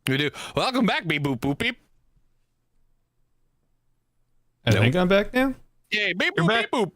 We do. Welcome back, beep boop boop beep. I think I'm back now. Yeah, beep You're boop back. beep boop.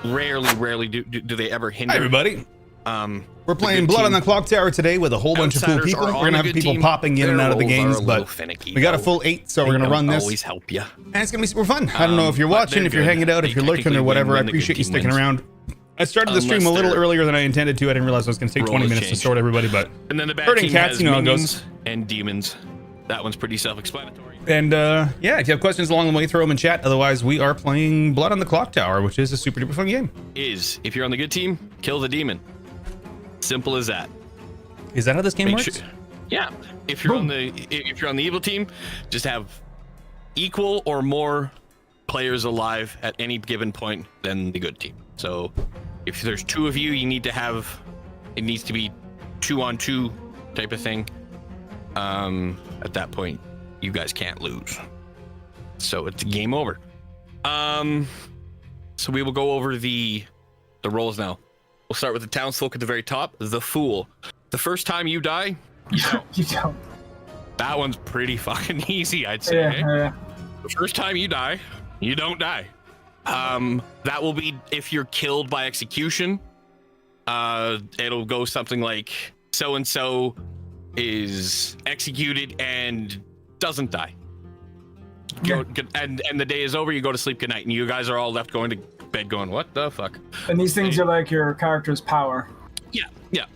rarely do they ever hinder. Hi, everybody. We're playing good Blood on team. the Clocktower today with a whole bunch of cool Outsiders people. are We're on going to a have good people team. popping in and Their out of the roles are games, a little but finicky, we got a though. full 8, so we're They going to run don't this. always help you. And it's going to be super fun. I don't know if you're But watching, they're if you're good. hanging out, if They you're lurking or technically whatever. win I when the good appreciate you team sticking wins. around. I started the stream a Unless little they're- earlier than I intended to. I didn't realize it was going to take 20 Role has minutes to changed. sort everybody, but And then the bad herding team cats, has you know how it goes. minions and demons. That one's pretty self-explanatory. And yeah, if you have questions along the way, throw them in chat. Otherwise, we are playing Blood on the Clocktower, which is a super duper fun game. If you're on the good team, kill the demon. Simple as that. Is that how this game Make works? sure- Yeah. If you're on the evil team, just have equal or more players alive at any given point than the good team. So if there's 2 of you, it needs to be 2-on-2 type of thing. At that point, you guys can't lose. So it's game over. So we will go over the roles now. We'll start with the townsfolk at the very top. The Fool. The first time you die, you don't. You don't. That one's pretty fucking easy, I'd say. Yeah, eh? yeah. The first time you die, you don't die. That will be if you're killed by execution. It'll go something like so-and-so is executed and doesn't die. And the day is over, you go to sleep, good night, and you guys are all left going to bed going, what the fuck? And these things are like your character's power. Yeah.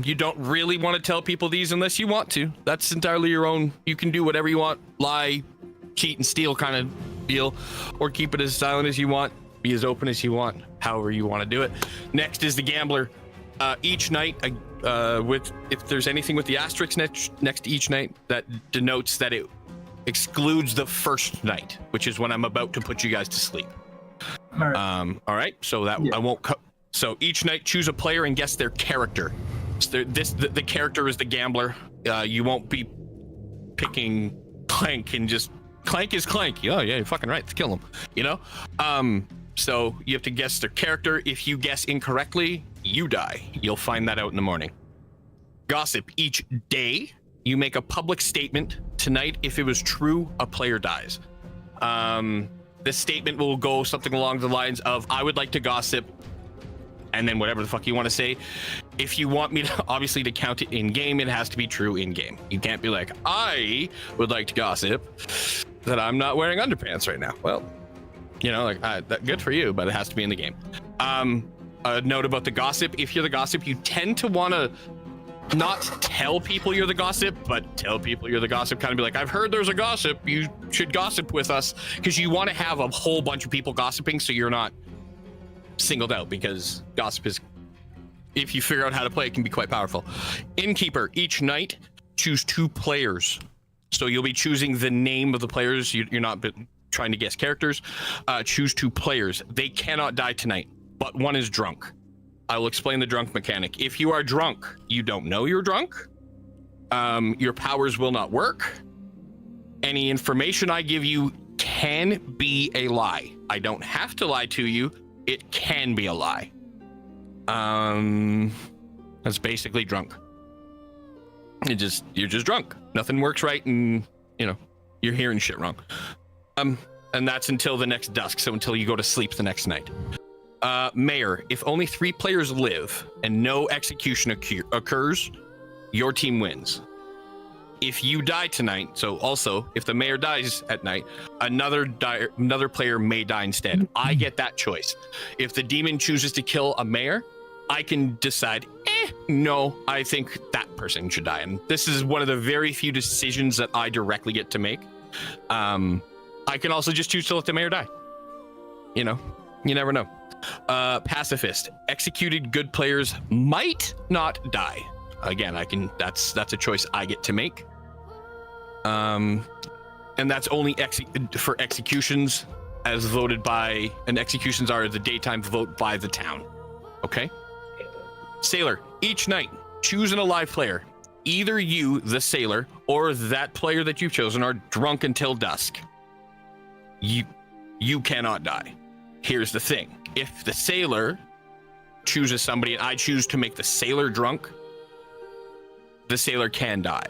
You don't really want to tell people these unless you want to. That's entirely your own. You can do whatever you want, lie, cheat, and steal kind of deal, or keep it as silent as you want, be as open as you want, however you want to do it. Next is the Gambler. Each night, if there's anything with the asterisk next to each night, that denotes that it excludes the first night, which is when I'm about to put you guys to sleep. All right. All right, so that Yeah. I won't. So each night, choose a player and guess their character. So the character is the Gambler. You won't be picking Clank and just Clank is Clank. Oh yeah, you're fucking right. Let's kill him. You know. So you have to guess their character. If you guess incorrectly, you die. You'll find that out in the morning. Gossip. Each day, you make a public statement. Tonight, if it was true, a player dies. This statement will go something along the lines of, I would like to gossip, and then whatever the fuck you want to say. If you want me to, obviously, to count it in game, it has to be true in game. You can't be like, I would like to gossip that I'm not wearing underpants right now. Well, you know, like, good for you, but it has to be in the game. A note about the gossip. If you're the gossip, you tend to want to not tell people you're the gossip, but tell people you're the gossip. Kind of be like, I've heard there's a gossip. You should gossip with us, because you want to have a whole bunch of people gossiping, so you're not singled out, because gossip is, if you figure out how to play, it can be quite powerful. Innkeeper. Each night, choose 2 players. So you'll be choosing the name of the players. You're not trying to guess characters. Choose 2 players. They cannot die tonight, but one is drunk. I will explain the drunk mechanic. If you are drunk, you don't know you're drunk. Your powers will not work. Any information I give you can be a lie. I don't have to lie to you. It can be a lie. That's basically drunk. You're just drunk. Nothing works right, and you know you're hearing shit wrong. And that's until the next dusk. So until you go to sleep the next night. Mayor, if only 3 players live and no execution occurs, your team wins. If you die tonight, so also if the mayor dies at night, another player may die instead. I get that choice. If the demon chooses to kill a mayor, I can decide, no, I think that person should die. And this is one of the very few decisions that I directly get to make. I can also just choose to let the mayor die. You know, you never know. Pacifist. Executed good players might not die. Again, that's a choice I get to make. And that's only for executions as voted by, and executions are the daytime vote by the town. Okay? Sailor. Each night, choose an alive player. Either you, the sailor, or that player that you've chosen are drunk until dusk. You cannot die. Here's the thing. If the sailor chooses somebody and I choose to make the sailor drunk, the sailor can die.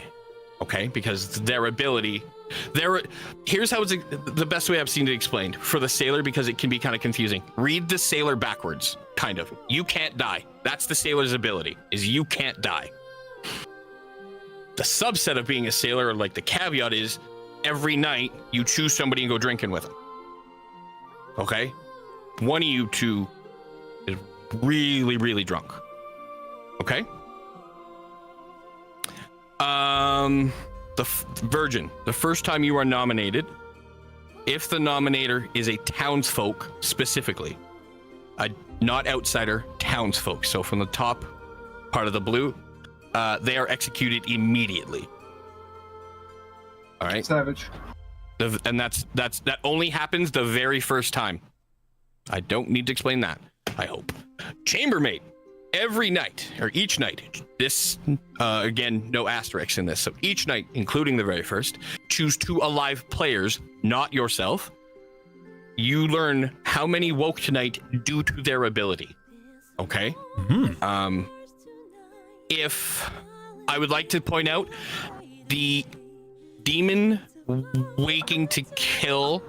Okay? Because their ability Here's how it's the best way I've seen it explained for the sailor, because it can be kind of confusing. Read the sailor backwards, kind of. You can't die. That's the sailor's ability, is you can't die. The subset of being a sailor, or like the caveat, is every night you choose somebody and go drinking with them. Okay? One of you two is really, really drunk. Okay? The virgin, the first time you are nominated, if the nominator is a townsfolk specifically, not outsider, townsfolk, so from the top part of the blue, they are executed immediately. All right. Savage. And that only happens the very first time. I don't need to explain that, I hope. Chambermaid, every night, or each night, this, again, no asterisks in this, so each night, including the very first, choose 2 alive players, not yourself. You learn how many woke tonight due to their ability. Okay? Mm-hmm. If I would like to point out, the demon waking to kill,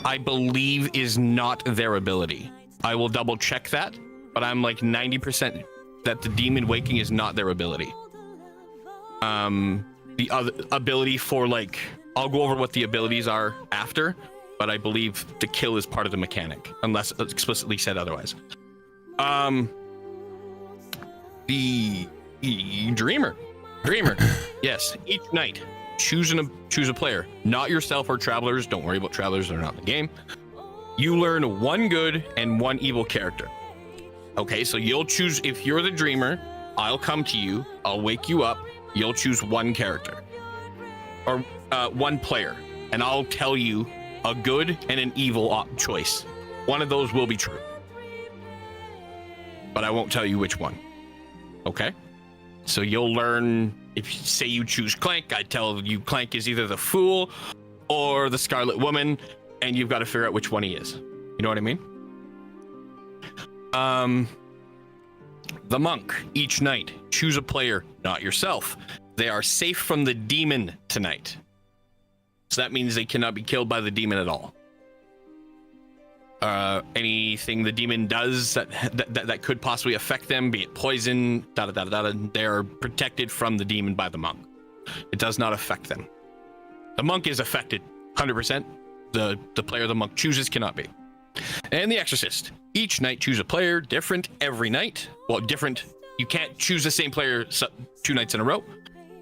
I believe, is not their ability. I will double check that, but I'm like 90% that the demon waking is not their ability. The other ability for, like, I'll go over what the abilities are after, but I believe the kill is part of the mechanic, unless it's explicitly said otherwise. The dreamer, yes. Each night, choose a player, not yourself or travelers. Don't worry about travelers; they're not in the game. You learn 1 good and 1 evil character. Okay, so you'll choose, if you're the dreamer, I'll come to you, I'll wake you up, you'll choose 1 character or 1 player, and I'll tell you a good and an evil choice. One of those will be true, but I won't tell you which one. Okay, so you'll learn, if you say you choose Clank, I tell you Clank is either the Fool or the Scarlet Woman, and you've got to figure out which one he is. You know what I mean? The monk, each night, choose a player, not yourself. They are safe from the demon tonight. So that means they cannot be killed by the demon at all. Anything the demon does that could possibly affect them, be it poison, they are protected from the demon by the monk. It does not affect them. The monk is affected 100%. The player the monk chooses cannot be. And the exorcist, each night choose a player, different every night. Well, different, you can't choose the same player 2 nights in a row.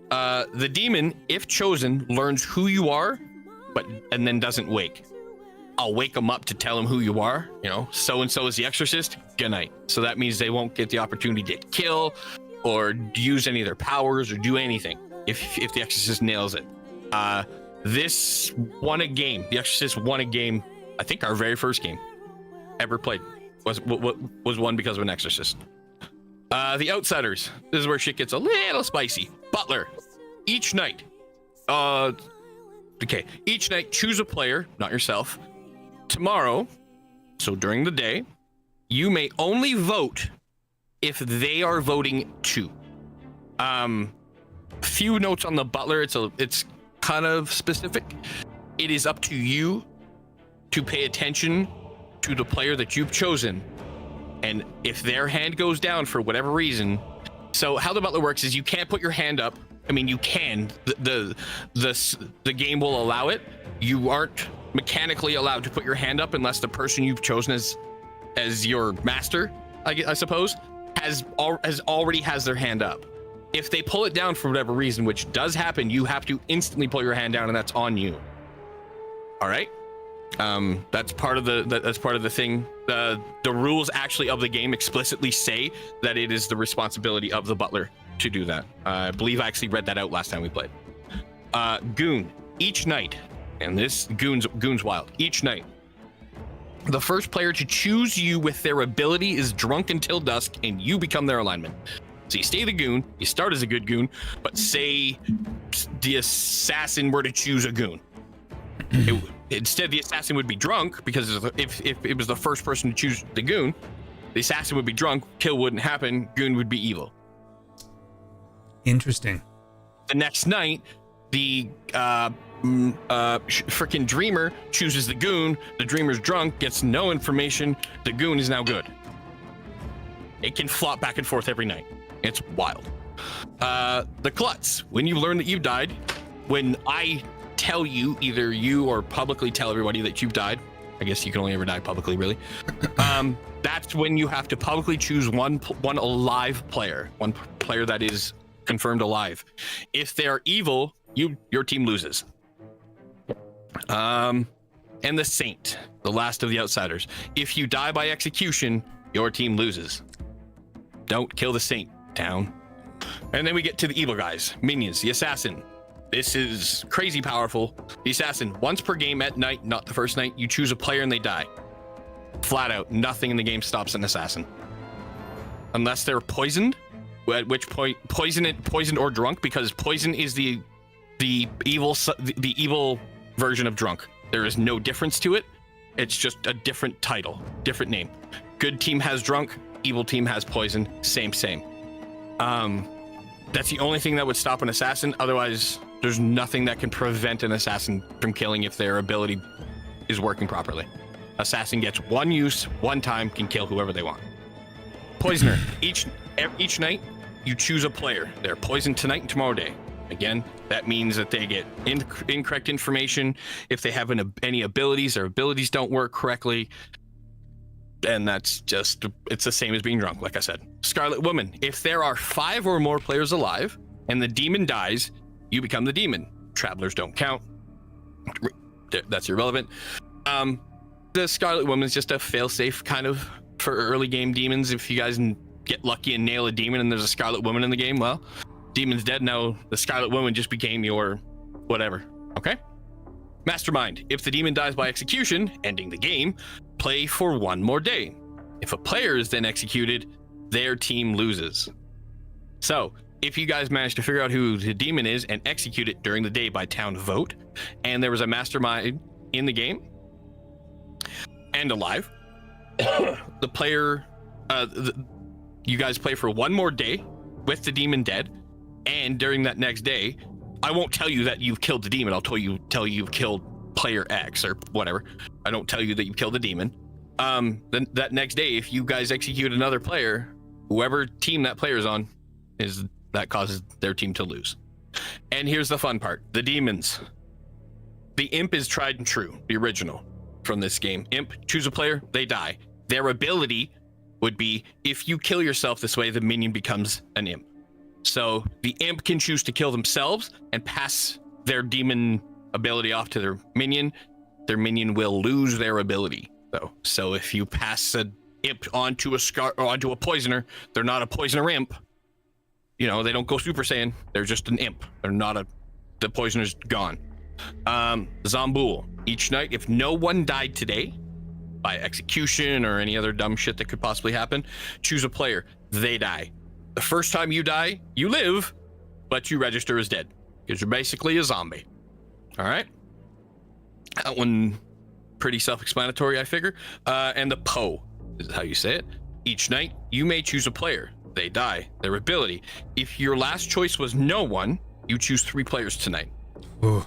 The demon, if chosen, learns who you are, and then doesn't wake. I'll wake them up to tell them who you are. You know, so and so is the exorcist. Good night. So that means they won't get the opportunity to kill or use any of their powers or do anything if the exorcist nails it. This won a game. The exorcist won a game. I think our very first game ever played was won because of an exorcist. The outsiders. This is where shit gets a little spicy. Butler. Each night. Each night, choose a player, not yourself. Tomorrow, so during the day, you may only vote if they are voting too. Few notes on the butler. It's kind of specific. It is up to you to pay attention to the player that you've chosen, and if their hand goes down for whatever reason. So how the butler works is you can't put your hand up. I mean, you can. The game will allow it. You aren't mechanically allowed to put your hand up unless the person you've chosen as your master, I suppose, already has their hand up. If they pull it down for whatever reason, which does happen, you have to instantly pull your hand down, and that's on you. All right. That's part of the thing. The rules actually of the game explicitly say that it is the responsibility of the butler to do that. I believe I actually read that out last time we played. Goon, each night, and this goon's wild. Each night, the first player to choose you with their ability is drunk until dusk, and you become their alignment. So you stay the goon, you start as a good goon, but say the assassin were to choose a goon. Instead, the assassin would be drunk, because if it was the first person to choose the goon, the assassin would be drunk, kill wouldn't happen, goon would be evil. Interesting. The next night, the Freaking Dreamer chooses the Goon. The Dreamer's drunk, gets no information. The Goon is now good. It can flop back and forth every night. It's wild. The Klutz, when you learn that you died, when I tell you, either you or publicly tell everybody that you've died, I guess you can only ever die publicly, really. That's when you have to publicly choose one alive player, one player that is confirmed alive. If they're evil, your team loses. And the Saint, the last of the outsiders. If you die by execution, your team loses. Don't kill the Saint, town. And then we get to the evil guys, minions, the Assassin. This is crazy powerful. The Assassin, once per game at night, not the first night, you choose a player and they die. Flat out, nothing in the game stops an Assassin. Unless they're poisoned, at which point poisoned or drunk, because poison is the evil version of drunk. There is no difference to it. It's just a different title, different name. Good team has drunk, evil team has poison, same. That's the only thing that would stop an assassin. Otherwise, there's nothing that can prevent an assassin from killing if their ability is working properly. Assassin gets one use, one time, can kill whoever they want. Poisoner, each night you choose a player. They're poisoned tonight and tomorrow day. Again, that means that they get incorrect information. If they have any abilities, their abilities don't work correctly. And that's just, it's the same as being drunk, like I said. Scarlet Woman, if there are 5 or more players alive and the demon dies, you become the demon. Travelers don't count. That's irrelevant. The Scarlet Woman is just a fail-safe kind of for early game demons. If you guys get lucky and nail a demon and there's a Scarlet Woman in the game, well, demon's dead now. The Scarlet Woman just became your whatever. Okay? Mastermind, if the demon dies by execution, ending the game, play for one more day. If a player is then executed, their team loses. So, if you guys manage to figure out who the demon is and execute it during the day by town vote, and there was a mastermind in the game and alive, the player, you guys play for one more day with the demon dead, and during that next day, I won't tell you that you've killed the demon. I'll tell you you've killed player X or whatever. I don't tell you that you killed the demon. Then that next day, if you guys execute another player, whoever team that player's on, that causes their team to lose. And here's the fun part: the demons. The imp is tried and true, the original from this game. Imp, choose a player, they die. Their ability would be, if you kill yourself this way, the minion becomes an imp. So the imp can choose to kill themselves and pass their demon ability off to their minion will lose their ability though. So if you pass an imp onto a poisoner, they're not a poisoner imp. You know, they don't go Super Saiyan. They're just an imp. They're not the poisoner's gone. Zombool, each night, if no one died today by execution or any other dumb shit that could possibly happen, choose a player, they die. The first time you die, you live, but you register as dead because you're basically a zombie. All right, that one pretty self-explanatory, I figure. And the Poe is how you say it. Each night, you may choose a player. They die. Their ability. If your last choice was no one, you choose 3 players tonight. Ooh.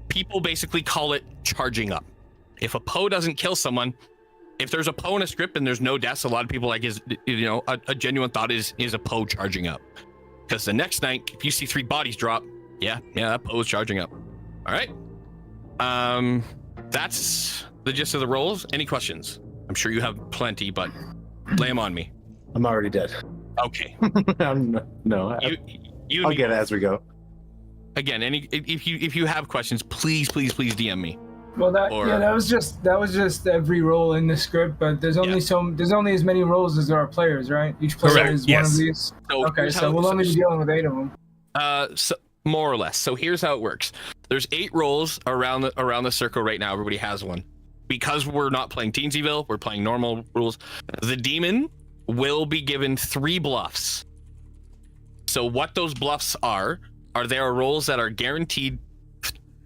People basically call it charging up. If a Poe doesn't kill someone, if there's a Poe in a script and there's no deaths, a lot of people like a genuine thought is a Poe charging up. Because the next night, if you see 3 bodies drop, yeah, that Poe is charging up. All right. That's the gist of the roles. Any questions? I'm sure you have plenty, but lay them on me. I'm already dead. Okay. No. I'll get it as we go. Again, if you have questions, please DM me. Well, that was just every role in the script, but there's only as many roles as there are players, right? Each player Correct, is yes. one of these. So okay, so we'll only be dealing with 8 of them. So more or less. So here's how it works. There's 8 roles around the circle right now. Everybody has one. Because we're not playing Teensville, we're playing normal rules. The demon will be given 3 bluffs. So what those bluffs are there are roles that are guaranteed.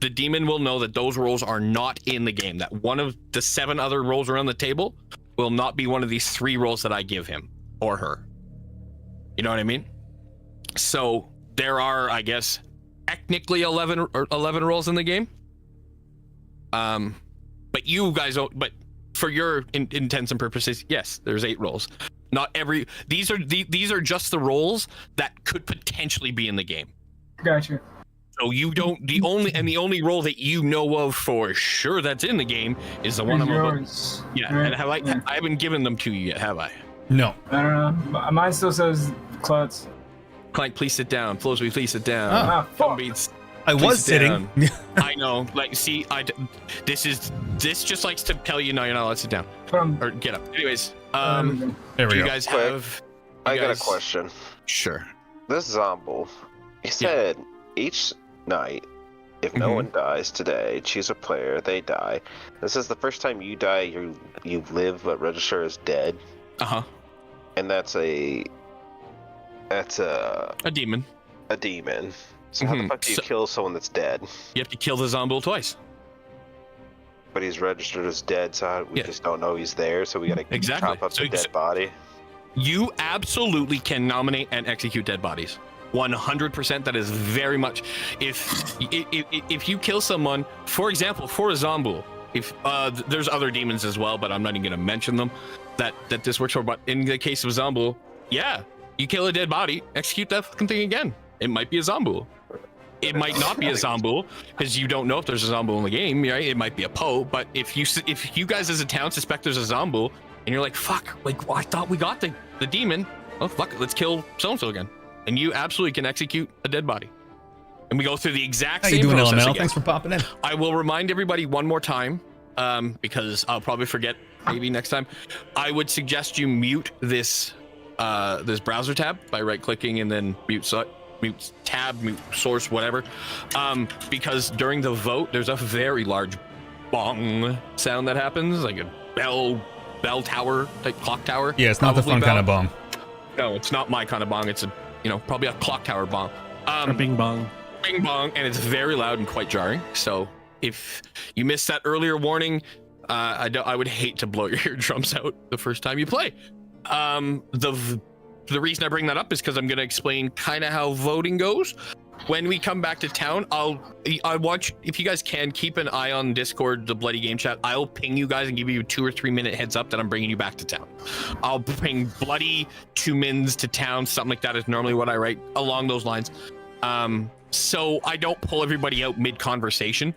The demon will know that those roles are not in the game, that one of the 7 other roles around the table will not be one of these 3 roles that I give him or her. You know what I mean? So there are, I guess, technically 11 roles in the game. But you guys don't. But for your intents and purposes, yes, there's 8 roles. Not every. These are just the roles that could potentially be in the game. Gotcha. So you don't. The only role that you know of for sure that's in the game is the one I'm about. Yeah. Right. And I haven't given them to you yet, have I? No. I don't know. Mine still says Klutz. Clank, please sit down. Flowsby, please sit down. I was sitting. I know. Like, see, this just likes to tell you, no, you're not allowed to sit down or get up. Anyways, there we do you go. guys have? I got a question. Sure. This Zombo, he said each night, if no one dies today, choose a player, they die. This is the first time you die, you live but register as dead. And that's a demon. A demon. So how the fuck do you kill someone that's dead? You have to kill the Zombo twice. But he's registered as dead, so we just don't know he's there, so we gotta chop up the dead body. You absolutely can nominate and execute dead bodies. 100%. That is very much. If you kill someone, for example, for a Zombo, if there's other demons as well, but I'm not even gonna mention them. That this works for. But in the case of a Zombo, yeah, you kill a dead body, execute that fucking thing again. It might be a Zombo. It might not be a Zombo because you don't know if there's a Zombo in the game, right? It might be a Poe. But if you guys as a town suspect there's a Zombo and you're like, fuck, like, well, I thought we got the demon. Oh fuck it, let's kill so and so again. And you absolutely can execute a dead body. And we go through the exact same process LML? again. Thanks for popping in. I will remind everybody one more time, because I'll probably forget maybe next time. I would suggest you mute this browser tab by right-clicking and then mute tab, mute source, whatever. Because during the vote, there's a very large bong sound that happens, like a bell tower, like clock tower. Yeah, it's not the fun kind of bong. No, it's not my kind of bong. It's probably a clock tower bong. A bing bong. Bing bong, and it's very loud and quite jarring. So if you missed that earlier warning, I would hate to blow your eardrums out the first time you play. The reason I bring that up is because I'm going to explain kind of how voting goes. When we come back to town, I want you, if you guys can, keep an eye on Discord, the Bloody Game Chat. I'll ping you guys and give you a 2 or 3 minute heads up that I'm bringing you back to town. I'll ping Bloody 2 mins to town, something like that is normally what I write along those lines. So I don't pull everybody out mid conversation.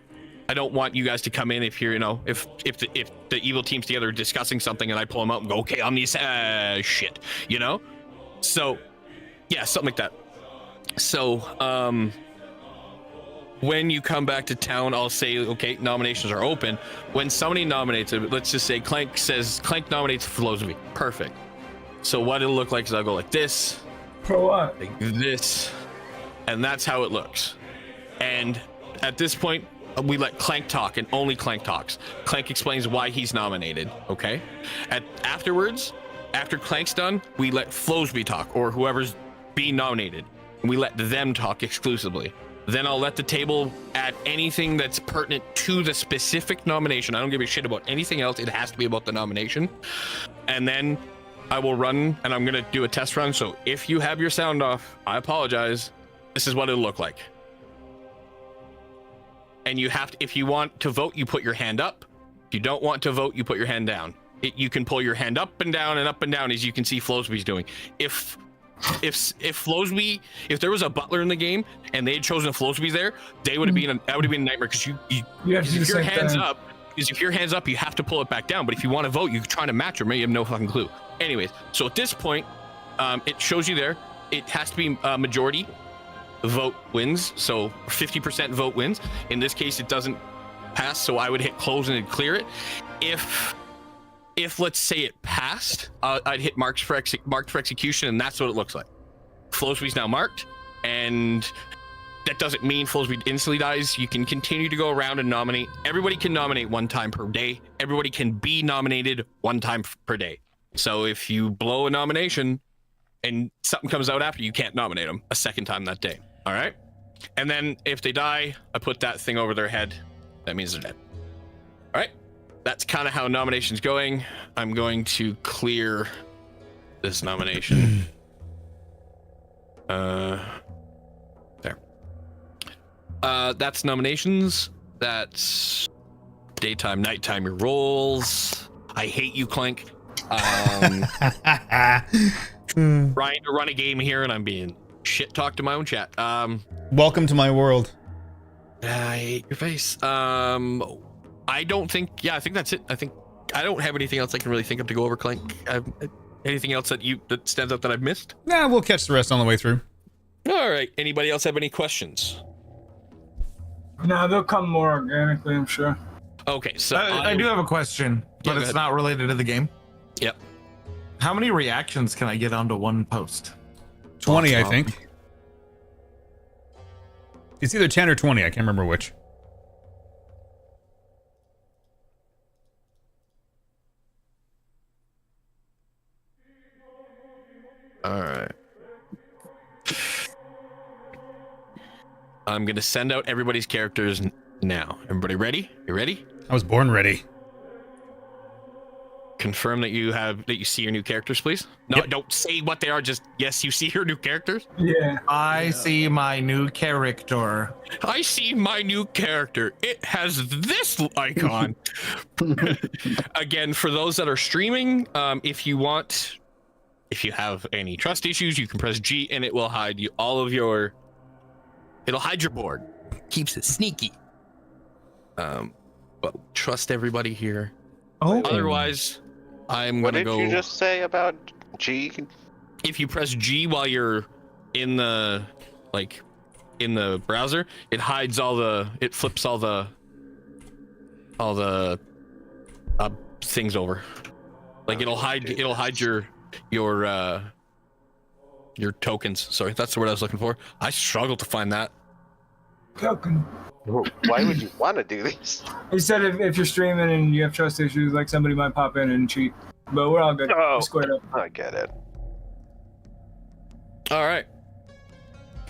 I don't want you guys to come in if you're, if the evil team's together discussing something and I pull them out and go, okay, on these shit, So yeah, something like that. So when you come back to town, I'll say, okay, nominations are open. When somebody nominates it, let's just say Clank nominates Flowsby. Perfect. So what it'll look like is I'll go like this. For what? Like this. And that's how it looks. And at this point, we let Clank talk, and only Clank talks. Clank explains why he's nominated, okay? Afterwards, after Clank's done, we let Flowsby talk, or whoever's being nominated. We let them talk exclusively. Then I'll let the table add anything that's pertinent to the specific nomination. I don't give a shit about anything else. It has to be about the nomination. And then I will run, and I'm going to do a test run. So if you have your sound off, I apologize. This is what it'll look like. And you have to, if you want to vote, you put your hand up. If you don't want to vote, you put your hand down. You can pull your hand up and down, as you can see Flowsby's doing. If Flowsby, if there was a butler in the game and they had chosen Flowsby there, that would have been a nightmare, because if your hand's up, you have to pull it back down. But if you want to vote, you're trying to match them, you have no fucking clue. Anyways, so at this point, it shows you there. It has to be majority vote wins, so 50% vote wins. In this case, it doesn't pass, so I would hit close and it'd clear it. If let's say it passed, I'd hit marked for execution, and that's what it looks like. Flowsby's now marked, and that doesn't mean Flowsby instantly dies. You can continue to go around and nominate. Everybody can nominate 1 time per day. Everybody can be nominated 1 time per day. So if you blow a nomination and something comes out after, you can't nominate them a second time that day. All right? And then if they die, I put that thing over their head. That means they're dead. All right? That's kind of how nomination's going. I'm going to clear this nomination. There. That's nominations. That's Daytime, nighttime, your rolls. I hate you, Clank. Trying to run a game here, and I'm being shit talked to my own chat. Welcome to my world. I hate your face. I don't think. Yeah, I think that's it. I don't have anything else I can really think of to go over, Clank. Anything else that stands out that I've missed? Nah, we'll catch the rest on the way through. All right. Anybody else have any questions? No, they'll come more organically, I'm sure. Okay, so I do have a question, but it's not related to the game. Yep. How many reactions can I get onto one post? 20, I think. It's either 10 or 20. I can't remember which. All right. I'm gonna send out everybody's characters now. Everybody ready? You ready? I was born ready. Confirm that you see your new characters, please. No, Yep. Don't say what they are. Just yes, you see your new characters. Yeah. I see my new character. I see my new character. It has this icon. Again, for those that are streaming, if you have any trust issues, you can press G and it will hide you it'll hide your board. Keeps it sneaky. But trust everybody here. Oh, Otherwise, I'm What gonna did go. you just say about G? If you press G while you're in the browser, it flips all the things over. Like it'll hide your tokens. Sorry, that's the word I was looking for. I struggled to find that. Token. Why would you want to do this? He said if you're streaming and you have trust issues, like somebody might pop in and cheat. But we're all good. Oh. We're squared up. I get it. All right.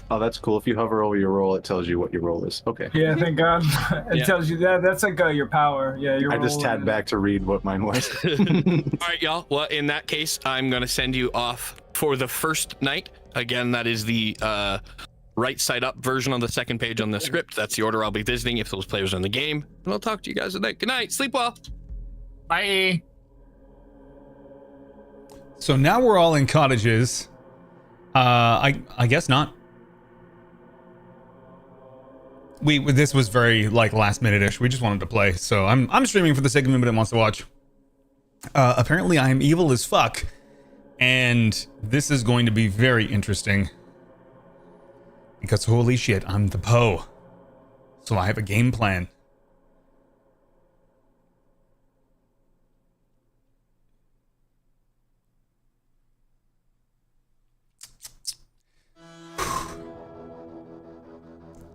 Oh, that's cool. If you hover over your roll, it tells you what your roll is. Okay. Yeah, thank God. It Yeah. tells you that. That's like your power. Yeah, your I just roll tabbed and- back to read what mine was. All right, y'all. Well, in that case, I'm gonna send you off for the first night. Again, that is the right side up version on the second page on the script. That's the order I'll be visiting if those players are in the game. And I'll talk to you guys tonight. Good night. Sleep well. bye. So now we're all in cottages. I guess not. This was very like last minute-ish. We just wanted to play. So I'm streaming for the sake of anybody that wants to watch. Apparently I'm evil as fuck. And this is going to be very interesting. Because holy shit, I'm the Poe. So I have a game plan.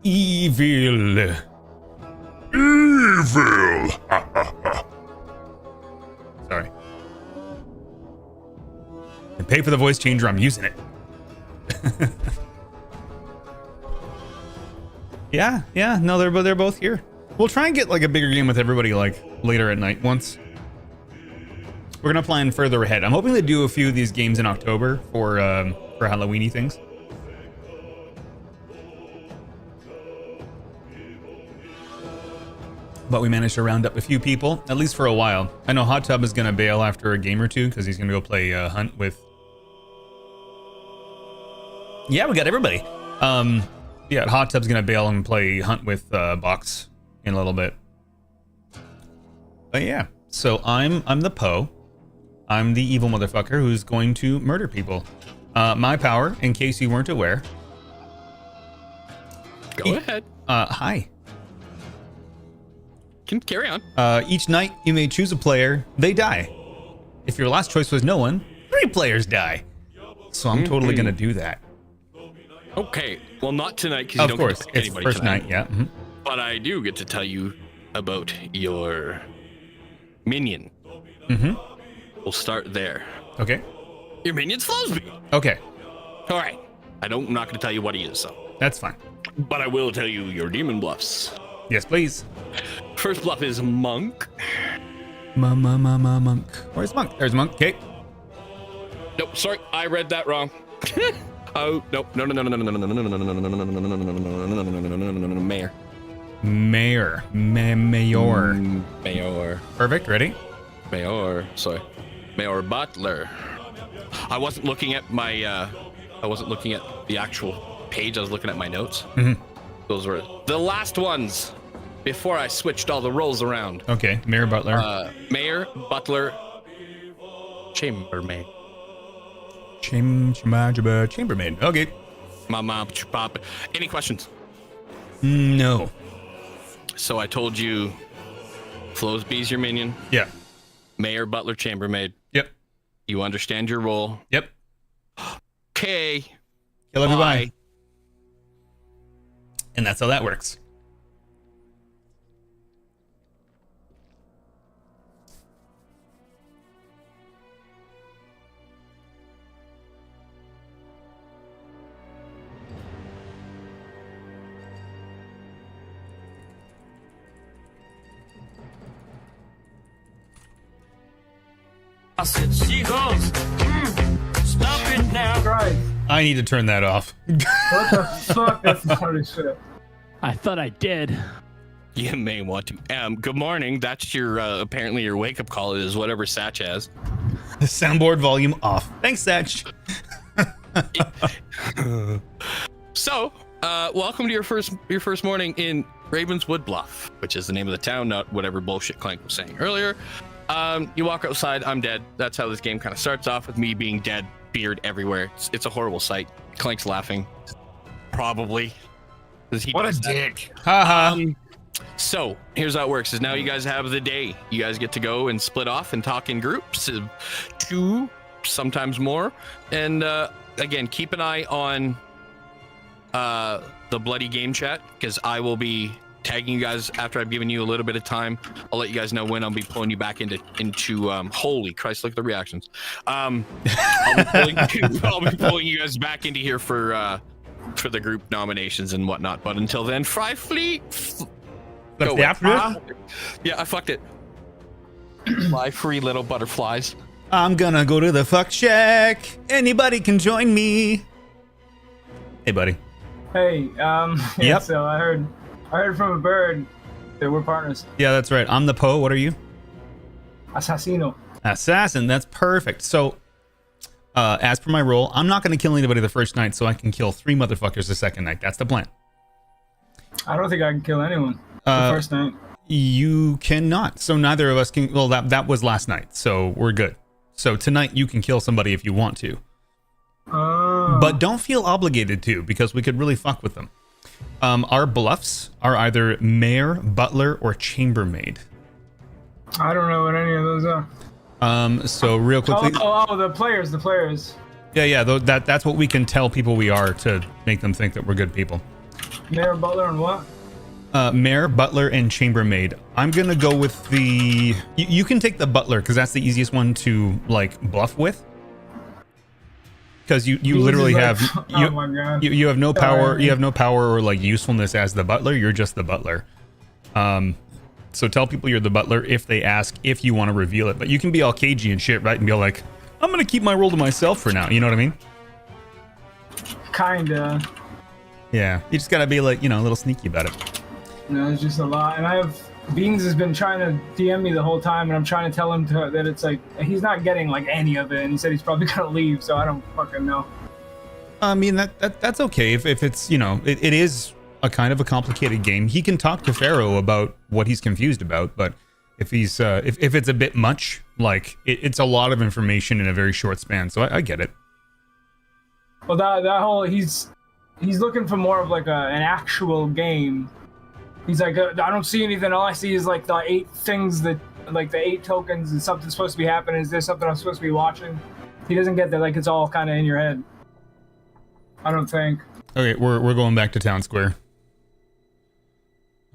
Evil. Evil. Sorry. And pay for the voice changer, I'm using it. Yeah, no, they're both here. We'll try and get like a bigger game with everybody like later at night once. We're gonna plan further ahead. I'm hoping to do a few of these games in October for Halloweeny things. But we managed to round up a few people, at least for a while. I know Hot Tub is gonna bail after a game or two because he's gonna go play Hunt with. Yeah, we got everybody. Yeah, Hot Tub's gonna bail and play Hunt with Box in a little bit. But yeah, so I'm the Poe. I'm the evil motherfucker who's going to murder people. My power, in case you weren't aware. Go ahead. Hi. Can carry on. Each night you may choose a player. They die. If your last choice was no one, 3 players die. So I'm totally gonna do that. Okay. Well, not tonight because you Of don't course, get to pick it's anybody first tonight. night. Yeah. Mhm. But I do get to tell you about your minion. Mm-hmm. We'll start there. Okay. Your minion's Flosby. Okay. All right. I'm not going to tell you what he is, so. That's fine. But I will tell you your demon bluffs. Yes, please. First bluff is Monk. Monk. Where's Monk? There's Monk. Okay. Nope, sorry, I read that wrong. Oh, nope. No, Mayor. Mayor. Mayor. Perfect. Ready? Mayor. Sorry. Mayor Butler. I wasn't looking at my. I wasn't looking at the actual page. I was looking at my notes. Mhm. Those were the last ones before I switched all the roles around. Okay. Mayor Butler. Mayor Butler. Chambermaid. Chambermaid. Okay. Mama, papa. Any questions? No. So I told you, Flowsby's your minion. Yeah. Mayor Butler Chambermaid. Yep. You understand your role. Yep. Okay. Kill everybody. Bye. And that's how that works. I said, seagulls, stop it now. Christ. I need to turn that off. What the fuck? That's funny shit. I thought I did. You may want to. Good morning. That's your apparently your wake up call is whatever Satch has. The soundboard volume off. Thanks, Satch. So, welcome to your first morning in Ravenswood Bluff, which is the name of the town, not whatever bullshit Clank was saying earlier. You walk outside. I'm dead. That's how this game kind of starts off, with me being dead, beard everywhere. It's a horrible sight. Clank's laughing. Probably. What a dick. Haha. So here's how it works: is now you guys have the day. You guys get to go and split off and talk in groups of 2, sometimes more. And again, keep an eye on the bloody game chat, because I will be tagging you guys after I've given you a little bit of time. I'll let you guys know when I'll be pulling you back into holy Christ, look at the reactions. I'll be pulling you guys back into here for the group nominations and whatnot. But until then, Fry Fleet. That's the after. Yeah, I fucked it. Fly free little butterflies. I'm gonna go to the fuck shack. Anybody can join me. Hey, buddy. Hey, yeah, Yep. so I heard from a bird that we're partners. Yeah, that's right. I'm the Poe. What are you? Assassino. Assassin. That's perfect. So, as per my role, I'm not gonna kill anybody the first night, so I can kill 3 motherfuckers the second night. That's the plan. I don't think I can kill anyone the first night. You cannot. So neither of us can. Well, that was last night, so we're good. So tonight you can kill somebody if you want to, but don't feel obligated to, because we could really fuck with them. Our bluffs are either Mayor, Butler, or Chambermaid. I don't know what any of those are. So real quickly. Oh, the players. Yeah. That's what we can tell people we are to make them think that we're good people. Mayor, Butler, and what? Mayor, Butler, and Chambermaid. I'm gonna go with the. You can take the Butler, because that's the easiest one to like bluff with. Because you literally have oh my God. you have no power. You have no power or like usefulness as the Butler. You're just the Butler. So tell people you're the Butler if they ask if you want to reveal it. But you can be all cagey and shit, right? And be like, I'm gonna keep my role to myself for now. You know what I mean? Kinda. Yeah. You just gotta be like, a little sneaky about it. No, it's just a lot. And Beans has been trying to DM me the whole time, and I'm trying to tell him that it's like, he's not getting like any of it, and he said he's probably gonna leave, so I don't fucking know. I mean, that's okay if it's, it is a kind of a complicated game. He can talk to Pharaoh about what he's confused about, but if he's, if it's a bit much, like, it's a lot of information in a very short span, so I get it. Well, that whole, he's looking for more of like an actual game. He's like, I don't see anything. All I see is like the 8 things that, like the 8 tokens, and something's supposed to be happening. Is there something I'm supposed to be watching? He doesn't get that. Like, it's all kind of in your head. I don't think. Okay, we're going back to Town Square.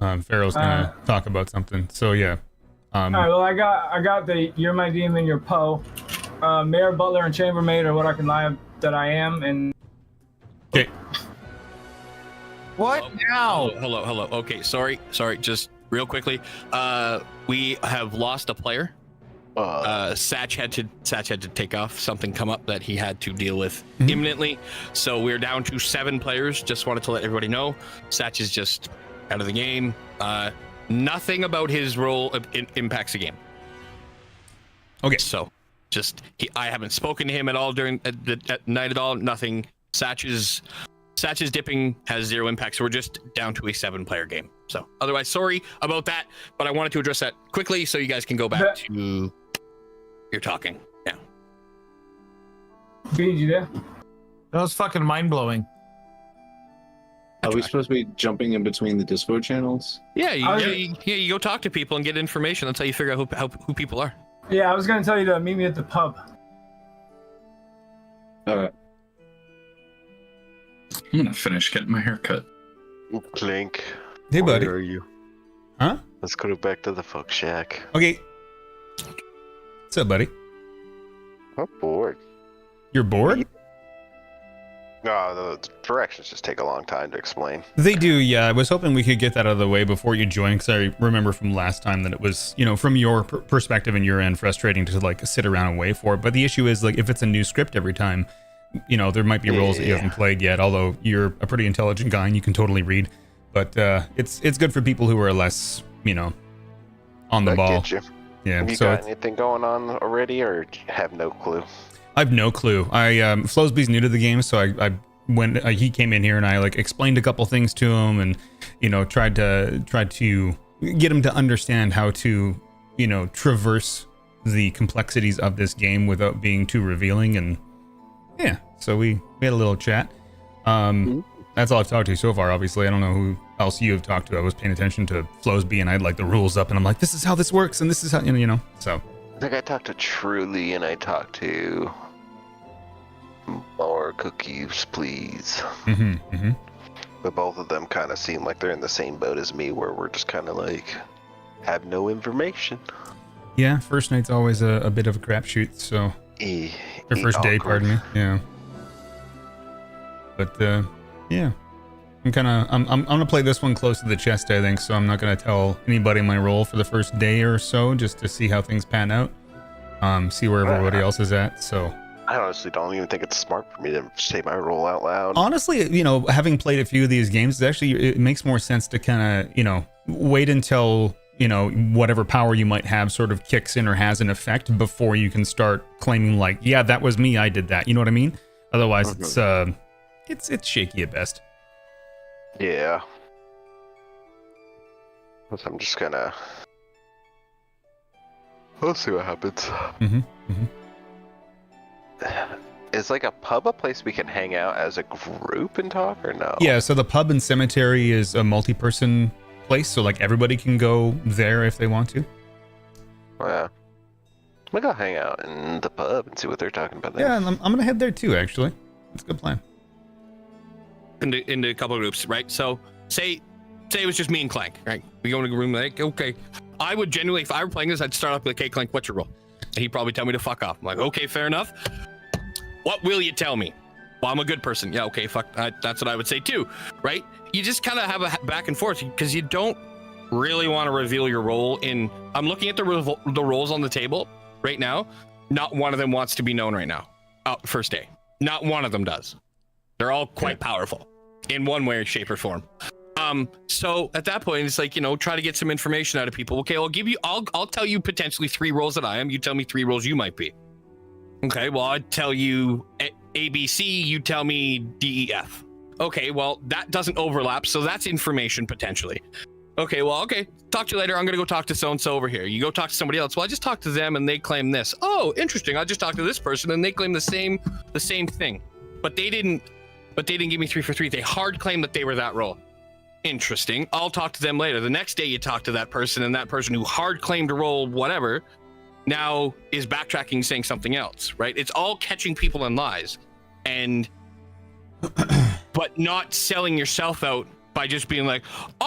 Pharaoh's gonna talk about something. So yeah. All right. Well, I got the You're My Demon, You're Poe. Mayor, Butler, and Chambermaid are what I can lie that I am, and. Okay. What now? Hello. Okay, sorry. Just real quickly. We have lost a player. Satch had to take off. Something come up that he had to deal with imminently. So we're down to 7 players. Just wanted to let everybody know. Satch is just out of the game. Nothing about his role impacts the game. Okay. So, I haven't spoken to him at all during at night at all. Nothing. Satch's dipping has 0 impact, so we're just down to a 7-player game. So, otherwise, sorry about that, but I wanted to address that quickly so you guys can go back to your talking now. Beans, you there? That was fucking mind blowing. Are we supposed to be jumping in between the Discord channels? Yeah, you go talk to people and get information. That's how you figure out who people are. Yeah, I was gonna tell you to meet me at the pub. Alright. I'm gonna finish getting my hair cut. Clink. Hey, buddy. Where are you? Huh? Let's go back to the fuck shack. Okay. What's up, buddy? I'm bored. You're bored? No, the directions just take a long time to explain. They do, yeah. I was hoping we could get that out of the way before you join, because I remember from last time that it was, from your perspective and your end, frustrating to like sit around and wait for it. But the issue is, like, if it's a new script every time, there might be roles that you haven't played yet. Although you're a pretty intelligent guy and you can totally read. But it's good for people who are less, on the ball. Get you. Yeah. Have you got anything going on already, or have no clue? I have no clue. Flowsby's new to the game, so I when he came in here and I like explained a couple things to him and tried to get him to understand how to traverse the complexities of this game without being too revealing, and yeah, so we had a little chat. That's all I've talked to so far. Obviously, I don't know who else you have talked to. I was paying attention to Flowsby and I had like the rules up and I'm like, this is how this works and this is how so. I talked to Truly and I talked to More Cookies, Please. But both of them kind of seem like they're in the same boat as me, where we're just kind of like, have no information. Yeah, first night's always a bit of a crapshoot, so. Or first day, pardon me. Yeah. But, yeah. I'm gonna play this one close to the chest, I think, so I'm not gonna tell anybody my role for the first day or so, just to see how things pan out. See where everybody else is at, so. I honestly don't even think it's smart for me to say my role out loud. Honestly, having played a few of these games, it makes more sense to kind of, wait until, whatever power you might have sort of kicks in or has an effect before you can start claiming like, yeah, that was me, I did that. You know what I mean? Otherwise, it's shaky at best. Yeah. I'm just gonna... We'll see what happens. Is like a pub a place we can hang out as a group and talk, or no? Yeah, so the pub and cemetery is a multi-person place, so like everybody can go there if they want to. Oh, yeah. I'm gonna go hang out in the pub and see what they're talking about there. Yeah, and I'm gonna head there too, actually. That's a good plan. Into a couple of groups, right? So say it was just me and Clank, right? We go into a room like, okay. I would genuinely, if I were playing this, I'd start off with, okay, Clank, what's your role? And he'd probably tell me to fuck off. I'm like, okay, fair enough. What will you tell me? Well, I'm a good person. Yeah, okay, fuck. That's what I would say too, right? You just kind of have a back and forth because you don't really want to reveal your role in. I'm looking at the roles on the table right now. Not one of them wants to be known right now. First day. Not one of them does. They're all quite powerful in one way, shape, or form. So at that point, it's like, try to get some information out of people. Okay, I'll tell you potentially 3 roles that I am. You tell me 3 roles you might be. Okay, well, I'd tell you ABC, you tell me DEF. Okay, well, that doesn't overlap, so that's information potentially. Okay, talk to you later. I'm gonna go talk to so-and-so over here. You go talk to somebody else. Well, I just talked to them and they claim this. Oh, interesting. I just talked to this person and they claim the same thing. But they didn't give me 3 for 3. They hard claimed that they were that role. Interesting. I'll talk to them later. The next day you talk to that person, and that person who hard claimed a role, whatever, now is backtracking, saying something else, right? It's all catching people in lies, and but not selling yourself out by just being like,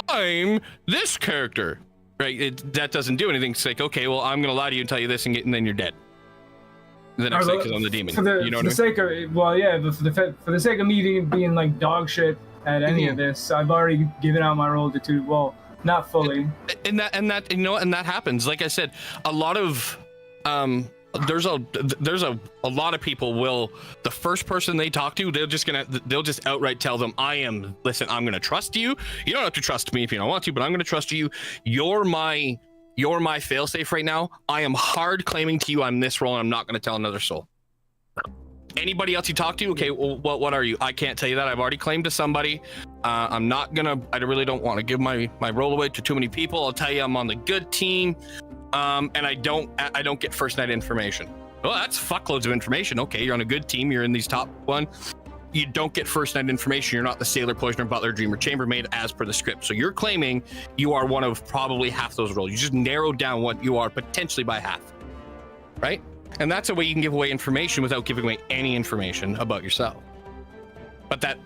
I'm this character, right? That doesn't do anything. It's like, okay, well, I'm gonna lie to you and tell you this, and then you're dead. The next day, because I'm the demon. For the sake of me being like dog shit at any of this, I've already given out my role to 2. Well, not fully. And that happens. Like I said, a lot of there's a lot of people will, the first person they talk to, they'll just outright tell them, listen, I'm gonna trust you. You don't have to trust me if you don't want to, but I'm gonna trust you. You're my failsafe right now. I am hard claiming to you I'm this role, and I'm not gonna tell another soul. Anybody else you talk to, okay, well, what are you? I can't tell you that. I've already claimed to somebody. I really don't want to give my role away to too many people. I'll tell you I'm on the good team. And I don't get first night information. Well, that's fuckloads of information. Okay, you're on a good team. You're in these top one. You don't get first night information. You're not the sailor, poisoner, butler, dreamer, chambermaid as per the script. So you're claiming you are one of probably half those roles. You just narrowed down what you are potentially by half, right? And that's a way you can give away information without giving away any information about yourself. But that,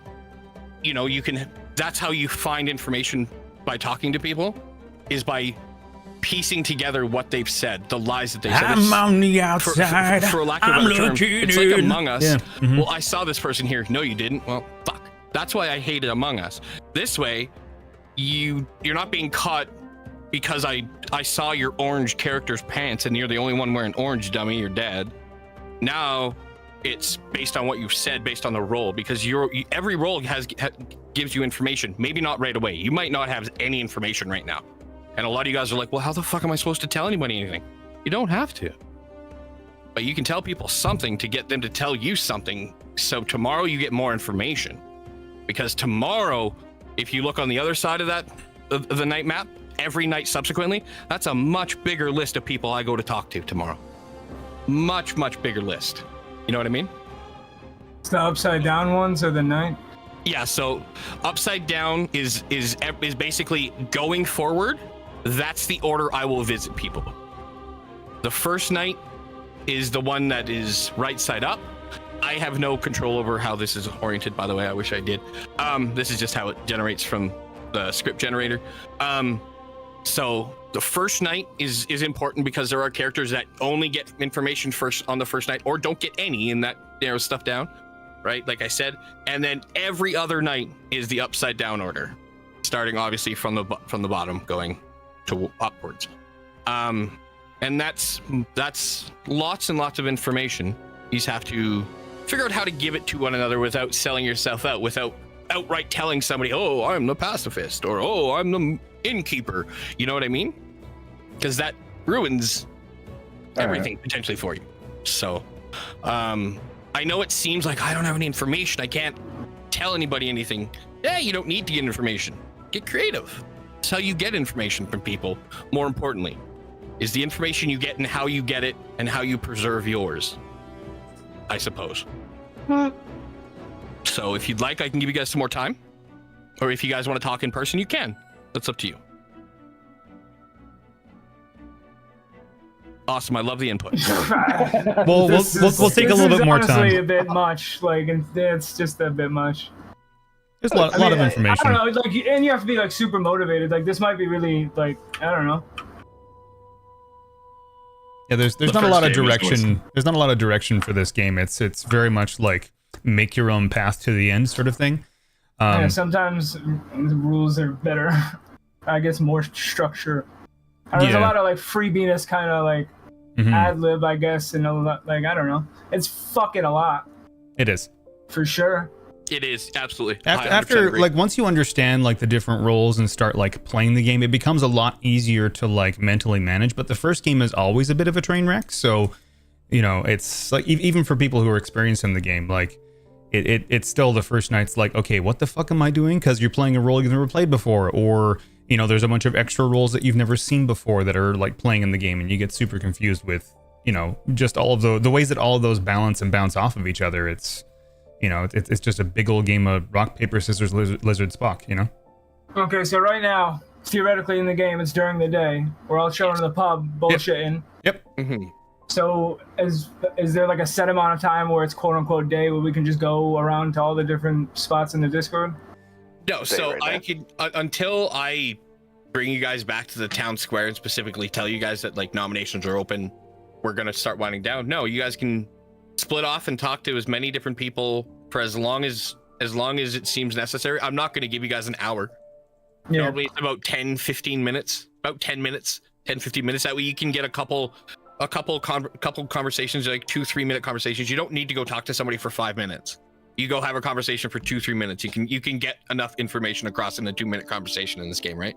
that's how you find information by talking to people, is by piecing together what they've said, the lies that they said. I'm on the outside. For lack of a better term, it's like Among Us. Yeah. Mm-hmm. Well, I saw this person here. No, you didn't. Well, fuck. That's why I hated Among Us. This way, you're not being caught because I saw your orange character's pants and you're the only one wearing orange, dummy. You're dead. Now it's based on what you've said, based on the role, because every role gives you information. Maybe not right away. You might not have any information right now. And a lot of you guys are like, well, how the fuck am I supposed to tell anybody anything? You don't have to. But you can tell people something to get them to tell you something. So tomorrow you get more information. Because tomorrow, if you look on the other side of the night map, every night subsequently, that's a much bigger list of people I go to talk to tomorrow. Much, much bigger list. You know what I mean? It's the upside down ones or the night? Yeah, so upside down is basically going forward. That's the order I will visit people. The first night is the one that is right side up. I have no control over how this is oriented, by the way. I wish I did. This is just how it generates from the script generator. So the first night is important because there are characters that only get information first on the first night, or don't get any, and that narrows stuff down, right? Like I said. And then every other night is the upside down order, starting obviously from the bottom going to upwards. And that's lots and lots of information. You just have to figure out how to give it to one another without selling yourself out, without outright telling somebody, oh, I'm the pacifist, or oh, I'm the innkeeper. You know what I mean? Because that ruins everything potentially for you. So I know it seems like I don't have any information, I can't tell anybody anything. Yeah, you don't need to get information. Get creative. It's how you get information from people. More importantly, is the information you get and how you get it and how you preserve yours, I suppose. So if you'd like, I can give you guys some more time. Or if you guys want to talk in person, you can. That's up to you. Awesome. I love the input. Well, we'll take a little bit more time. Honestly, a bit much. Like, it's just a bit much. There's a lot of information. I don't know. Like, and you have to be like super motivated. Like, this might be really like, I don't know. Yeah, there's not a lot of direction. There's not a lot of direction for this game. It's very much like make your own path to the end sort of thing. Yeah, sometimes the rules are better. I guess more structure. There's a lot of like freebiness kind of like ad lib, I guess, and a lot, like, I don't know. It's fucking a lot. It is. For sure. It is, absolutely. After like, once you understand like the different roles and start like playing the game, it becomes a lot easier to like mentally manage. But the first game is always a bit of a train wreck. So, you know, it's like, even for people who are experienced in the game, like it's still the first night's like, okay, what the fuck am I doing? Because you're playing a role you've never played before, or, you know, there's a bunch of extra roles that you've never seen before that are like playing in the game, and you get super confused with, you know, just all of the ways that all of those balance and bounce off of each other. It's, you know, it's just a big old game of rock, paper, scissors, lizard, Spock, you know? Okay, so right now, theoretically in the game, it's during the day. We're all chilling in the pub, bullshitting. Yep. So is there like a set amount of time where it's quote unquote day where we can just go around to all the different spots in the Discord? No, so right, I could, until I bring you guys back to the town square and specifically tell you guys that like nominations are open, we're going to start winding down. No, you guys can split off and talk to as many different people for as long as it seems necessary. I'm not going to give you guys an hour. Normally it's about 10-15 minutes, about 10 minutes, 10-15 minutes. That way you can get a couple a couple conversations, like 2-3 minute conversations. You don't need to go talk to somebody for 5 minutes. You go have a conversation for 2-3 minutes. You can get enough information across in a 2-minute conversation in this game, right?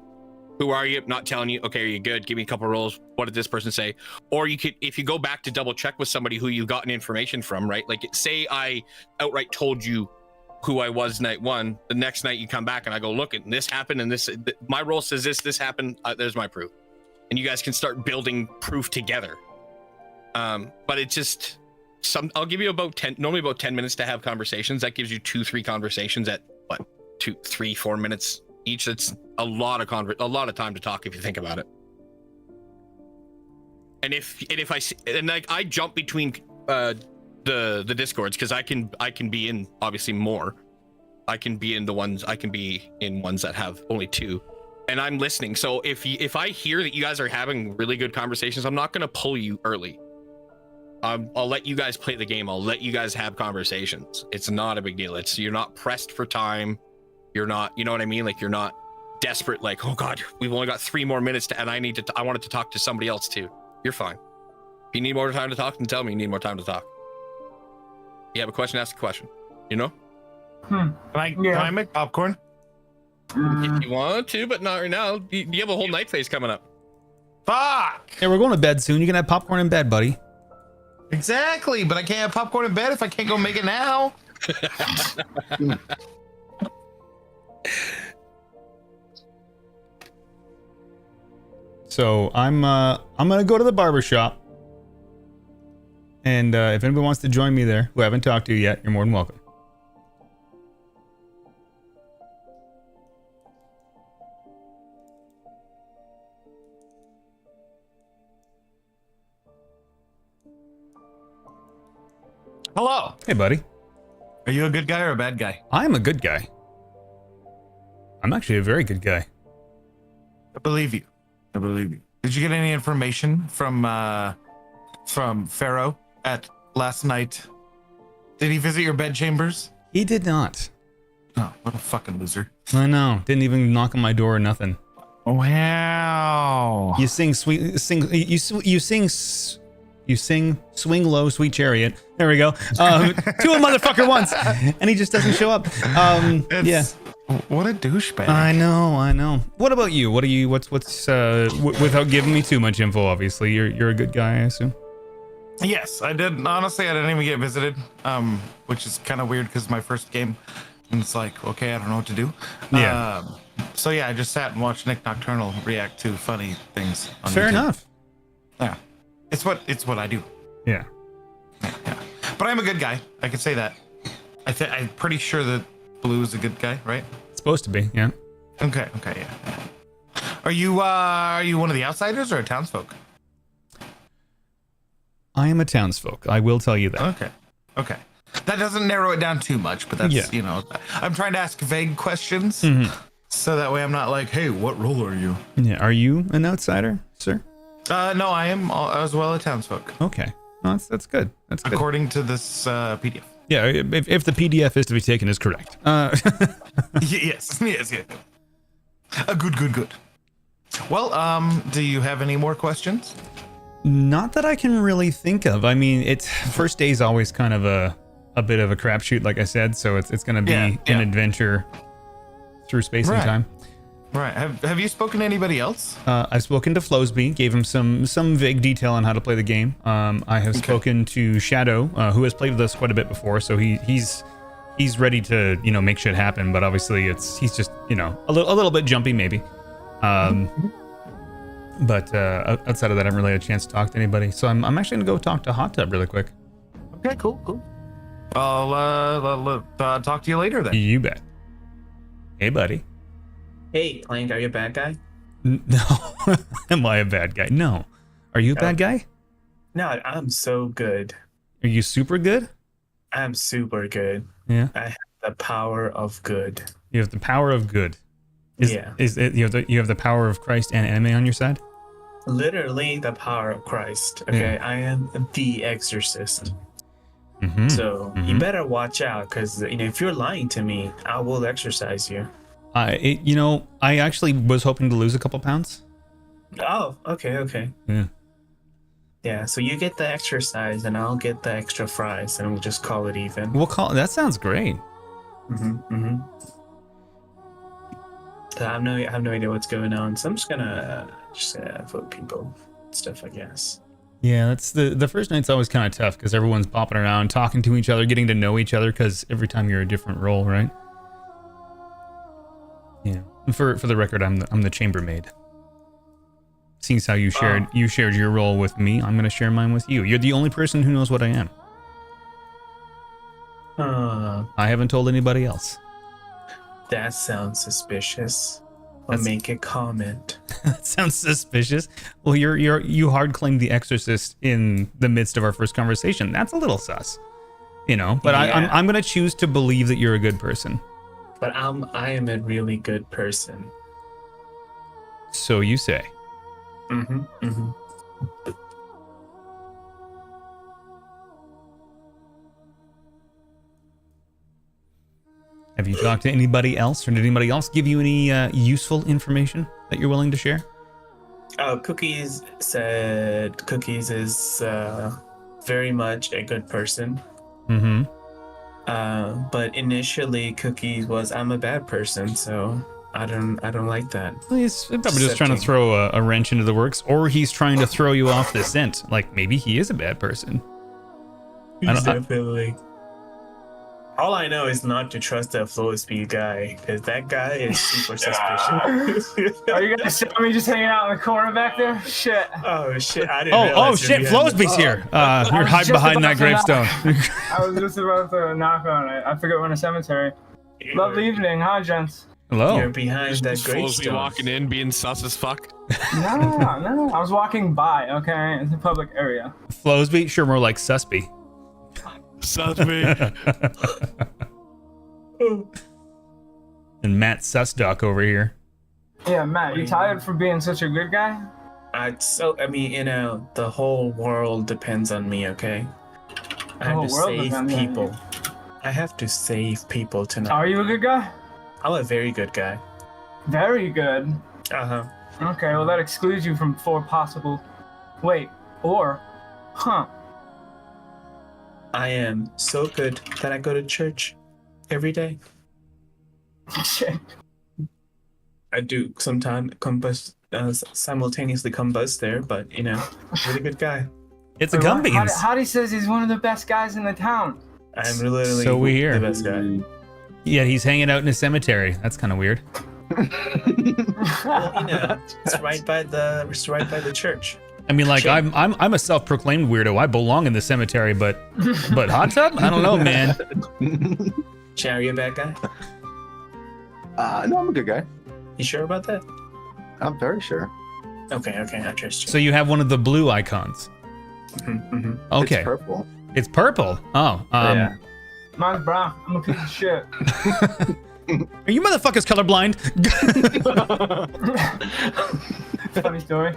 Who are you? Not telling you. Okay, are you good? Give me a couple rolls. What did this person say? Or you could, if you go back to double check with somebody who you've gotten information from, right? Like, say I outright told you who I was night one. The next night you come back and I go, look, and this happened, and this, my role says this happened. There's my proof, and you guys can start building proof together. But it just I'll give you normally about 10 minutes to have conversations. That gives you 2-3 conversations at what, 2-3-4 minutes each. That's a lot of time to talk if you think about it. And I jump between the discords because I can be in obviously more. I can be in ones that have only 2, and I'm listening. So if I hear that you guys are having really good conversations, I'm not gonna pull you early. I'll let you guys play the game. I'll let you guys have conversations. It's not a big deal. You're not pressed for time. You're not, you know what I mean? Like, you're not desperate, like, oh God, we've only got 3 more minutes and I wanted to talk to somebody else too. You're fine. If you need more time to talk, then tell me you need more time to talk. You have a question, ask a question. You know? Can I make popcorn? If you want to, but not right now. You have a whole night phase coming up. Fuck! Yeah, we're going to bed soon. You can have popcorn in bed, buddy. Exactly, but I can't have popcorn in bed if I can't go make it now. So I'm gonna go to the barber shop, and if anybody wants to join me there, who I haven't talked to yet, you're more than welcome. Hello. Hey, buddy. Are you a good guy or a bad guy? I'm a good guy. I'm actually a very good guy. I believe you. Did you get any information from Pharaoh at last night? Did he visit your bedchambers? He did not. Oh, what a fucking loser. I know. Didn't even knock on my door or nothing. Wow. You sing swing low, sweet chariot. There we go. To a motherfucker once, and he just doesn't show up. Yeah. What a douchebag. I know. What about you? What's without giving me too much info, obviously, you're a good guy, I assume. Yes, I did. Honestly, I didn't even get visited, which is kind of weird because my first game, and it's like, okay, I don't know what to do. Yeah. So yeah, I just sat and watched Nick Nocturnal react to funny things on Fair YouTube. enough. Yeah. It's what I do. Yeah. Yeah. But I'm a good guy. I can say that. I'm pretty sure that Blue is a good guy, right? It's supposed to be, yeah. Okay, yeah. Are you one of the outsiders or a townsfolk? I am a townsfolk. I will tell you that. Okay. That doesn't narrow it down too much, but that's, Yeah. I'm trying to ask vague questions, so that way I'm not like, hey, what role are you? Yeah. Are you an outsider, sir? No, I am as well a townsfolk. Okay. No, that's good. That's good. According to this PDF. Yeah, if the PDF is to be taken as correct. Yes. Good. Well, do you have any more questions? Not that I can really think of. I mean, it's first day is always kind of a bit of a crapshoot, like I said. So it's going to be an adventure through space and time. Right. Have you spoken to anybody else? I've spoken to Flowsby, gave him some vague detail on how to play the game. I have spoken to Shadow, who has played with us quite a bit before, so he's ready to make shit happen. But obviously, he's just a little bit jumpy maybe. But outside of that, I haven't really had a chance to talk to anybody. So I'm actually gonna go talk to Hot Tub really quick. Okay, cool. I'll talk to you later then. You bet. Hey, buddy. Hey, Clank, are you a bad guy? No. Am I a bad guy? No. Are you a bad guy? No, I'm so good. Are you super good? I'm super good. Yeah. I have the power of good. You have the power of good. Yeah. Is it you have the power of Christ and anime on your side? Literally the power of Christ. Okay, I am the exorcist. So you better watch out, because if you're lying to me, I will exorcise you. I actually was hoping to lose a couple pounds. Oh, okay. Yeah. Yeah, so you get the exercise and I'll get the extra fries and we'll just call it even. We'll call that sounds great. So I have no idea what's going on, so I'm just gonna vote people stuff, I guess. Yeah, that's the first night's always kind of tough because everyone's popping around, talking to each other, getting to know each other. Because every time you're a different role, right? Yeah. And for the record, I'm the chambermaid. Seeing as how you shared your role with me, I'm gonna share mine with you. You're the only person who knows what I am. I haven't told anybody else. That sounds suspicious. I'll make a comment. That sounds suspicious. Well, you hard claimed the Exorcist in the midst of our first conversation. That's a little sus, you know. But Yeah. I'm gonna choose to believe that you're a good person. But I am a really good person. So you say. Have you talked to anybody else, or did anybody else give you any useful information that you're willing to share? Cookies said Cookies is very much a good person. But initially Cookies was I'm a bad person, so I don't like that. Well, he's probably just trying to throw a wrench into the works, or he's trying to throw you off the scent. Like maybe he is a bad person. He's definitely. All I know is not to trust that flow speed guy, because that guy is super suspicious. Are you guys seeing me just hanging out in the corner back there? Shit. Oh shit! I didn't. Oh shit! Flowsby's here. You're hiding behind that gravestone. I was just about to knock on it. I forgot we're in a cemetery. Lovely evening, hi gents. Hello. You're behind that Flowsby gravestone. walking in, being sus as fuck. No. I was walking by. Okay, it's a public area. Flowsby, sure, more like Susby. Susby. And Matt Susduck over here. Yeah, Matt, you tired for being such a good guy? I mean, you know, the whole world depends on me. Okay, I have to save people. I have to save people tonight. Are you a good guy? I'm a very good guy. Very good. Uh-huh. Okay, well that excludes you from 4 possible. Wait, or, huh? I am so good that I go to church every day. Shit. I do sometimes simultaneously combust there, but you know, really good guy. It's a gum beans. Howdy says he's one of the best guys in the town. I'm literally So we hear. the best guy. Yeah, he's hanging out in a cemetery. That's kind of weird. Well, you know, it's right by the church. I mean, like I'm a self-proclaimed weirdo. I belong in the cemetery, but hot tub? I don't know, man. Chan, are you a bad guy? No, I'm a good guy. You sure about that? I'm very sure. Okay, I trust you. So you have one of the blue icons. Okay. It's purple. It's purple. Oh, Yeah. Mine's brown. I'm a piece of shit. Are you motherfuckers colorblind? Funny story.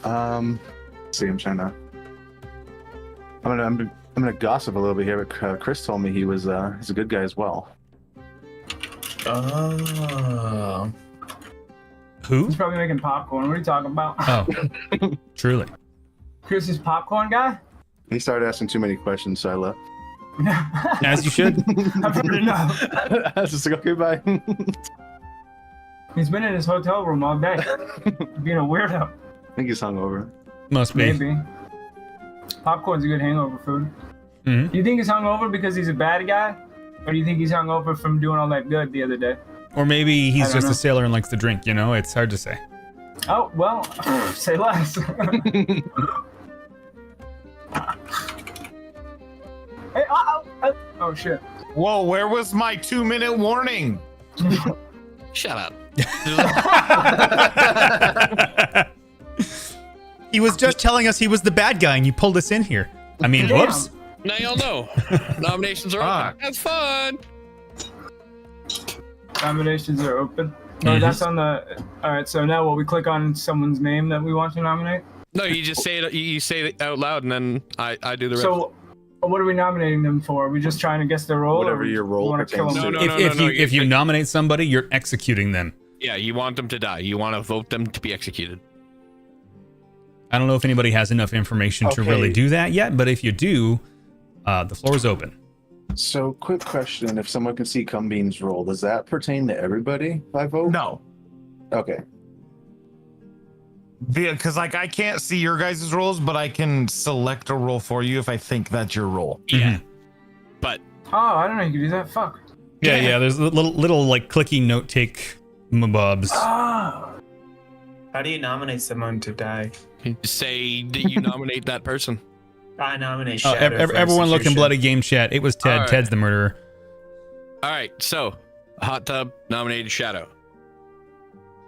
Let's see, I'm trying to. I'm gonna gossip a little bit here, but Chris told me he's a good guy as well. Oh. Who? He's probably making popcorn. What are you talking about? Oh, truly. Chris is popcorn guy? He started asking too many questions, so I left. As you should. I've heard enough. I was just like, okay, bye. He's been in his hotel room all day, being a weirdo. I think he's hungover. Must be. Maybe. Popcorn's a good hangover food. Mhm. Do you think he's hungover because he's a bad guy? Or do you think he's hungover from doing all that good the other day? Or maybe he's I don't just know. a sailor and likes to drink, you know? It's hard to say. Oh, well, say less. Hey, oh, shit. Whoa, where was my 2-minute warning? Shut up. He was just telling us he was the bad guy and you pulled us in here. I mean, Damn. whoops. Now y'all know. Nominations are open. Have fun. Nominations are open. Oh, that's on the... Alright, so now we click on someone's name that we want to nominate? No, you just say it. You say it out loud, and then I do the rest. So, what are we nominating them for? Are we just trying to guess their role? Whatever or your role want to kill pertains them? No. If you nominate somebody, you're executing them. Yeah, you want them to die. You want to vote them to be executed. I don't know if anybody has enough information to really Okay. do that yet, but if you do, the floor is open. So, quick question: if someone can see Cumbean's roll, does that pertain to everybody by vote? No, Okay. because like I can't see your guys' rolls, but I can select a roll for you if I think that's your roll. Yeah. But Oh, I don't know you can do that. Fuck. Yeah. There's little like clicky note take mabobs. Ah. How do you nominate someone to die? say that you nominate that person. I nominate Oh, Shadow. for everyone look in execution. bloody game chat. It was Ted. All right. Ted's the murderer. All right, so Hot Tub nominated Shadow.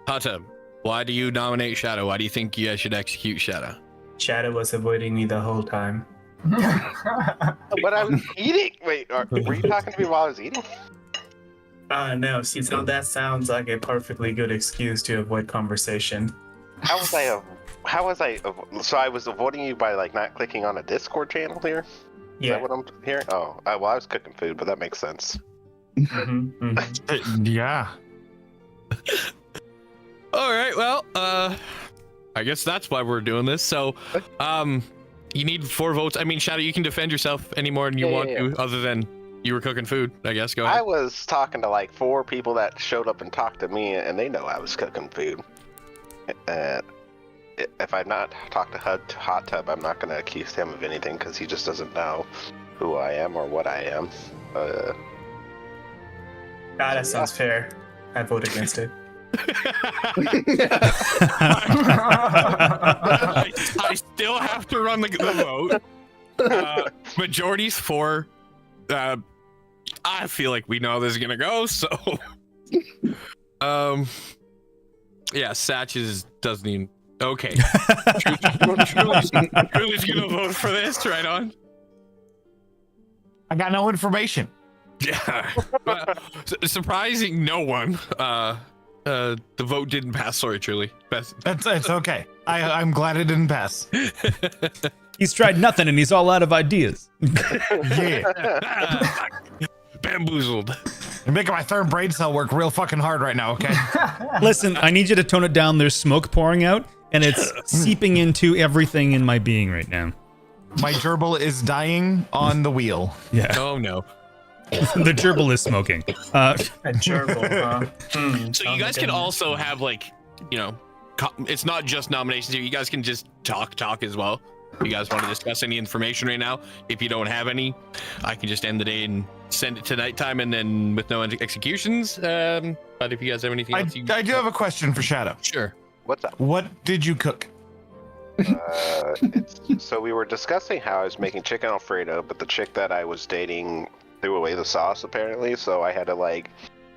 Hot Tub, why do you nominate Shadow? Why do you think you guys should execute Shadow? Shadow was avoiding me the whole time. But I was eating. Wait, were you talking to me while I was eating? No, see, so that sounds like a perfectly good excuse to avoid conversation. How was I? So I was avoiding you by like not clicking on a Discord channel here. Is Yeah. that what I'm hearing? Oh, I was cooking food, but that makes sense. Yeah. All right, well, I guess that's why we're doing this. So, you need 4 votes. I mean, Shadow, you can defend yourself any more than you want to, other than you were cooking food, I guess. Go ahead. I was talking to like 4 people that showed up and talked to me, and they know I was cooking food. If I've not talked to Hot Tub, I'm not going to accuse him of anything because he just doesn't know who I am or what I am. That sounds fair. I vote against it. I still have to run the vote. Majority's for. I feel like we know how this is gonna go. So, yeah, Satches doesn't even. Okay, Truly's gonna vote for this. Right on. I got no information. Yeah, surprising no one. The vote didn't pass. Sorry, Truly. It's okay. I'm glad it didn't pass. He's tried nothing and he's all out of ideas. Yeah. Bamboozled. You're making my third brain cell work real fucking hard right now, okay? Listen, I need you to tone it down. There's smoke pouring out and it's seeping into everything in my being right now. My gerbil is dying on the wheel. Yeah. Oh no. The gerbil is smoking. A gerbil, huh? So you guys can also have like, it's not just nominations here. You guys can just talk as well. If you guys want to discuss any information right now, if you don't have any, I can just end the day and send it to nighttime and then with no executions. But if you guys have anything else, I do have a question for Shadow. Sure. What's up? What did you cook? So we were discussing how I was making chicken Alfredo, but the chick that I was dating threw away the sauce apparently, so I had to like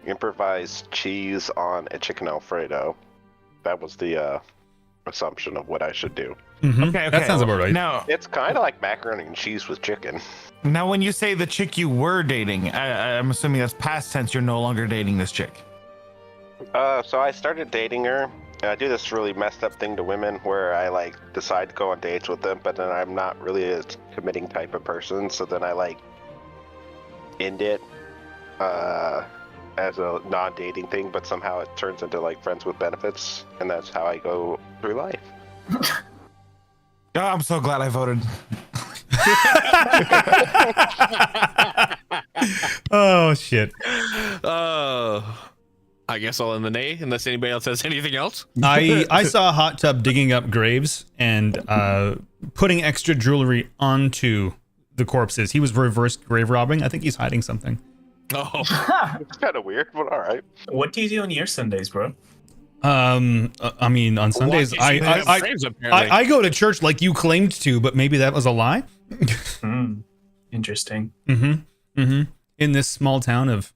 improvise cheese on a chicken Alfredo. That was the assumption of what I should do. Mm-hmm. Okay. That sounds about right. Now, It's kind of like macaroni and cheese with chicken. now, when you say the chick you were dating, I'm assuming that's past tense. You're no longer dating this chick. So I started dating her. I do this really messed up thing to women where I like decide to go on dates with them, but then I'm not really a committing type of person. So then I like end it as a non-dating thing, but somehow it turns into like friends with benefits, and that's how I go through life. Oh, I'm so glad I voted. Oh shit. I guess I'll end the nay unless anybody else has anything else. I saw Hot Tub digging up graves and putting extra jewelry onto the corpses. He was reverse grave robbing. I think he's hiding something. Oh, It's kind of weird, but all right. What do you do on your Sundays, bro? I mean, on Sundays, I go to church like you claimed to, but maybe that was a lie. Interesting. In this small town of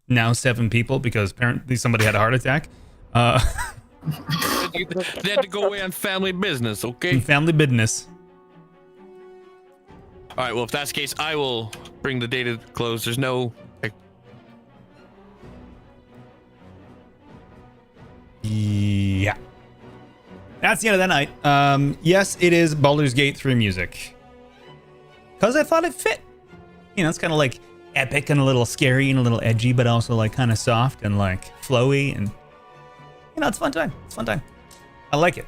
now 7 people, because apparently somebody had a heart attack. they had to go away on family business, okay? Family business. All right, well, if that's the case, I will bring the day to close. There's no... Yeah. That's the end of that night. Yes, it is Baldur's Gate 3 music. Because I thought it fit. It's kind of like epic and a little scary and a little edgy, but also like kind of soft and like flowy. And, it's a fun time. It's a fun time. I like it.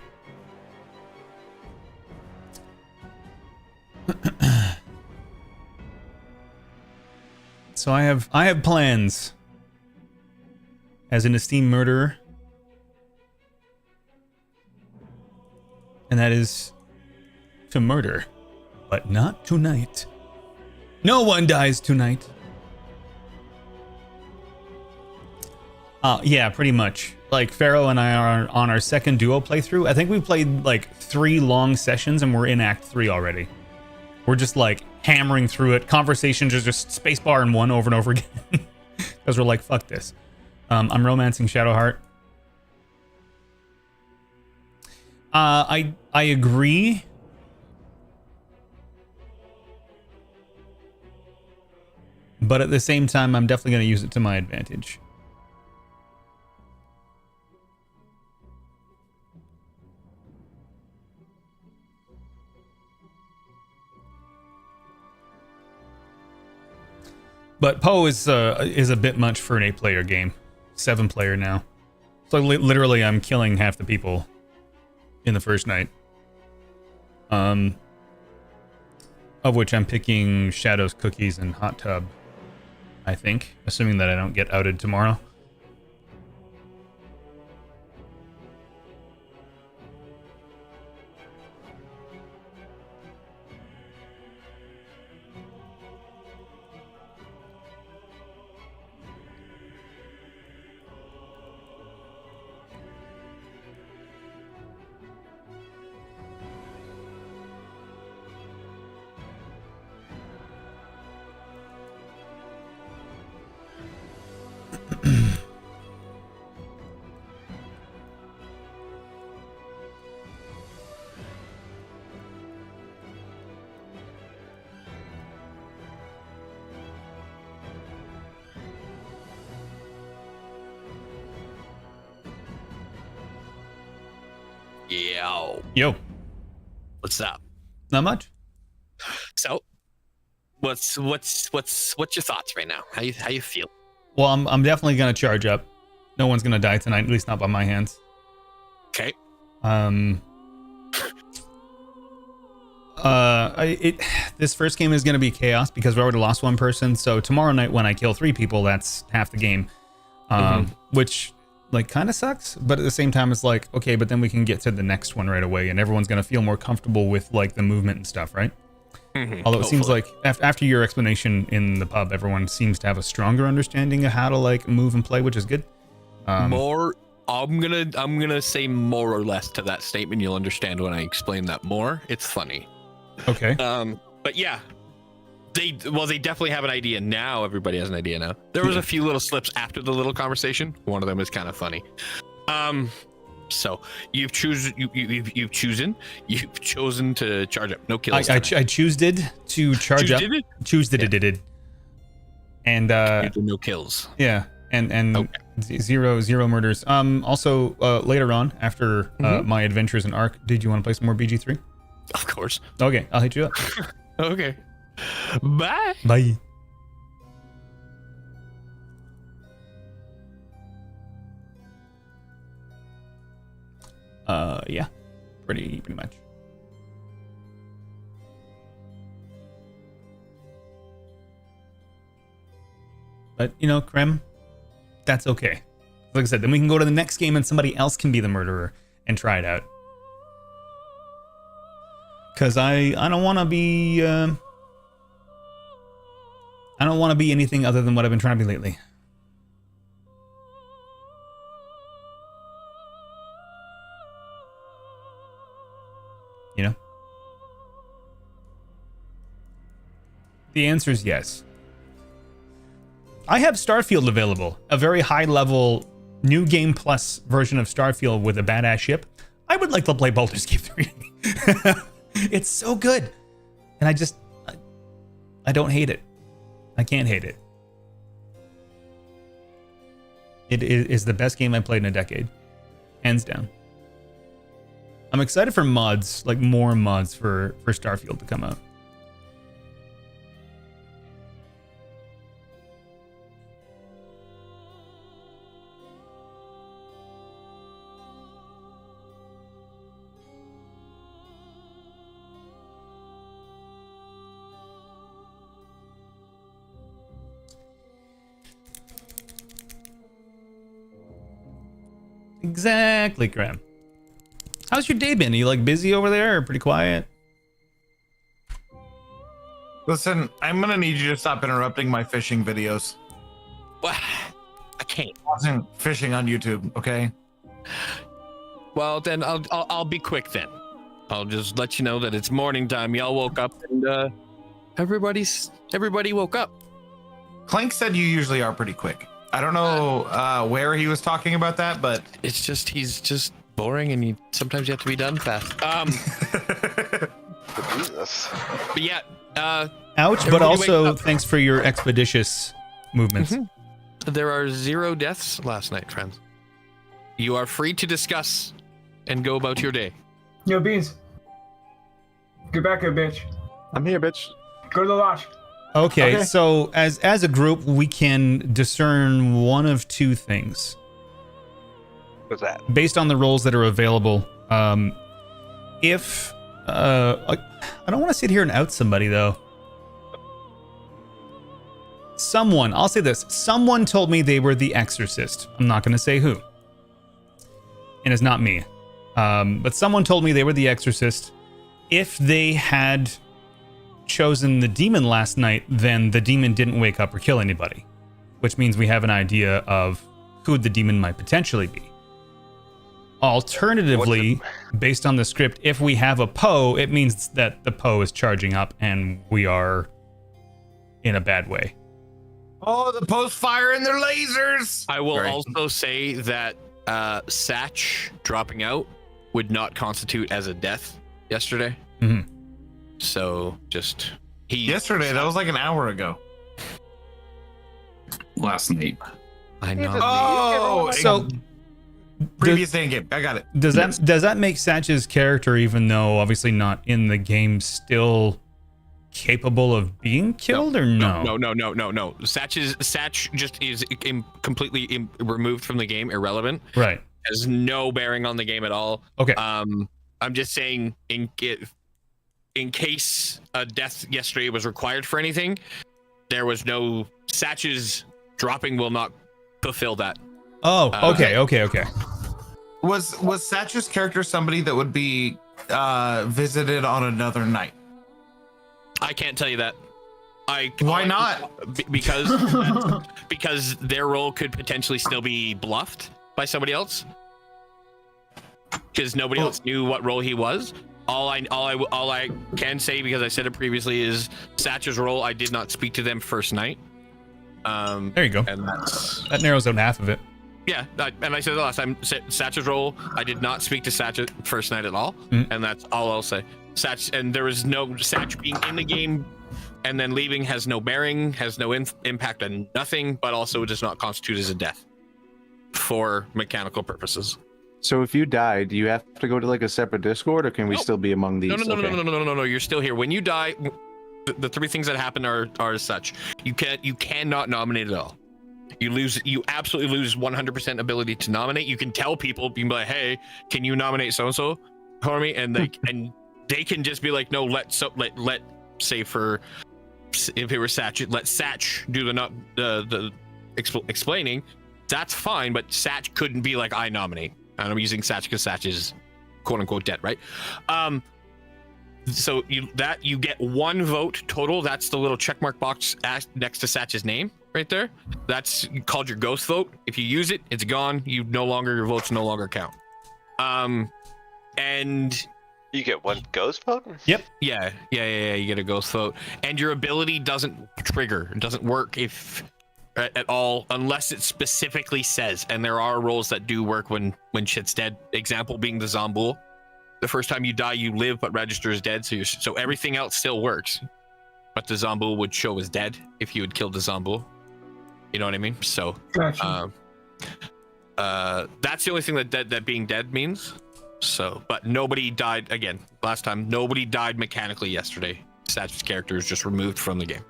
So I have plans as an esteemed murderer. And that is to murder, but not tonight. No one dies tonight. Yeah, pretty much. Like, Pharaoh and I are on our second duo playthrough. I think we played like 3 long sessions and we're in Act 3 already. We're just like hammering through it. Conversations are just spacebar and 1 over and over again. Because we're like, fuck this. I'm romancing Shadowheart. I agree. But at the same time, I'm definitely going to use it to my advantage. But Poe is a bit much for an 8-player game. 7-player now. So literally, I'm killing half the people in the first night. Of which I'm picking Shadows, Cookies, and Hot Tub. I think, assuming that I don't get outed tomorrow. Yo. What's up? Not much. So, what's your thoughts right now? How you feel? Well, I'm definitely gonna charge up. No one's gonna die tonight, at least not by my hands. Okay. This first game is gonna be chaos because we already lost one person. So tomorrow night when I kill 3 people, that's half the game. Which like kind of sucks, but at the same time it's like, okay, but then we can get to the next one right away and everyone's gonna feel more comfortable with like the movement and stuff, right? Although it seems like after your explanation in the pub, everyone seems to have a stronger understanding of how to like move and play, which is good. More, I'm gonna say more or less to that statement. You'll understand when I explain that more. It's funny. Okay. But yeah, they definitely have an idea now. Everybody has an idea now. There was a few little slips after the little conversation. One of them is kind of funny. So you've chosen to charge up. No kills. I choosed to charge up. Choosed. And no kills. Yeah, and okay. zero murders. Also later on after my adventures in Ark, did you want to play some more BG3? Of course. Okay, I'll hit you up. Okay. Bye. Bye. Yeah, pretty much. But you know, Krem, that's okay. Like I said, then we can go to the next game and somebody else can be the murderer and try it out. Cause I don't want to be anything other than what I've been trying to be lately. You know? The answer is yes. I have Starfield available, a very high level new game plus version of Starfield with a badass ship. I would like to play Baldur's Gate 3. It's so good. And I don't hate it. I can't hate it. It is the best game I played in a decade. Hands down. I'm excited for mods, like more mods for Starfield to come out. Exactly, Graham. How's your day been? Are you like busy over there or pretty quiet? Listen, I'm gonna need you to stop interrupting my fishing videos. Well, I can't. I wasn't fishing on YouTube, okay? Well, then I'll be quick then. I'll just let you know that it's morning time. Y'all woke up and everybody woke up. Clank said you usually are pretty quick. I don't know where he was talking about that, but It's just he's just boring, and sometimes you have to be done fast. Jesus. But yeah. Ouch, but Everybody also wake up. thanks for your expeditious movements. There are 0 deaths last night, friends. You are free to discuss and go about your day. Yo, Beans. Get back here, bitch. I'm here, bitch. Go to the lodge. Okay, Okay. so as a group, we can discern one of two things What's that? based on the roles that are available. If I don't want to sit here and out somebody though. I'll say this. Someone told me they were the exorcist. I'm not going to say who. And it's not me. But someone told me they were the exorcist. If they had chosen the demon last night, then the demon didn't wake up or kill anybody, which means we have an idea of who the demon might potentially be. Alternatively, based on the script, if we have a Poe, it means that the Poe is charging up and we are in a bad way. oh, the post fire and their lasers. I will Sorry. also say that Satch dropping out would not constitute as a death yesterday. Mhm. So just Yesterday, that was like an hour ago. Last night. I know. Oh, So previous day in game. I got it. does that make Satch's character, even though obviously not in the game, still capable of being killed or no? No. Satch just is completely removed from the game, irrelevant. Right. Has no bearing on the game at all. Okay. I'm just saying in case a death yesterday was required for anything, there was no Satch's dropping will not fulfill that. Oh, okay. Was Satch's character somebody that would be visited on another night? I can't tell you that. Why not? Because their role could potentially still be bluffed by somebody else. Because nobody else knew what role he was. All I can say, because I said it previously, is Satch's role. I did not speak to them first night. There you go. And That narrows down half of it. yeah, and I said the last time, Satch's role. I did not speak to Satch first night at all, and that's all I'll say. Satch, and there is no Satch being in the game and then leaving has no bearing, has no impact on nothing, but also does not constitute as a death for mechanical purposes. So if you die, do you have to go to like a separate Discord, or can we Nope. still be among these? No. You're still here. When you die, the 3 things that happen are as such. You cannot nominate at all. You absolutely lose 100% ability to nominate. You can tell people, you can be like, hey, can you nominate so and so for me? And they can just be like, no, let say for if it were Satch, let Satch do the explaining. That's fine, but Satch couldn't be like, I nominate. And I'm using Satch because Satch is quote unquote dead, right? So you get 1 vote total. That's the little checkmark box next to Satch's name right there. That's called your ghost vote. If you use it, it's gone. Your votes no longer count. And You get 1 ghost vote? Yep. yeah. You get a ghost vote, and your ability doesn't trigger. It doesn't work if at all unless it specifically says. And there are roles that do work when shit's dead. Example being the Zomboul. The first time you die, you live but register as dead. So everything else still works, but the Zomboul would show as dead if you had killed the Zomboul. You know what I mean? So Gotcha. that's the only thing that being dead means. So, but nobody died again. Last time, nobody died mechanically yesterday. Satch's character is just removed from the game.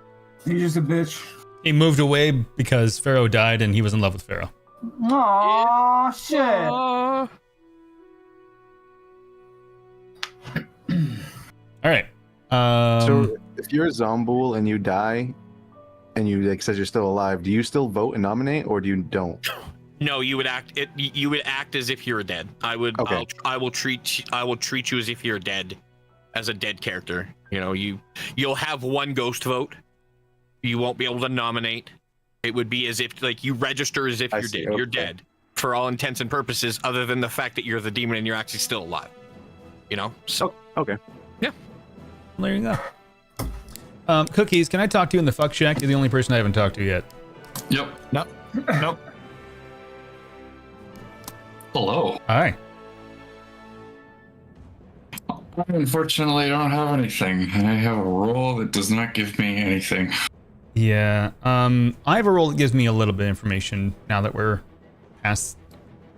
He's just a bitch. He moved away because Pharaoh died and he was in love with Pharaoh. Aww, shit. All right. So if you're a Zomboul and you die, and you like says you're still alive, do you still vote and nominate, or do you don't? No, you would act. You would act as if you're dead. I would. Okay. I will treat you as if you're dead, as a dead character. You know, you'll have one ghost vote. You won't be able to nominate. It would be as if like you register as if I you're see, dead. You're okay. dead for all intents and purposes, other than the fact that you're the demon and you're actually still alive. You know. So Okay. There you go. Cookies, can I talk to you in the fuck shack? You're the only person I haven't talked to yet. Yep. Nope. Nope. Hello. Hi. Unfortunately, I don't have anything. I have a role that does not give me anything. Yeah. I have a role that gives me a little bit of information now that we're past.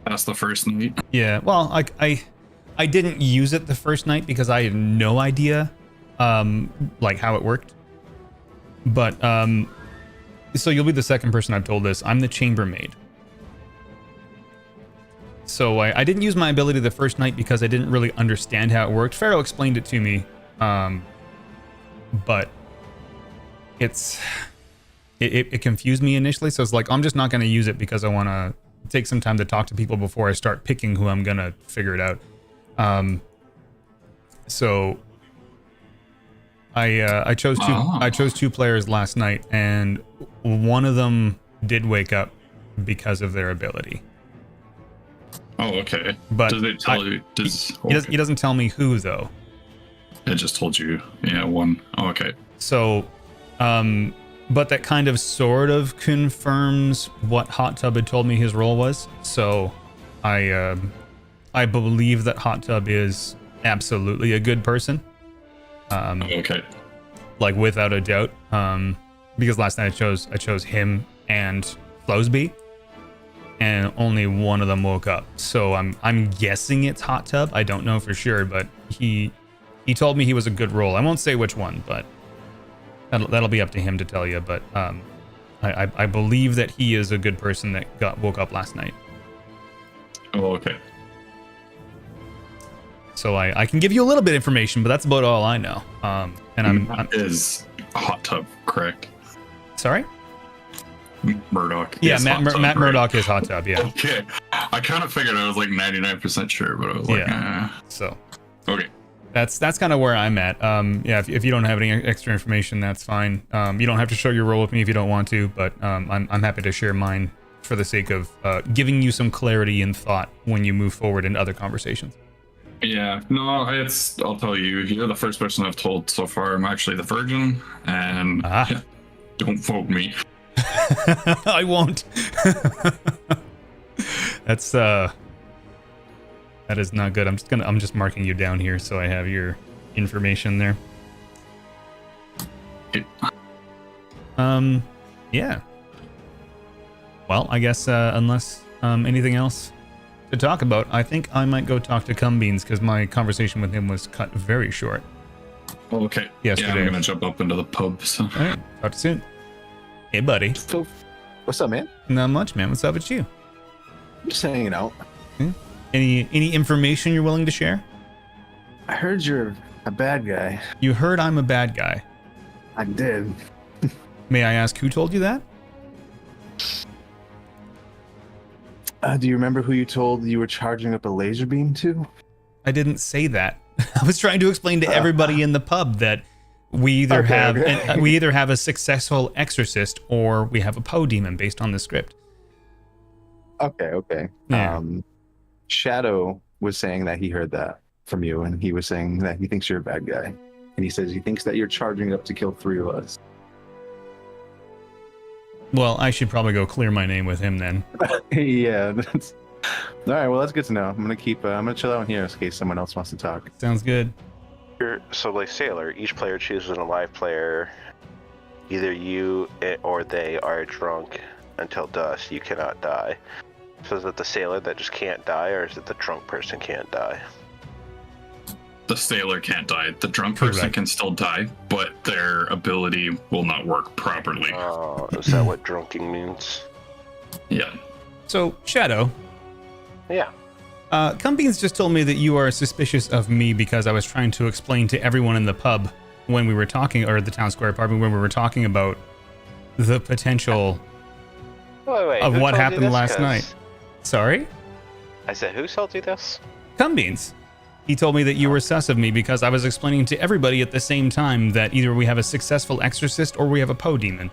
That's the first night. Yeah. Well, I didn't use it the first night because I had no idea, like how it worked. But so you'll be the second person I've told this. I'm the chambermaid. So I didn't use my ability the first night because I didn't really understand how it worked. Pharaoh explained it to me, but it confused me initially. So it's like, I'm just not going to use it because I want to take some time to talk to people before I start picking who I'm going to figure it out. So I chose two players last night, and one of them did wake up because of their ability. Oh, okay. But does it tell you? He doesn't tell me who though. It just told you. Yeah, one. Oh, okay. So, but that kind of sort of confirms what Hot Tub had told me his role was. So, I believe that Hot Tub is absolutely a good person. Okay. Like without a doubt. Because last night I chose him and Flowsby, and only one of them woke up. So I'm guessing it's Hot Tub. I don't know for sure, but he told me he was a good role. I won't say which one, but that'll be up to him to tell you. But I believe that he is a good person that woke up last night. Oh, okay. So I can give you a little bit of information, but that's about all I know. And I'm is Hot Tub correct? Sorry? Murdoch. Yeah, is Matt Hot Tub, Murdoch right? is Hot Tub, yeah. Okay. I kind of figured I was like 99% sure, but I was like, So Okay. that's kind of where I'm at. Yeah, if you don't have any extra information, that's fine. You don't have to show your role with me if you don't want to, but I'm happy to share mine for the sake of giving you some clarity and thought when you move forward in other conversations. Yeah, no, I'll tell you, you're the first person I've told so far. I'm actually the virgin, and don't vote me. I won't. That is not good. I'm just marking you down here so I have your information there. Yeah. Well, I guess unless anything else to talk about, I think I might go talk to Cumbeans because my conversation with him was cut very short. Okay. Yesterday. Yeah, I'm gonna jump up into the pub. So. All right. Talk to you soon. Hey, buddy. So, what's up, man? Not much, man. What's up with you? I'm just hanging out. Any information you're willing to share? I heard you're a bad guy. You heard I'm a bad guy. I did. May I ask who told you that? Do you remember who you told you were charging up a laser beam to? I didn't say that. I was trying to explain to everybody in the pub that we either have a successful exorcist or we have a Poe demon based on the script. Okay. Yeah. Shadow was saying that he heard that from you, and he was saying that he thinks you're a bad guy. And he says he thinks that you're charging up to kill 3 of us. Well, I should probably go clear my name with him then. Yeah. That's... All right, well, that's good to know. I'm gonna chill out here in case someone else wants to talk. Sounds good. So, like Sailor, each player chooses a live player. Either you or they are drunk until dusk. You cannot die. So is it the sailor that just can't die, or is it the drunk person can't die? The sailor can't die. The drunk person can still die, but their ability will not work properly. Oh, is that what drunking means? Yeah. So, Shadow. Yeah. Cumbeans just told me that you are suspicious of me because I was trying to explain to everyone in the pub when we were talking, or the town square apartment when we were talking about the potential Wait, of who what told you happened this? last night. Sorry? I said, who told you this? Cumbeans. He told me that you were sus of me because I was explaining to everybody at the same time that either we have a successful exorcist or we have a Poe demon.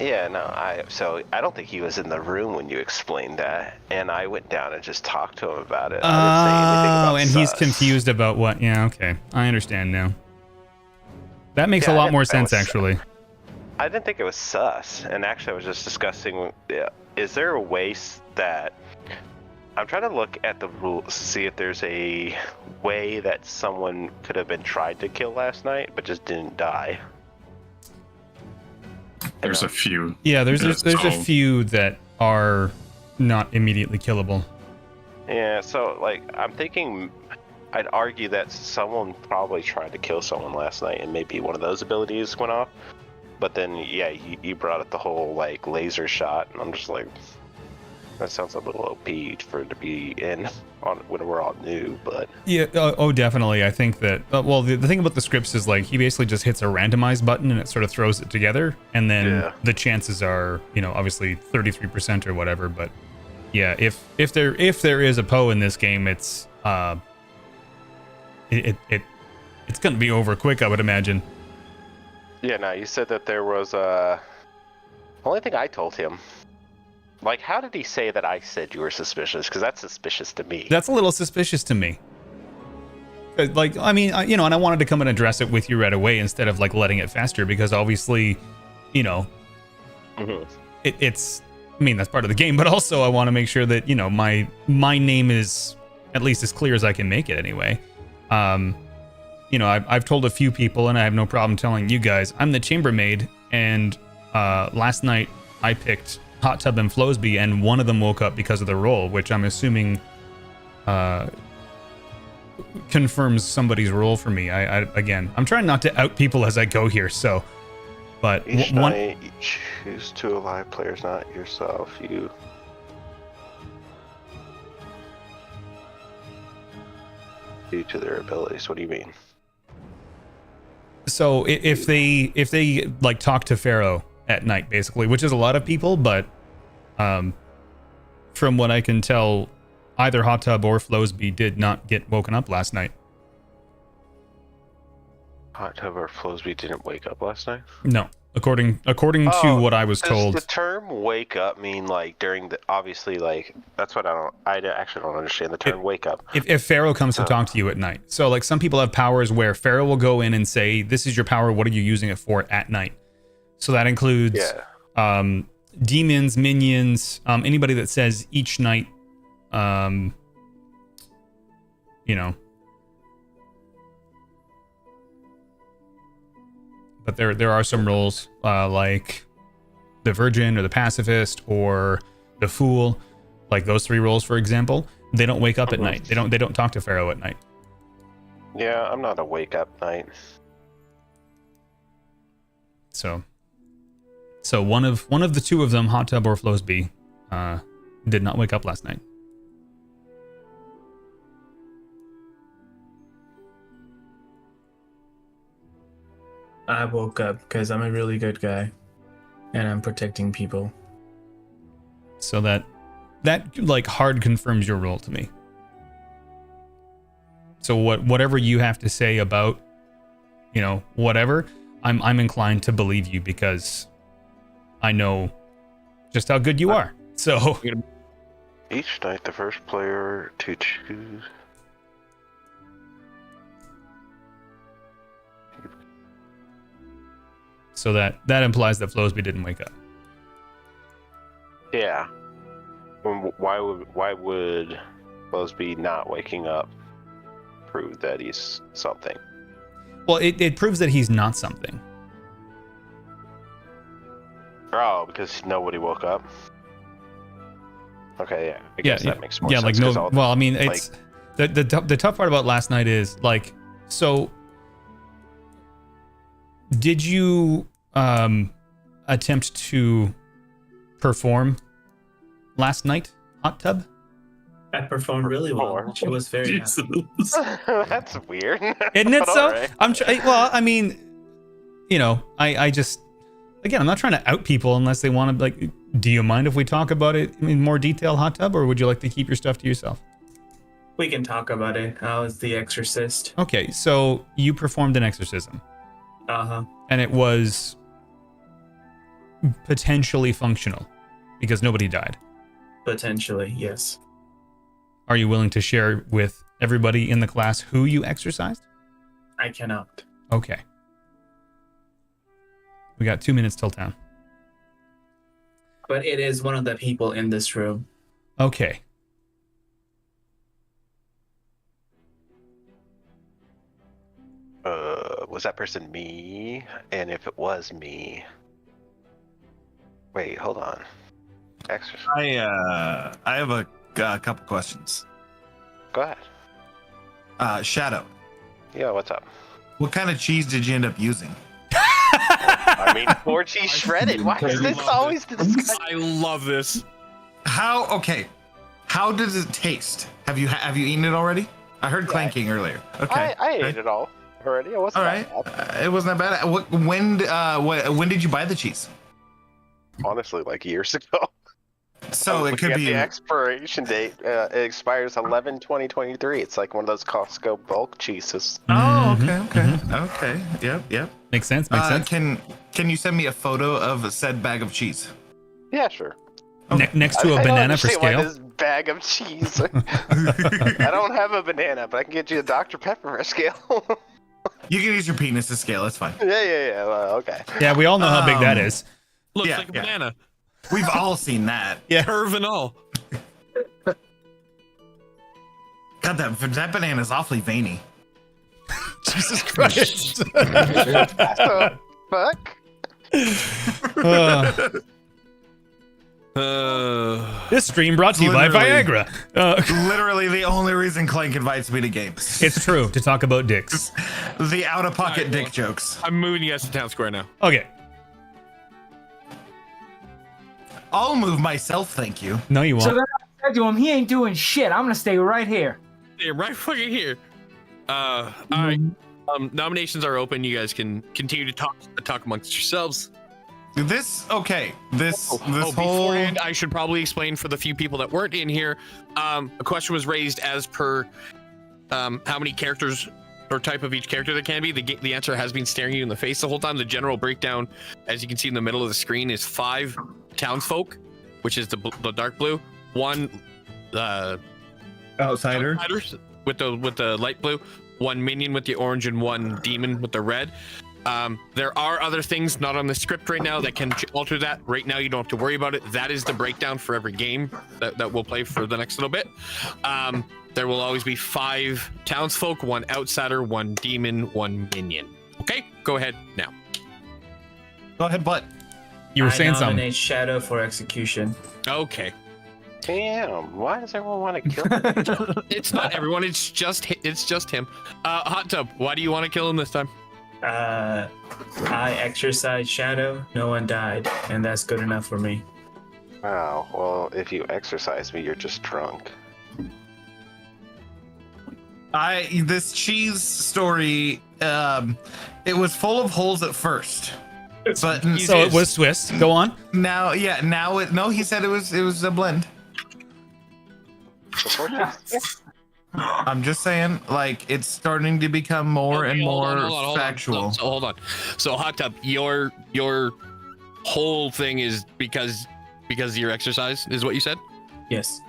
Yeah, no, so I don't think he was in the room when you explained that, and I went down and just talked to him about it. I didn't say anything about and sus. he's confused about what? Yeah, okay. I understand now. That makes a lot more sense, actually. I didn't think it was sus, and actually I was just discussing, is there a way that... I'm trying to look at the rules to see if there's a way that someone could have been tried to kill last night, but just didn't die. There's a few. Yeah, there's a few that are not immediately killable. Yeah, so like I'm thinking, I'd argue that someone probably tried to kill someone last night, and maybe one of those abilities went off. But then, yeah, you brought up the whole like laser shot, and I'm just like, that sounds a little OP for it to be in on when we're all new, but yeah, definitely. I think that well, the thing about the scripts is like he basically just hits a randomize button and it sort of throws it together, and then the chances are, you know, obviously 33% or whatever. But yeah, if there is a Poe in this game, it's it's gonna be over quick, I would imagine. yeah. No, you said that there was a. Only thing I told him. Like, how did he say that I said you were suspicious? Because that's suspicious to me. That's a little suspicious to me. Like, I mean, you know, and I wanted to come and address it with you right away instead of like letting it fester, because obviously, you know, it's. I mean, that's part of the game, but also I want to make sure that, you know, my name is at least as clear as I can make it anyway. You know, I've told a few people, and I have no problem telling you guys, I'm the chambermaid, and last night I picked Hot Tub and Flowsby, and one of them woke up because of the role, which I'm assuming confirms somebody's role for me. Again, I'm trying not to out people as I go here, so. But each night you choose 2 alive players, not yourself. You. Due to their abilities. What do you mean? So if they like talk to Pharaoh at night, basically, which is a lot of people, but from what I can tell, either Hot Tub or Flowsby did not get woken up last night. Hot Tub or Flowsby didn't wake up last night? No, according to what I was told. Does the term "wake up" mean like during the? Obviously, like that's what I actually don't understand the term "wake up." If Pharaoh comes to talk to you at night, so like some people have powers where Pharaoh will go in and say, "This is your power. What are you using it for?" at night. So that includes demons, minions, anybody that says each night, you know. But there are some roles like the Virgin or the Pacifist or the Fool, like those 3 roles, for example. They don't wake up at night. They don't talk to Pharaoh at night. Yeah, I'm not a wake up night. So one of the 2 of them, Hot Tub or Flowsby, did not wake up last night. I woke up because I'm a really good guy, and I'm protecting people. So that like hard confirms your role to me. So whatever you have to say about, you know, whatever, I'm inclined to believe you because I know just how good you are. So each night, the first player to choose. So that implies that Flowsby didn't wake up. Yeah. Why would Flowsby not waking up prove that he's something? Well, it proves that he's not something. Oh, because nobody woke up. Okay, yeah. I guess that makes more sense. Yeah, like no. Well, I mean, it's like, the tough part about last night is like, so did you attempt to perform last night, Hot Tub? I performed really well. She was very happy. That's weird. Isn't it so? Right. Well, I mean, you know, I just again, I'm not trying to out people unless they want to. Like, do you mind if we talk about it in more detail, Hot Tub, or would you like to keep your stuff to yourself? We can talk about it. I was the exorcist. Okay, so you performed an exorcism. Uh-huh. And it was potentially functional because nobody died. Potentially, yes. Are you willing to share with everybody in the class who you exorcised? I cannot. Okay. We got 2 minutes till town. But it is one of the people in this room. Okay. Was that person me? And if it was me, wait, hold on. Exercise. I have a couple questions. Go ahead. Shadow, Yeah, what's up? what kind of cheese did you end up using? I mean, 4 cheese shredded. Why is this always the discussion? I love this. How does it taste? Have you eaten it already? I heard clanking earlier. Okay. I ate it all already. It wasn't All right. that bad. It wasn't that bad. When did you buy the cheese? Honestly, like years ago. So it could be the expiration date. It expires 11/20/23. It's like one of those Costco bulk cheeses. Oh, okay. Yep. Makes sense. Makes sense. Can you send me a photo of said bag of cheese? Yeah, sure. Next to a I don't banana for understand why scale. this bag of cheese. I don't have a banana, but I can get you a Dr. Pepper for scale. You can use your penis to scale. It's fine. Yeah. Well, okay. Yeah, we all know how big that is. Looks Yeah, like a yeah. banana. We've all seen that. Yeah. Curve and all. God, that banana's awfully veiny. Jesus Christ. So, fuck. This stream brought to you by Literally. Viagra. Literally the only reason Clank invites me to games. It's true, to talk about dicks. The out-of-pocket Alright, dick well. jokes. I'm moving you guys to town square now. Okay. I'll move myself, thank you. No, you So won't. then I said to him, he ain't doing shit. I'm gonna stay right here. Yeah, right fucking here. All right. Nominations are open. You guys can continue to talk amongst yourselves. This whole Beforehand, I should probably explain for the few people that weren't in here. A question was raised as per how many characters or type of each character there can be. The answer has been staring you in the face the whole time. The general breakdown, as you can see in the middle of the screen, is 5 townsfolk, which is the dark blue, 1 outsider outsiders with the light blue, 1 minion with the orange, and 1 demon with the red. There are other things not on the script right now that can alter that. Right now, you don't have to worry about it. That is the breakdown for every game that we'll play for the next little bit. There will always be 5 townsfolk, 1 outsider, 1 demon, 1 minion. Okay, go ahead now. Go ahead, Butt. You were I saying nominate something. Shadow for execution. Okay. Damn, why does everyone want to kill him? It's not everyone. It's just him. Hot Tub, why do you want to kill him this time? I exercised Shadow. No one died, and that's good enough for me. Wow, well, if you exercise me, you're just drunk. This cheese story, it was full of holes at first. But So it was Swiss. Go on. now he said it was a blend. I'm just saying, like, it's starting to become more and more factual. So hold on. So Hot Tub, your whole thing is because of your exercise, is what you said? Yes.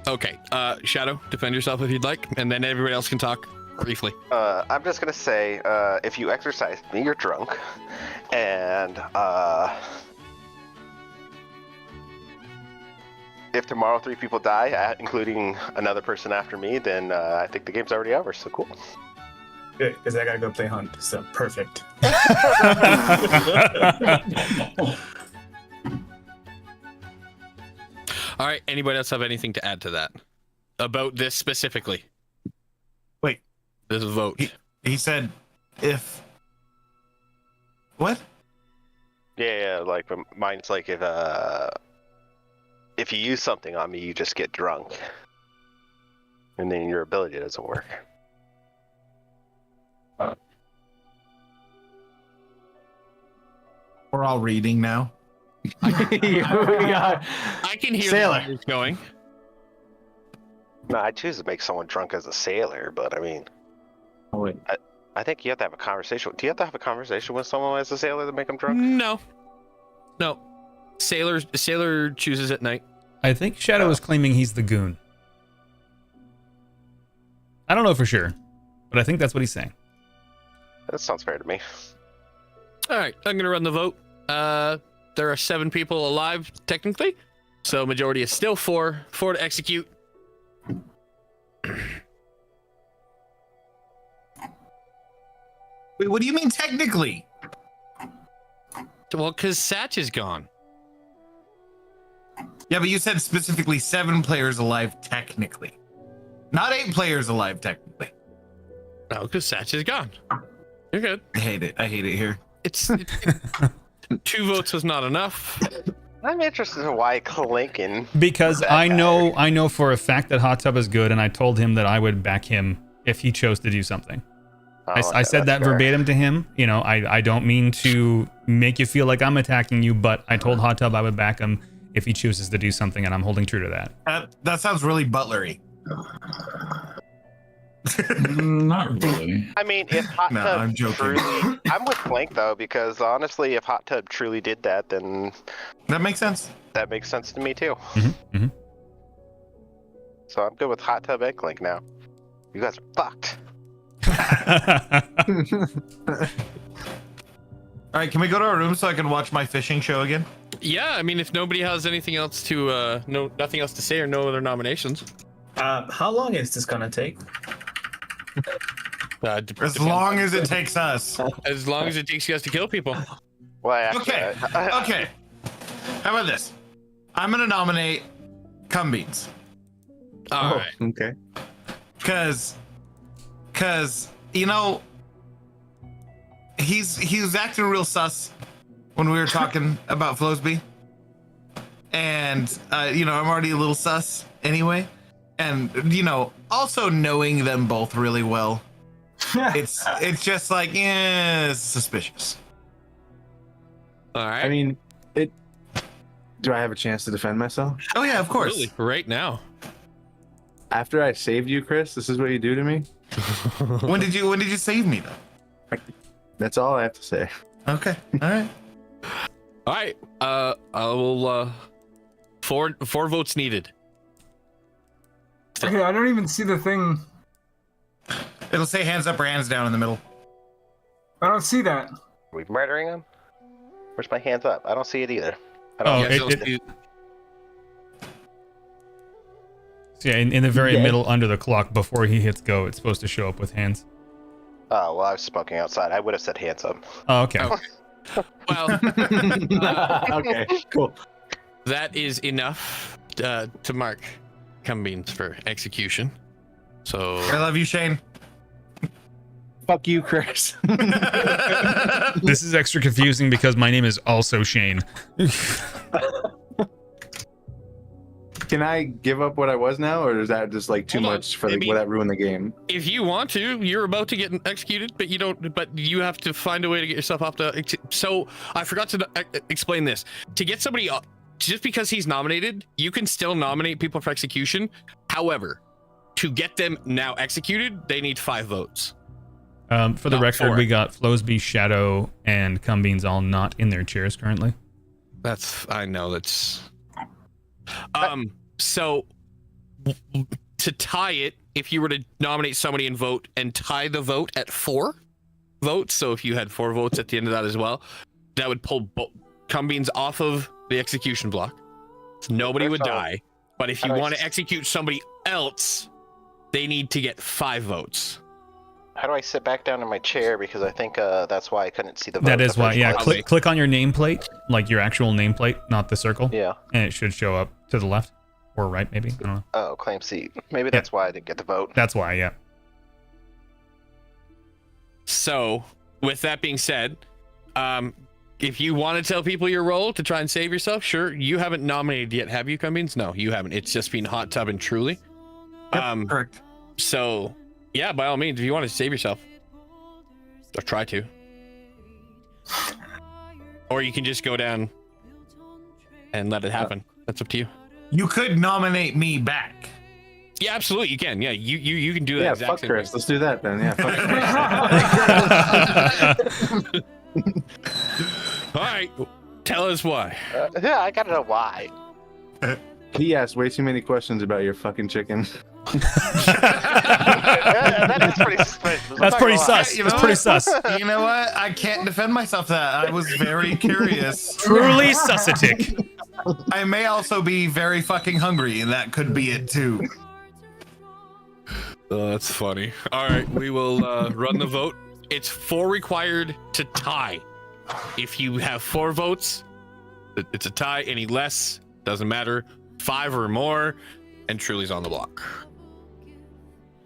Okay. Shadow, defend yourself if you'd like, and then everybody else can talk briefly. I'm just gonna say, if you exercise me, you're drunk, and if tomorrow 3 people die, including another person after me, then I think the game's already over. So cool. Good, because I gotta go play Hunt. So perfect. All right. Anybody else have anything to add to that about this specifically? Wait, This vote. he said if what? Yeah, like mine's like if you use something on me, you just get drunk, and then your ability doesn't work. We're all reading now. I can hear Sailor. the wires going. No, I choose to make someone drunk as a sailor, but I mean, Oh, wait. I think you have to have a conversation. Do you have to have a conversation with someone as a sailor to make them drunk? No. Sailor chooses at night. I think Shadow is claiming he's the goon. I don't know for sure, but I think that's what he's saying. That sounds fair to me. All right, I'm gonna run the vote. There are 7 people alive technically, so majority is still 4. 4 to execute. Wait, what do you mean technically? Well, because Satch is gone. Yeah, but you said specifically 7 players alive technically. Not 8 players alive technically. No, because Satch is gone. You're good. I hate it. I hate it here. It's 2 votes was not enough. I'm interested in why Clink and Because that I guy. know for a fact that Hot Tub is good, and I told him that I would back him if he chose to do something. I said that verbatim to him. You know, I don't mean to make you feel like I'm attacking you, but I told Hot Tub I would back him if he chooses to do something, and I'm holding true to that. That sounds really butlery. Not really. I mean, if Hot No, Tub I'm joking. truly, I'm with Clink though, because honestly, if Hot Tub truly did that, then That makes sense. that makes sense to me too. Mm-hmm. So I'm good with Hot Tub and Clink now. You guys are fucked. All right, can we go to our room so I can watch my fishing show again? Yeah, I mean, if nobody has anything else to, nothing else to say or no other nominations. How long is this gonna take? As long as it takes us. As long as it takes you guys to kill people. Well, actually, Okay. Okay. How about this? I'm gonna nominate Cumbeans. All right. Okay. Cause you know he was acting real sus when we were talking about Flowsby, and you know I'm already a little sus anyway, and you know also knowing them both really well, it's just like it's suspicious. All right. I mean, do I have a chance to defend myself? Oh yeah, of course. Absolutely. Right now. After I saved you, Chris, this is what you do to me? When did you save me though? That's all I have to say. Okay. All right. All right. I will. 4 votes needed. Okay, I don't even see the thing. It'll say hands up or hands down in the middle. I don't see that. Are we murdering him? Where's my hands up? I don't see it either. I Oh, don't Yeah, in the very middle under the clock before he hits go, it's supposed to show up with hands. Oh, well, I was smoking outside. I would have said hands up. Oh, okay. Well, Okay, cool. that is enough to mark Cumbeans for execution. So I love you, Shane. Fuck you, Chris. This is extra confusing because my name is also Shane. Can I give up what I was now, or is that just like too Hold on. much for Maybe- will that ruin the game? if you want to, you're about to get executed, but you don't. But you have to find a way to get yourself off the. So I forgot to explain this. To get somebody up, just because he's nominated, you can still nominate people for execution. However, to get them now executed, they need 5 votes. For the Not record, 4. we got Flowsby, Shadow, and Cumbeans all not in their chairs currently. I know that's. So to tie it, if you were to nominate somebody and vote and tie the vote at 4 votes, so if you had 4 votes at the end of that as well, that would pull Cumbeans off of the execution block. So nobody would die. But if you want to execute somebody else, they need to get 5 votes. How do I sit back down in my chair? Because I think that's why I couldn't see the vote. That is the why, first yeah. place. Click on your nameplate, like your actual nameplate, not the circle. Yeah. And it should show up to the left or right, maybe. I don't know. Oh, claim seat. Maybe that's why I didn't get the vote. That's why, yeah. So, with that being said, if you want to tell people your role to try and save yourself, sure. You haven't nominated yet, have you, Cumbeans? No, you haven't. It's just been Hot Tub and Truly. Yep, correct. So, yeah, by all means, if you want to save yourself, or try to. Or you can just go down and let it happen. That's up to you. You could nominate me back. Yeah, absolutely. You can. Yeah, you can do that. Yeah, exact fuck same Chris. thing. Let's do that then. Yeah, fuck Chris. All right. Tell us why. Yeah, I gotta know why. He asked way too many questions about your fucking chicken. That is pretty suspicious. That's pretty sus. You That's know pretty what? sus. You know what? I can't defend myself that. I was very curious. Truly sussitic. I may also be very fucking hungry, and that could be it too. Oh, that's funny. All right, we will run the vote. It's 4 required to tie. If you have 4 votes, it's a tie. Any less, doesn't matter. 5 or more, and Truly's on the block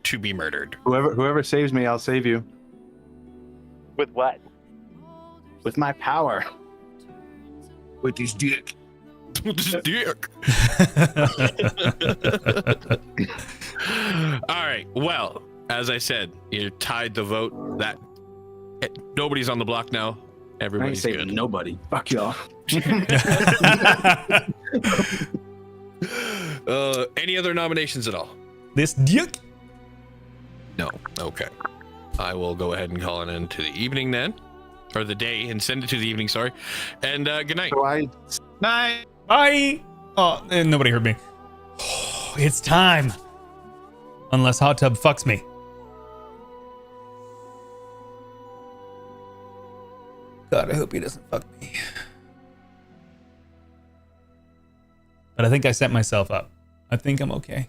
to be murdered. Whoever saves me, I'll save you. With what? With my power. With his dick. Dick. All right. Well, as I said, you tied the vote. That nobody's on the block now. I ain't Everybody's saving good. nobody. Fuck y'all. Any other nominations at all? This dick. No. Okay. I will go ahead and call it into the evening then, or the day, and send it to the evening. Sorry. And good night. So I Night. Bye. Oh, and nobody heard me. It's time. Unless Hot Tub fucks me. God, I hope he doesn't fuck me. But I think I set myself up. I think I'm okay.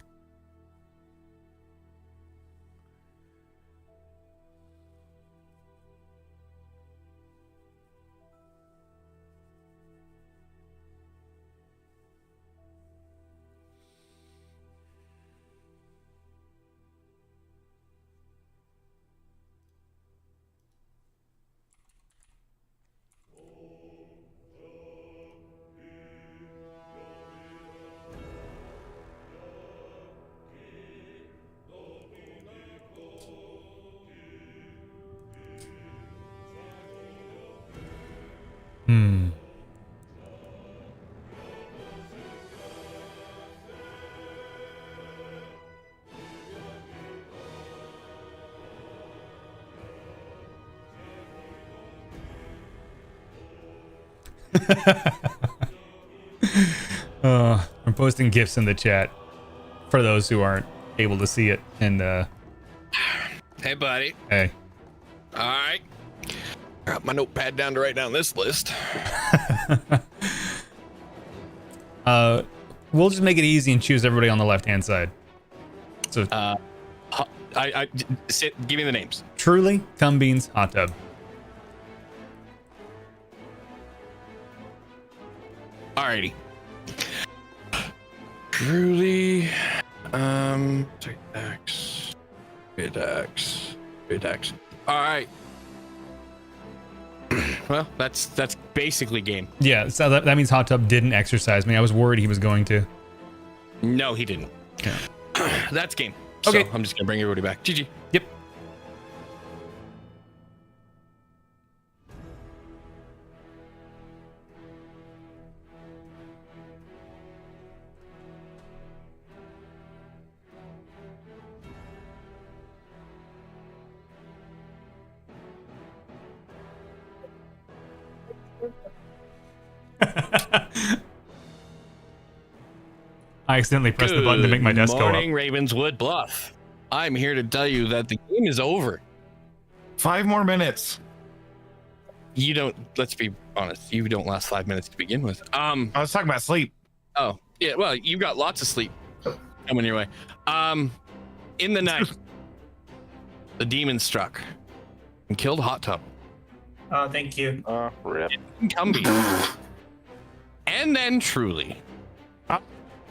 I'm posting GIFs in the chat for those who aren't able to see it. And Hey, buddy. hey, All right. Got my notepad down to write down this list. we'll just make it easy and choose everybody on the left-hand side. So Give me the names. Truly, Cum Beans, Hot Tub. Alrighty. Truly, Vidax. All right. Well, that's basically game. Yeah, so that means Hot Tub didn't exercise me. I was worried he was going to. No, he didn't. Yeah. That's game. Okay. So I'm just gonna bring everybody back. GG. Yep. I accidentally pressed the button to make my desk go up. Morning, Ravenswood Bluff. I'm here to tell you that the game is over. 5 more minutes. You don't. Let's be honest. You don't last 5 minutes to begin with. I was talking about sleep. Oh yeah. Well, you got lots of sleep coming your way. In the night, the demon struck and killed Hot Tub. Oh, thank you. Rip. Cumby. And then Truly.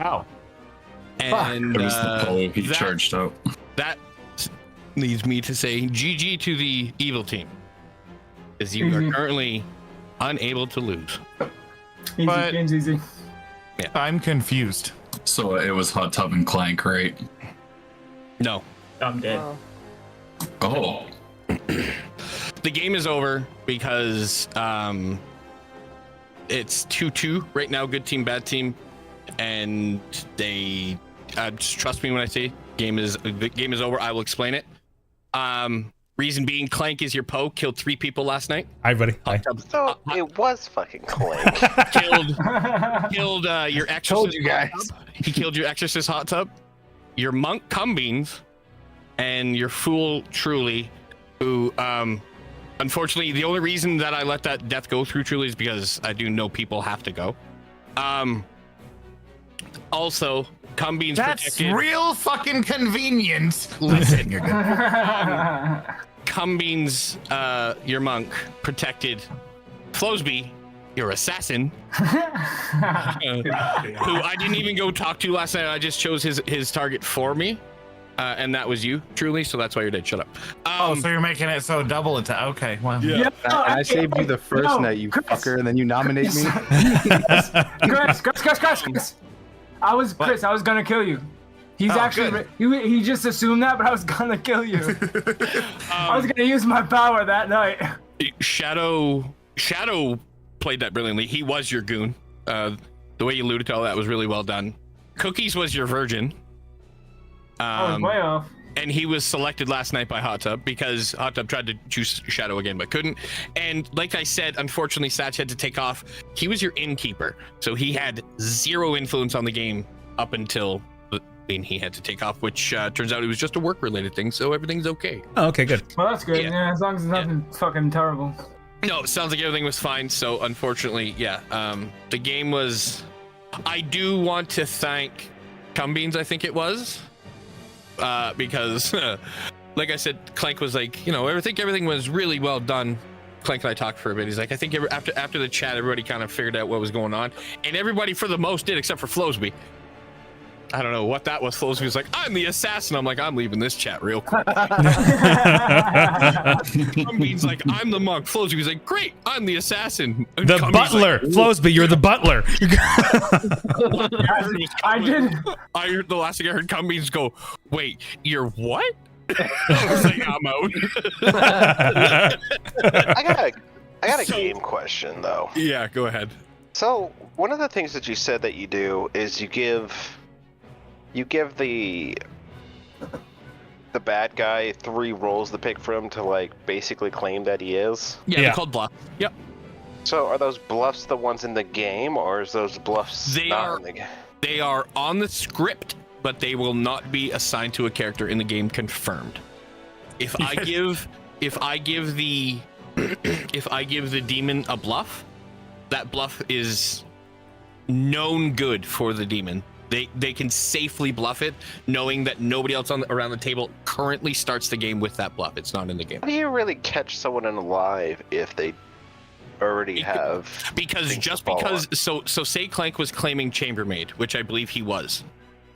Ow. And It was the pole he charged out. that leads me to say GG to the evil team, because you are currently unable to lose. Easy, But- game's easy. I'm confused. So it was Hot Tub and Clank, right? No, I'm dead. Oh, the game is over because it's 2-2 right now. Good team, bad team, and they just trust me when I say the game is over. I will explain it. Reason being, Clank is your Poe. Killed 3 people last night. Hi, buddy. Hi. So it was fucking Clank. killed your exorcist. Told you guys. Hot tub. He killed your exorcist hot tub, your monk Cumbeans, and your fool Truly, who unfortunately the only reason that I let that death go through Truly is because I do know people have to go. Also, Cumbeans That's protected. real fucking convenient. Listen, you're good. Cumbeans, your monk, protected Flowsby, your assassin, who I didn't even go talk to last night. I just chose his target for me, and that was you, Truly. So that's why you're dead. Shut up. So you're making it so double it's okay. Well, Yeah. I saved you the first night, you fucker, and then you nominate me. Chris. I was gonna kill you. He's actually he just assumed that, but I was gonna kill you. I was gonna use my power that night. Shadow played that brilliantly. He was your goon. The way you alluded to all that was really well done. Cookies was your virgin. I was way off. And he was selected last night by Hot Tub because Hot Tub tried to choose Shadow again but couldn't. And like I said, unfortunately, Satch had to take off. He was your innkeeper, so he had 0 influence on the game up until he had to take off, which turns out it was just a work-related thing, so everything's okay. Oh, okay, good. Well, that's good. Yeah, as long as it's nothing fucking terrible. No, it sounds like everything was fine. So unfortunately, the game was. I do want to thank Cumbeans, I think it was. Because, like I said, Clank was like, I think everything was really well done. Clank and I talked for a bit. He's like, I think after the chat, everybody kind of figured out what was going on, and everybody for the most did, except for Flowsby. I don't know what that was. Flowsby was like, I'm the assassin. I'm like, I'm leaving this chat real quick. Cumbean's like, I'm the monk. Flowsby was like, great, I'm the assassin. The butler. Like, Flowsby, you're the butler. I did. I heard the last thing I heard Cumbeans go, wait, you're what? I was like, I'm out. I got a game question though. Yeah, go ahead. So one of the things that you said that you do is you give the bad guy 3 roles to pick from to like basically claim that he is. Yeah, they're called bluff. Yep. So are those bluffs the ones in the game, or is those bluffs in the game? They are on the script, but they will not be assigned to a character in the game confirmed. If I give the demon a bluff, that bluff is known good for the demon. They can safely bluff it, knowing that nobody else around the table currently starts the game with that bluff. It's not in the game. How do you really catch someone alive if they already have? So say Clank was claiming chambermaid, which I believe he was.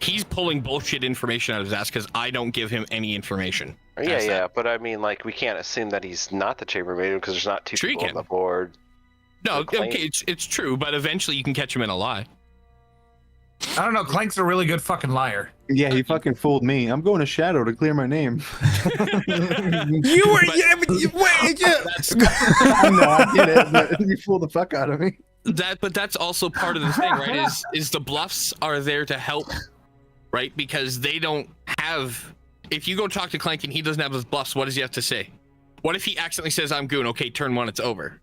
He's pulling bullshit information out of his ass because I don't give him any information. Yeah, but I mean, like, we can't assume that he's not the chambermaid because there's not 2 people on the board. No, okay, it's true, but eventually you can catch him in a lie. I don't know. Clank's a really good fucking liar. Yeah, he fucking fooled me. I'm going to Shadow to clear my name. You were, wait, yeah. No, I get it, but you fooled the fuck out of me. But that's also part of the thing, right? Is the bluffs are there to help, right? Because they don't have. If you go talk to Clank and he doesn't have those bluffs, what does he have to say? What if he accidentally says, "I'm goon"? Okay, turn 1, it's over.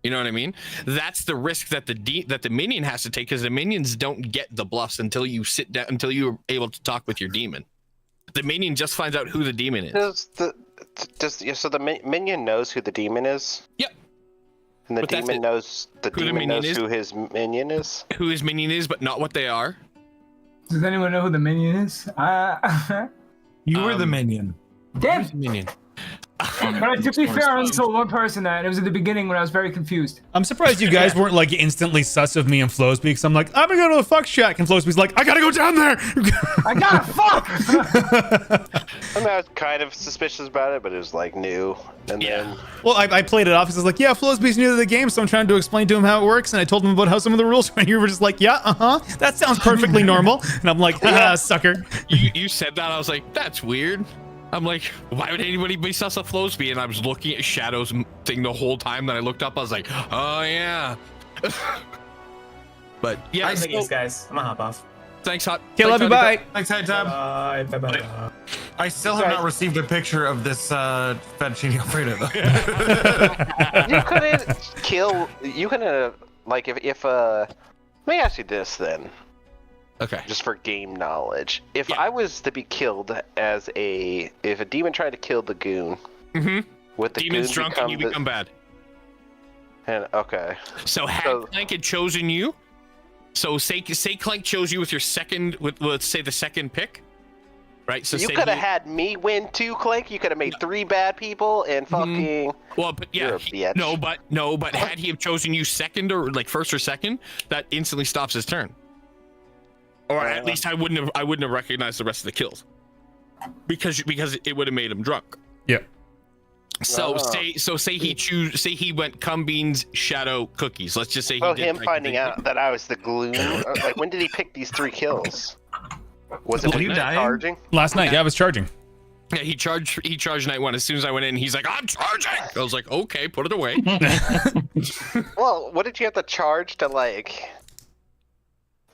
You know what I mean? That's the risk that the minion has to take, because the minions don't get the bluffs until you sit down, until you're able to talk with your demon. The minion just finds out who the demon is. So the minion knows who the demon is? Yep. And the demon knows who his minion is? Who his minion is, but not what they are. Does anyone know who the minion is? You were the minion. Damn. Minion. But to be fair, I only told one person that, and it was at the beginning when I was very confused. I'm surprised you guys weren't like instantly sus of me and Flowsby, because I'm like, I'm gonna go to the fuck shack, and Flowsby's like, I gotta go down there. I gotta fuck. I mean, I was kind of suspicious about it, but it was like new. And then well, I played it off. He was like, yeah, Flowsby's new to the game, so I'm trying to explain to him how it works, and I told him about how some of the rules are, and you were just like, yeah, that sounds perfectly normal. And I'm like, sucker. You said that, I was like, that's weird. I'm like, why would anybody be sus of Flowsby? And I was looking at Shadow's thing the whole time that I looked up. I was like, oh yeah, But yeah, I think guys. I'm gonna hop off. thanks, Hot. Okay, love you. Bye. Thanks, High Tab. Bye. I still have not received a picture of this fettuccine alfredo though. You couldn't kill. You couldn't like if let me ask you this then. Okay. Just for game knowledge, if I was to be killed if a demon tried to kill the goon, with the demon's goon drunk and you become bad. And okay. So had Clank had chosen you, so say Clank chose you with your second, let's say the second pick, right? So you could have had me win too, Clank. You could have made 3 bad people and fucking. Well, but yeah, no, but had he have chosen you second or like first or second, that instantly stops his turn. Or at least I wouldn't have recognized the rest of the kills, because it would have made him drunk. Yeah. So say he went cum beans, shadow, cookies. Let's just say him finding out that I was the glue. Like, when did he pick these 3 kills? Was it when he was charging? Last night, yeah, I was charging. Yeah, he charged night 1. As soon as I went in, he's like, I'm charging. I was like, okay, put it away. Well, what did you have to charge to like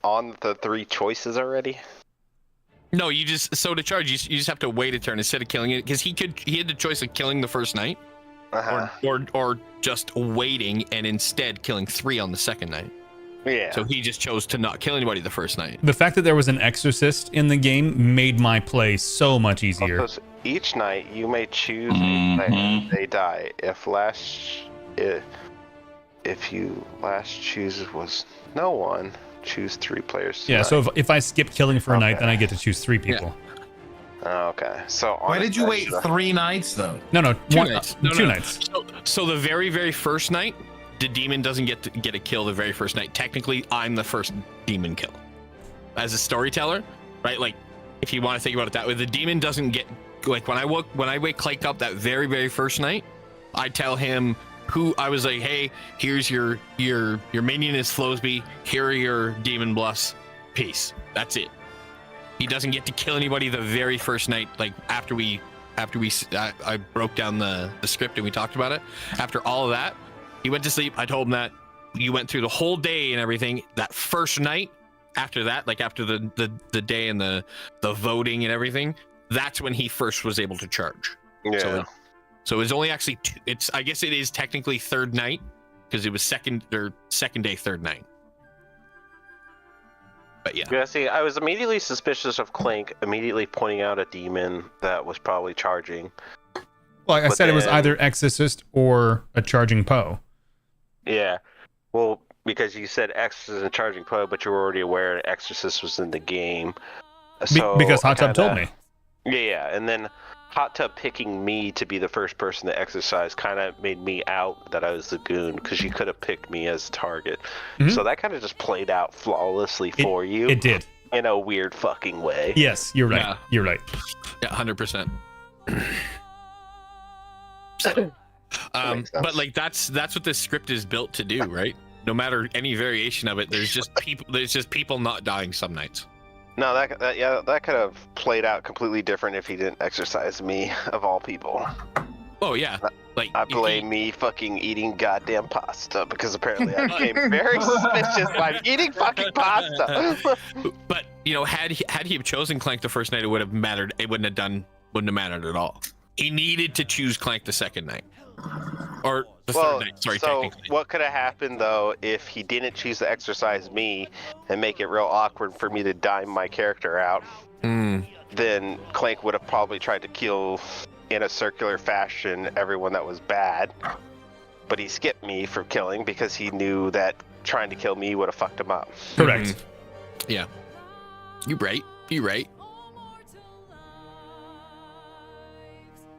on the 3 choices already? No, to charge, you just have to wait a turn instead of killing it, because he had the choice of killing the first night, or just waiting and instead killing 3 on the second night. Yeah. So he just chose to not kill anybody the first night. The fact that there was an exorcist in the game made my play so much easier. Also, each night you may choose a player. They die. If you last choose was no one, choose 3 players. Yeah, so if I skip killing for a night, then I get to choose 3 people. Okay. So why did you wait 3 nights though? No, 2 nights. Two nights. So the very, very first night, the demon doesn't get a kill the very first night. Technically, I'm the first demon kill. As a storyteller, right? Like, if you want to think about it that way, the demon doesn't get, like, when I wake Clank up that very, very first night, I tell him who I was like, hey, here's your minion is Flowsby, here are your demon bluffs, peace. That's it. He doesn't get to kill anybody the very first night. Like, after I broke down the script and we talked about it, after all of that, he went to sleep. I told him that you went through the whole day and everything. That first night, after that, like after the day and the voting and everything, that's when he first was able to charge. Yeah. So it was only actually I guess it is technically third night, because it was second day, third night. But yeah. Yeah, see, I was immediately suspicious of Clank immediately pointing out a demon that was probably charging. Well, I said it was either Exorcist or a charging Poe. Yeah. Well, because you said Exorcist and charging Poe, but you were already aware Exorcist was in the game. So because Hot Tub told me. Yeah, and then Hot Tub picking me to be the first person to exercise kind of made me out that I was the goon, because you could have picked me as target. Mm-hmm. So that kind of just played out flawlessly for you. It did. In a weird fucking way. Yes, you're right. Yeah. You're right. Yeah, 100%. But like that's what this script is built to do, right? No matter any variation of it, there's just people not dying some nights. No, that could have played out completely different if he didn't exercise me, of all people. Oh yeah, like I blame me fucking eating goddamn pasta, because apparently I became very suspicious by eating fucking pasta. But had he have chosen Clank the first night, it would have mattered. It wouldn't have mattered at all. He needed to choose Clank the second night, or the third night. Sorry, so technically. What could have happened though if he didn't choose to exercise me and make it real awkward for me to dime my character out? Then Clank would have probably tried to kill in a circular fashion everyone that was bad, but he skipped me from killing because he knew that trying to kill me would have fucked him up. Correct. Yeah, you're right.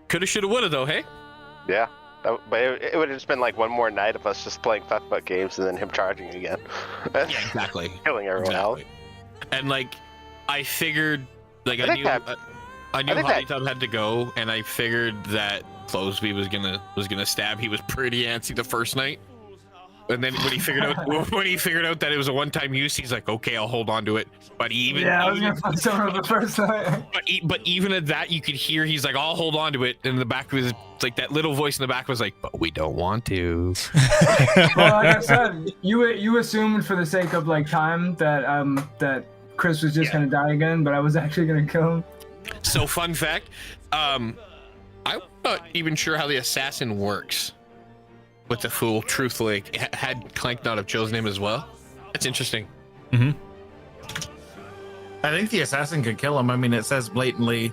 Coulda, shoulda, woulda, though, hey? Yeah. But it would have just been like one more night of us just playing fuckbutt games and then him charging again. Yeah, exactly. Killing everyone else. And like, I figured, like, I knew Hottie Tub had to go, and I figured that Closeby was gonna stab. He was pretty antsy the first night. And then when he figured out that it was a one-time use, he's like, okay, I'll hold on to it. But I was gonna find someone the first time. But even at that, you could hear he's like, I'll hold on to it. And in the back was like that little voice in the back was like, but we don't want to. Well, like I said, you assumed for the sake of like time that that Chris was just gonna die again, but I was actually gonna kill him. So fun fact, I'm not even sure how the assassin works with the fool. Truthfully, had Clank not have chosen him as well, that's interesting. Mm-hmm. I think the assassin could kill him. I mean, it says blatantly,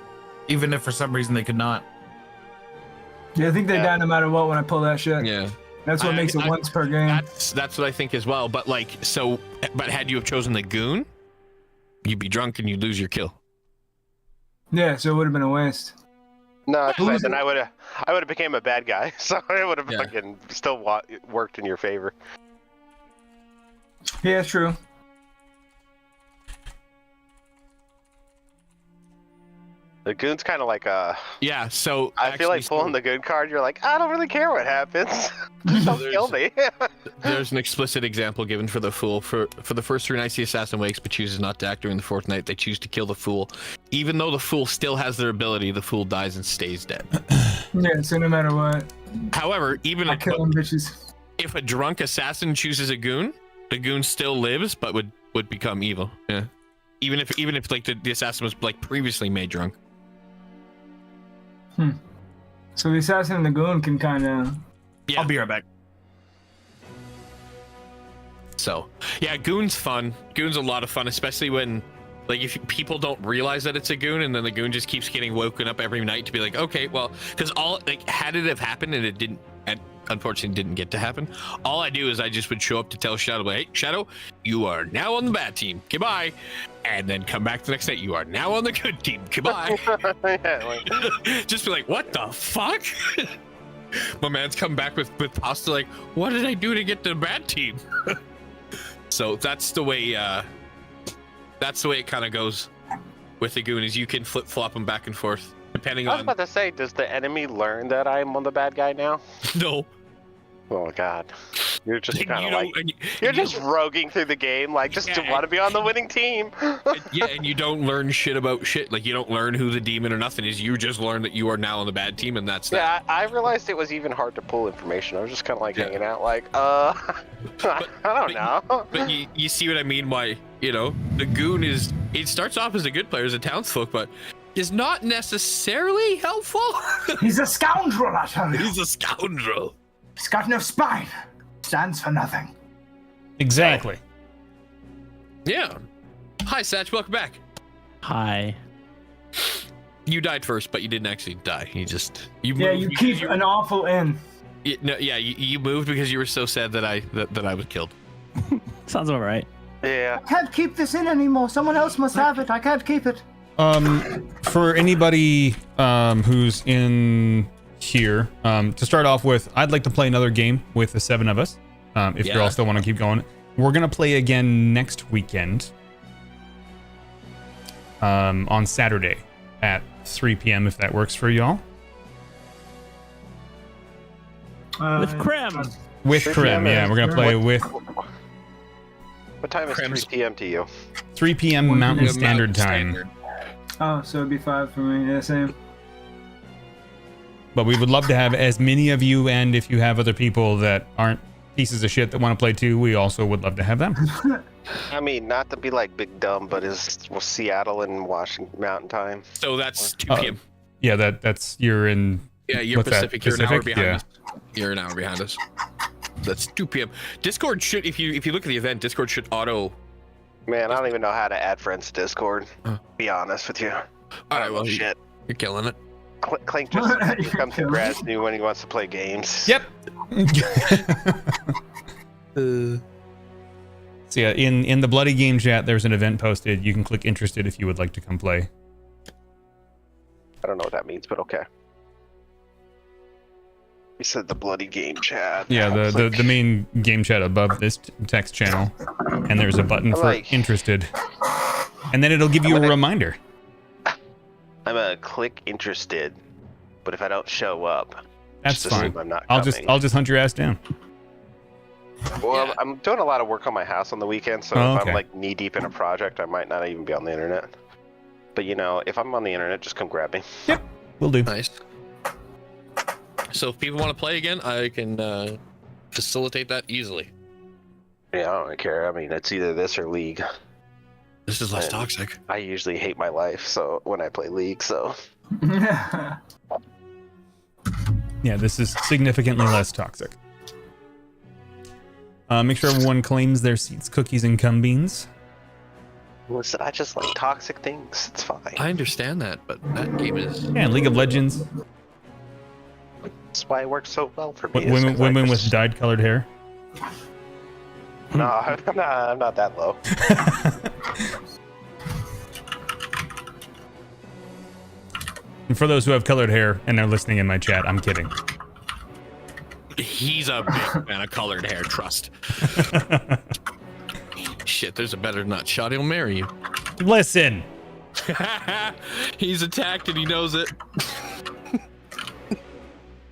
even if for some reason they could not. Yeah, I think they die no matter what when I pull that shit. Yeah, that's what makes it once per game. That's what I think as well. But like, so, but had you have chosen the goon, you'd be drunk and you'd lose your kill. Yeah, so it would have been a waste. No, because then I would have became a bad guy, so it would have fucking still worked in your favor. Yeah, true. The goon's kind of like a. Yeah, so I feel like pulling the goon card. You're like, I don't really care what happens. Don't kill me. There's an explicit example given for the fool. For the first 3 nights, the assassin wakes but chooses not to act during the 4th night. They choose to kill the fool, even though the fool still has their ability. The fool dies and stays dead. Yeah, so no matter what. However, even if a drunk assassin chooses a goon, the goon still lives but would become evil. Yeah, even if like the assassin was like previously made drunk. So the assassin and the goon can kind of. Yeah. I'll be right back. So yeah, goon's fun. Goon's a lot of fun, especially when like if people don't realize that it's a goon, and then the goon just keeps getting woken up every night to be like, okay, well, because all like had it have happened and it didn't, and unfortunately didn't get to happen. All I do is I just would show up to tell Shadow, hey, Shadow, you are now on the bad team. Goodbye. And then come back the next night. You are now on the good team. Goodbye. Just be like, what the fuck? My man's come back with pasta. Like, what did I do to get to the bad team? So that's the way. That's the way it kind of goes with the goon. Is you can flip flop them back and forth depending on. I was about to say, does the enemy learn that I'm on the bad guy now? No. Oh God, you're just kind of like you're just roguing through the game, like just to want to be on the winning team. Yeah, and you don't learn shit about shit. Like you don't learn who the demon or nothing is. You just learn that you are now on the bad team, and that's that. Yeah, I realized it was even hard to pull information. I was just kind of like hanging out, like I don't know. But you see what I mean? Why the goon is? It starts off as a good player, as a townsfolk, but is not necessarily helpful. He's a scoundrel, I tell you. He's a scoundrel. He's got no spine. Stands for nothing. Exactly. Yeah. Hi, Satch. Welcome back. Hi. You died first, but you didn't actually die. You keep an awful in. You moved because you were so sad that I was killed. Sounds all right. Yeah. I can't keep this in anymore. Someone else must have it. I can't keep it. For anybody who's in here, to start off with, I'd like to play another game with the 7 of us. If you all still want to keep going, we're gonna play again next weekend. On Saturday at 3 p.m. if that works for y'all. With Krem. With Krem, yeah, we're gonna play with. What time is 3 p.m. to you? 3 p.m. Mountain Standard Time. Oh, so it'd be 5 for me. Yeah, same. But we would love to have as many of you, and if you have other people that aren't pieces of shit that want to play too, we also would love to have them. I mean, not to be like big dumb, but is Seattle and Washington Mountain Time? So that's 2 p.m. Yeah, that's you're in. Yeah, you're Pacific. You're an hour behind yeah. us. You're an hour behind us. That's 2 p.m. Discord should, if you look at the event, Discord should auto. Man, I don't even know how to add friends to Discord. Be honest with you. All right, well, shit. You're killing it. Clank just comes to grad new when he wants to play games. Yep. So yeah, in the Bloody Game chat, there's an event posted. You can click interested if you would like to come play. I don't know what that means, but okay. You said the Bloody Game chat. Yeah, the main game chat above this text channel, and there's a button for interested, and then it'll give you a reminder. I'm gonna click interested, but if I don't show up, that's fine. I'm not I'll just hunt your ass down. Well, I'm doing a lot of work on my house on the weekend, so Oh, if okay. I'm like knee deep in a project, I might not even be on the internet. But you know, if I'm on the internet, just come grab me. Yep, will do. Nice. So if people want to play again, I can facilitate that easily. Yeah, I don't care. I mean, it's either this or League. This is less And toxic. I usually hate my life, so when I play League, so Yeah, this is significantly less toxic. Make sure everyone claims their seats, cookies, and cum beans. listen, I just like toxic things. It's fine. I understand that, but that game is. Yeah, and League of Legends. That's why it works so well for me. is Women 'cause I with just- dyed colored hair. No, I'm not that low. And for those who have colored hair and are listening in my chat, I'm kidding. He's a big fan of colored hair. Trust. Shit, there's a better nut shot. He'll marry you. Listen. He's attacked and he knows it.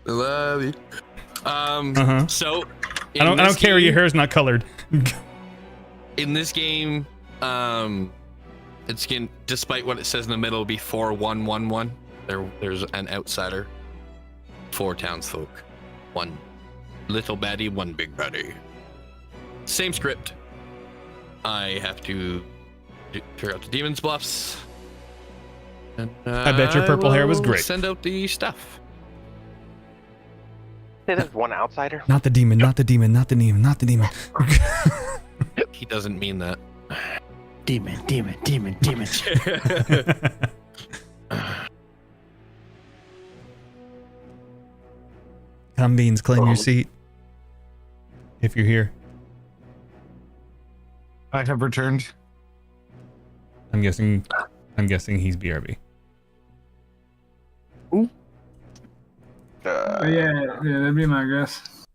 I love you. So I don't care. Your hair's not colored. In this game, it's again, despite what it says in the middle, it'll be 4-1-1-1. There's an outsider, 4 townsfolk, 1 little baddie, 1 big baddie. Same script. I have to figure out the demon's bluffs. And, I bet your purple hair was will great. Send out the stuff. Hey, there's one outsider. Not the demon, not the demon, not the demon, not the demon. He doesn't mean that. Demon. Cum beans, claim your seat. If you're here. I have returned. I'm guessing he's BRB. yeah, that'd be my guess.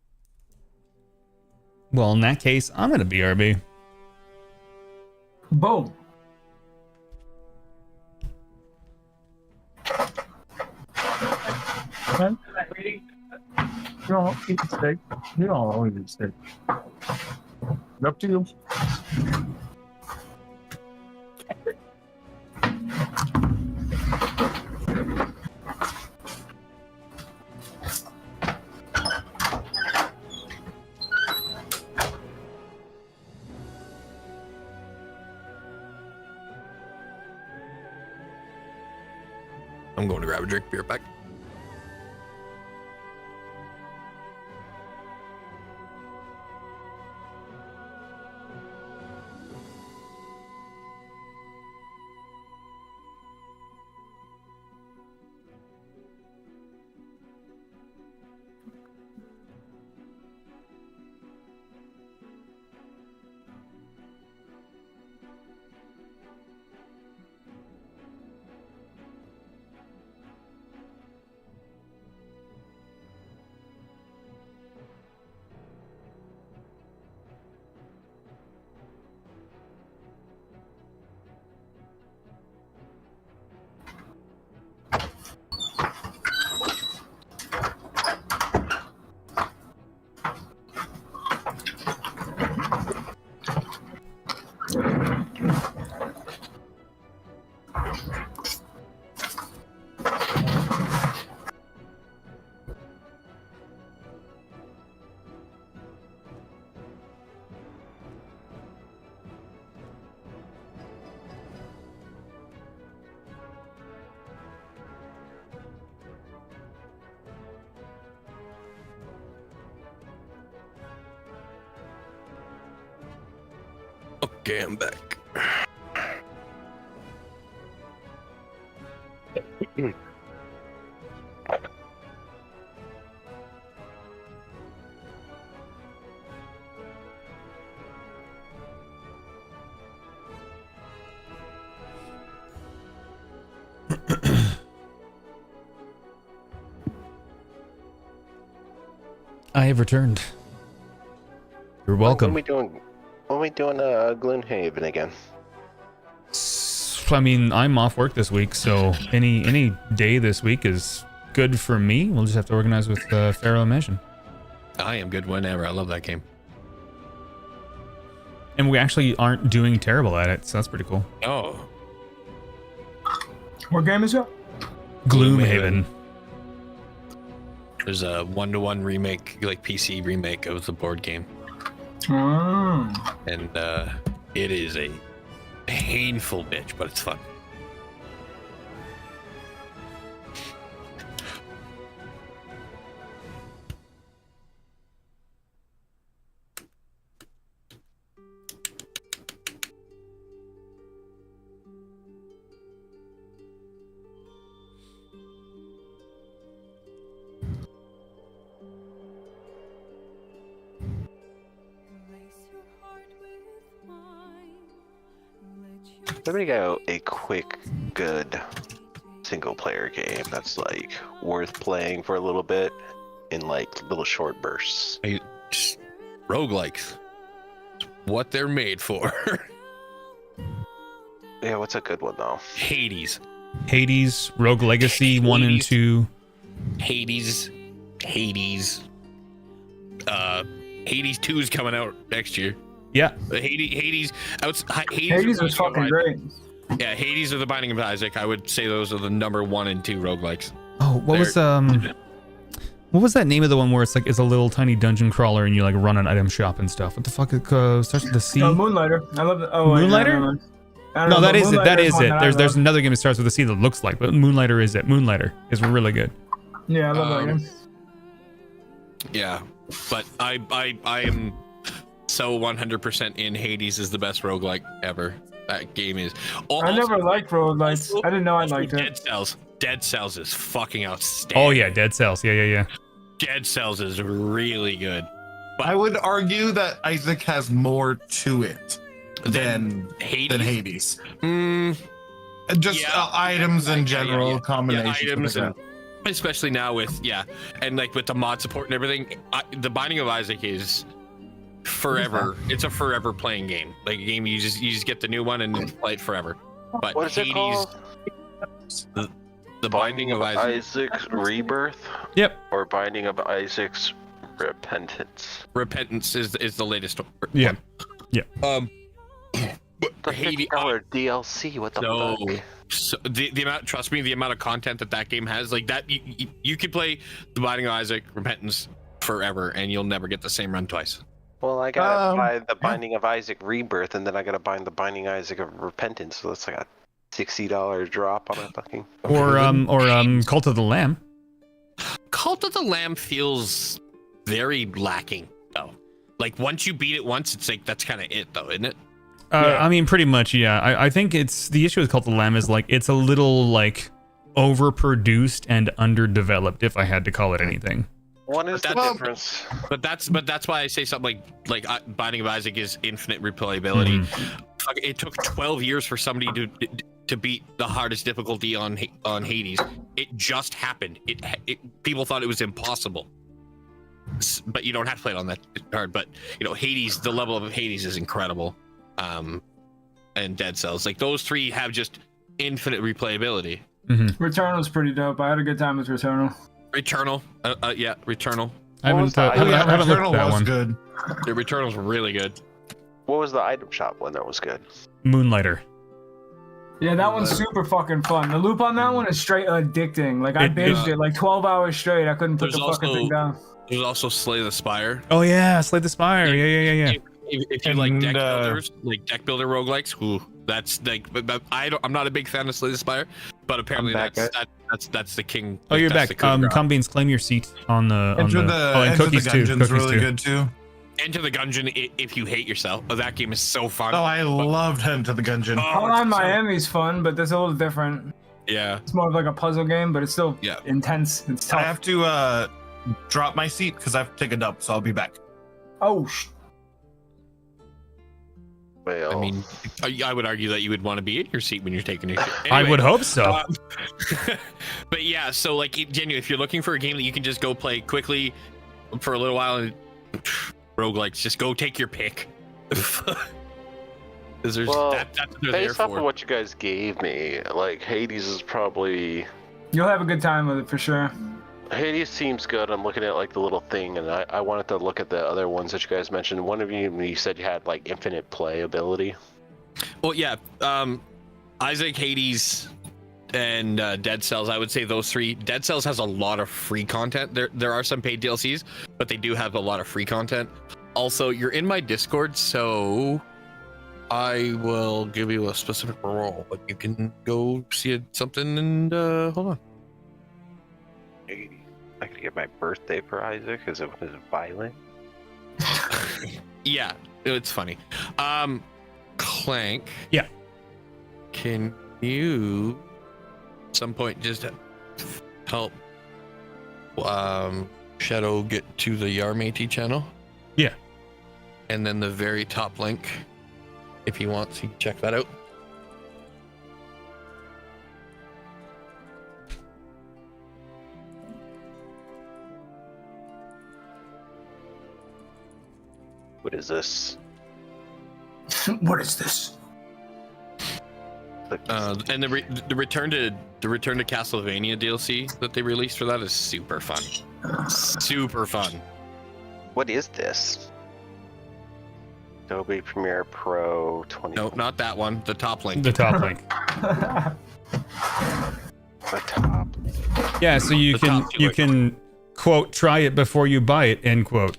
Well, in that case, I'm gonna BRB. Boom. You don't eat the steak. You don't always eat steak. Up to you. I'm going to grab a drink. Be right back. Okay, I'm back. I have returned. You're welcome. When we doing Gloomhaven again? I mean, I'm off work this week, so any day this week is good for me. We'll just have to organize with Pharaoh Mission. I am good whenever. I love that game. And we actually aren't doing terrible at it, so that's pretty cool. Oh. What game is it? Gloomhaven. There's a 1-to-1 remake, like PC remake of the board game. Oh. And it is a painful bitch, but it's fun. Somebody got a quick, good single-player game that's like worth playing for a little bit in like little short bursts. Just roguelikes. What they're made for. Yeah, what's a good one though? Hades. Hades, Rogue Legacy 1 and 2. Hades. Hades 2 is coming out next year. Yeah. Hades Hades was fucking great. Yeah, Hades or the Binding of Isaac. I would say those are the number 1 and 2 roguelikes. Oh, what was that name of the one where it's like it's a little tiny dungeon crawler and you like run an item shop and stuff? What the fuck? It starts with the C. Moonlighter. I love it. Oh, Moonlighter? No, that is it. That is it. There's another game that starts with a C that looks like, but Moonlighter is it. Moonlighter is really good. Yeah, I love that game. Yeah, but I am so 100% in. Hades is the best roguelike ever. That game is. I never liked roguelikes. I didn't know I liked it. Dead Cells is fucking outstanding. Oh yeah, Dead Cells. Yeah. Dead Cells is really good. But I would argue that Isaac has more to it than Hades. Just items in general, combinations. Items, especially now with and like with the mod support and everything. The Binding of Isaac is forever. It's a forever playing game. Like a game you just get the new one and play it forever. But what is Hades, it called? The Binding of Isaac's Rebirth? Yep. Or Binding of Isaac's Repentance. Repentance is the latest one. Yeah. Yeah. The $50 DLC. What the fuck? So the amount, trust me, the amount of content that game has, like that, you could play the Binding of Isaac Repentance forever, and you'll never get the same run twice. Well, I gotta buy the Binding of Isaac Rebirth, and then I gotta buy the Binding of Isaac of Repentance. So that's like a $60 drop on a fucking. Or Cult of the Lamb. Cult of the Lamb feels very lacking though. Like once you beat it once, it's like that's kind of it though, isn't it? I mean, pretty much, yeah. I think it's the issue with Cult of the Lamb is like it's a little like overproduced and underdeveloped, if I had to call it anything. What is the difference? But that's why I say something like Binding of Isaac is infinite replayability. It took 12 years for somebody to beat the hardest difficulty on Hades. It just happened. People thought it was impossible. But you don't have to play it on that hard. But Hades, the level of Hades is incredible. And Dead Cells, like those three have just infinite replayability. Returnal's pretty dope. I had a good time with Returnal. Returnal, Returnal. I haven't looked at that one. Good. The Returnal's really good. What was the item shop one that was good? Moonlighter. Yeah, that one's super fucking fun. The loop on that one is straight addicting. Like I binged it like 12 hours straight. I couldn't put the fucking thing down. There's also Slay the Spire. Oh yeah, Slay the Spire. Yeah. If you like deck builders, like deck builder roguelikes, that's like. But I'm not a big fan of Slay the Spire, but apparently that's the king. Oh, you're back. Beans, claim your seat on the. And Cookies too. Cookies really good too. Enter the Gungeon if you hate yourself. Oh, that game is so fun. Oh, I loved Enter the Gungeon. Hotline Miami's fun, but that's a little different. Yeah. It's more of like a puzzle game, but it's still intense. It's tough. I have to drop my seat because I have to take a dump, so I'll be back. Oh, well, I mean, I would argue that you would want to be in your seat when you're taking a shit. Anyway, I would hope so. But yeah, so like, genuinely, if you're looking for a game that you can just go play quickly for a little while, and roguelikes, just go take your pick. That's what they're there based off for. of what you guys gave me, like Hades is probably. You'll have a good time with it for sure. Hades seems good. I'm looking at like the little thing, and I wanted to look at the other ones that you guys mentioned. One of you said you had like infinite playability. Well, yeah. Isaac, Hades, and Dead Cells. I would say those three. Dead Cells has a lot of free content. There are some paid DLCs, but they do have a lot of free content. Also, you're in my Discord, so I will give you a specific role, but you can go see something and hold on. I could get my birthday for Isaac because it was violent. Yeah, it's funny. Clank. Yeah. Can you at some point just help Shadow get to the Yarmati channel? Yeah. And then the very top link, if he wants, he can check that out. What is this? What is this? And the return to Castlevania DLC that they released for that is super fun. Super fun. What is this? Adobe Premiere Pro 20. No, not that one. The top link. The top link. The top. Yeah, so you can quote try it before you buy it, end quote.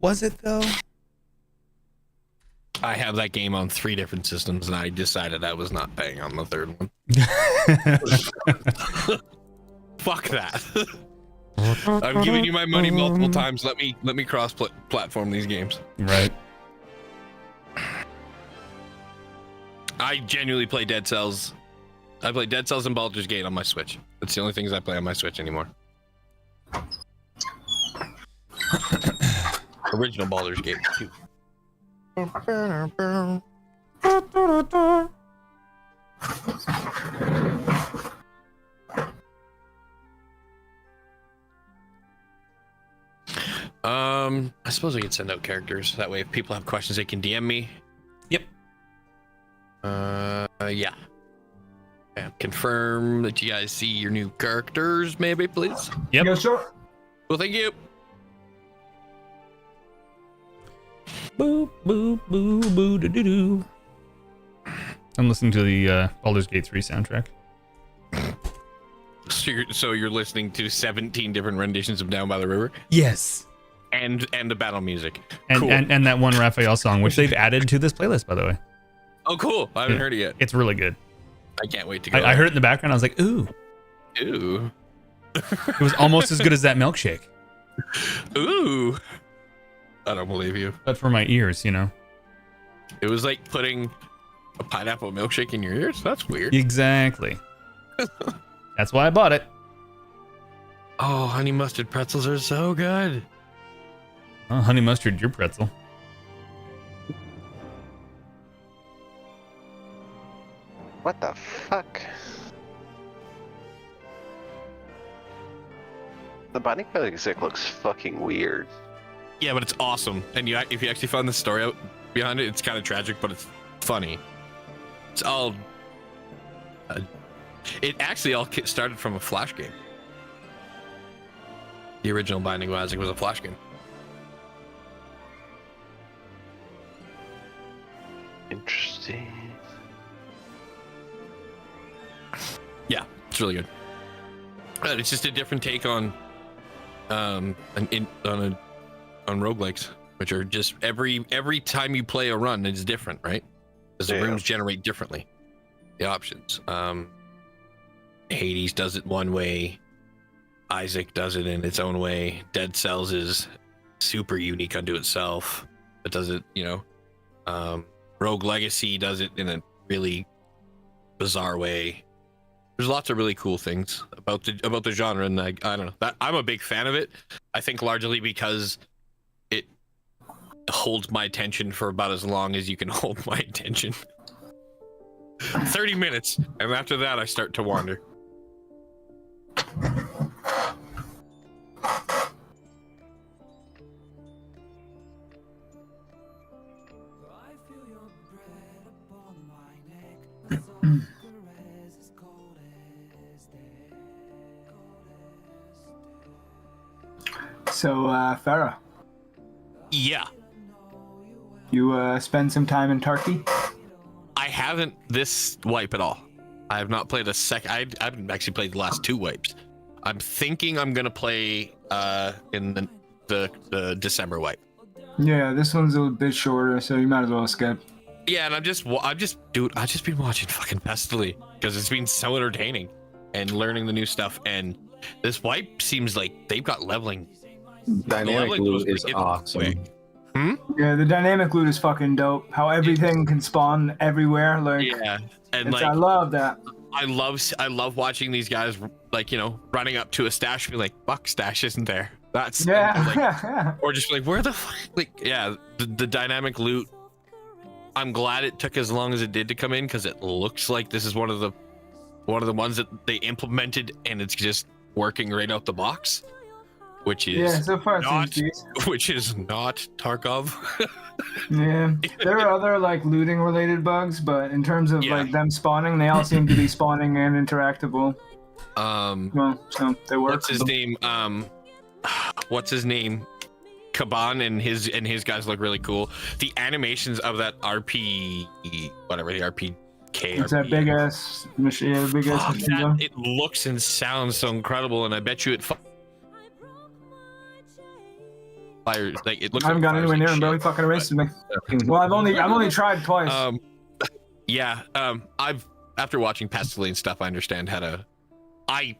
Was it though? I have that game on 3 different systems, and I decided I was not paying on the third one. Fuck that. I've given you my money multiple times. Let me cross-platform these games. Right. I genuinely play Dead Cells. I play Dead Cells and Baldur's Gate on my Switch. That's the only things I play on my Switch anymore. Original Baldur's Gate too. I suppose I could send out characters. That way, if people have questions, they can DM me. Yep. Yeah. Confirm that you guys see your new characters, maybe, please. Yep. Yes, sir. Well, thank you. Boop, boop, boo, boo, doo, doo, doo. I'm listening to the Baldur's Gate 3 soundtrack. So you're listening to 17 different renditions of Down by the River? Yes. And the battle music. And, Cool. and that one Raphael song, which they've added to this playlist, by the way. Oh, cool. I haven't heard it yet. It's really good. I can't wait to go. I heard it in the background. I was like, ooh. Ooh. It was almost as good as that milkshake. Ooh. I don't believe you. But for my ears, you know. It was like putting a pineapple milkshake in your ears? That's weird. Exactly. That's why I bought it. Oh, honey mustard pretzels are so good. Oh, honey mustard, your pretzel. What the fuck? The Binding of Isaac looks fucking weird. Yeah, but it's awesome. And if you actually found the story out behind it, it's kind of tragic, but it's funny. It's all... it actually all started from a Flash game. The original Binding of Isaac was a Flash game. Interesting. Yeah, it's really good. It's just a different take on roguelikes, which are just every time you play a run, it's different, right? Because the rooms generate differently. The options. Hades does it one way. Isaac does it in its own way. Dead Cells is super unique unto itself. It does it, Rogue Legacy does it in a really bizarre way. There's lots of really cool things about the genre, and I don't know. I'm a big fan of it. I think largely because it holds my attention for about as long as you can hold my attention. 30 minutes, and after that, I start to wander. So, Farah, Yeah. you spend some time in Turkey? I haven't this wipe at all. I have not played a sec. I haven't actually played the last 2 wipes. I'm thinking I'm gonna play in the December wipe. Yeah, this one's a bit shorter, so you might as well skip. Yeah, and I've just been watching fucking Pestily because it's been so entertaining and learning the new stuff. And this wipe seems like they've got leveling. Dynamic loot is awesome. Yeah, the dynamic loot is fucking dope. How everything can spawn everywhere. Like, Yeah, and I love that. I love watching these guys like, you know, running up to a stash and be like, fuck, stash isn't there. That's Yeah. or just like, where the fuck? Like, yeah, the dynamic loot. I'm glad it took as long as it did to come in because it looks like this is one of the ones that they implemented and it's just working right out the box, which is so far it not, seems decent. which is not Tarkov. Yeah, there are other like looting related bugs, but in terms of Yeah. like them spawning, they all seem to be spawning and interactable. Well, so they work. What's his name? Kaban and his guys look really cool. The animations of that RP, whatever the RPK. It's that big ass machine. Yeah, big ass machine gun. It looks and sounds so incredible, and I bet you it fires like it looks. I haven't like got anywhere near him, bro. He fucking erased me. Well, I've only tried twice. Yeah. I've after watching Pestily and stuff, I understand how to. I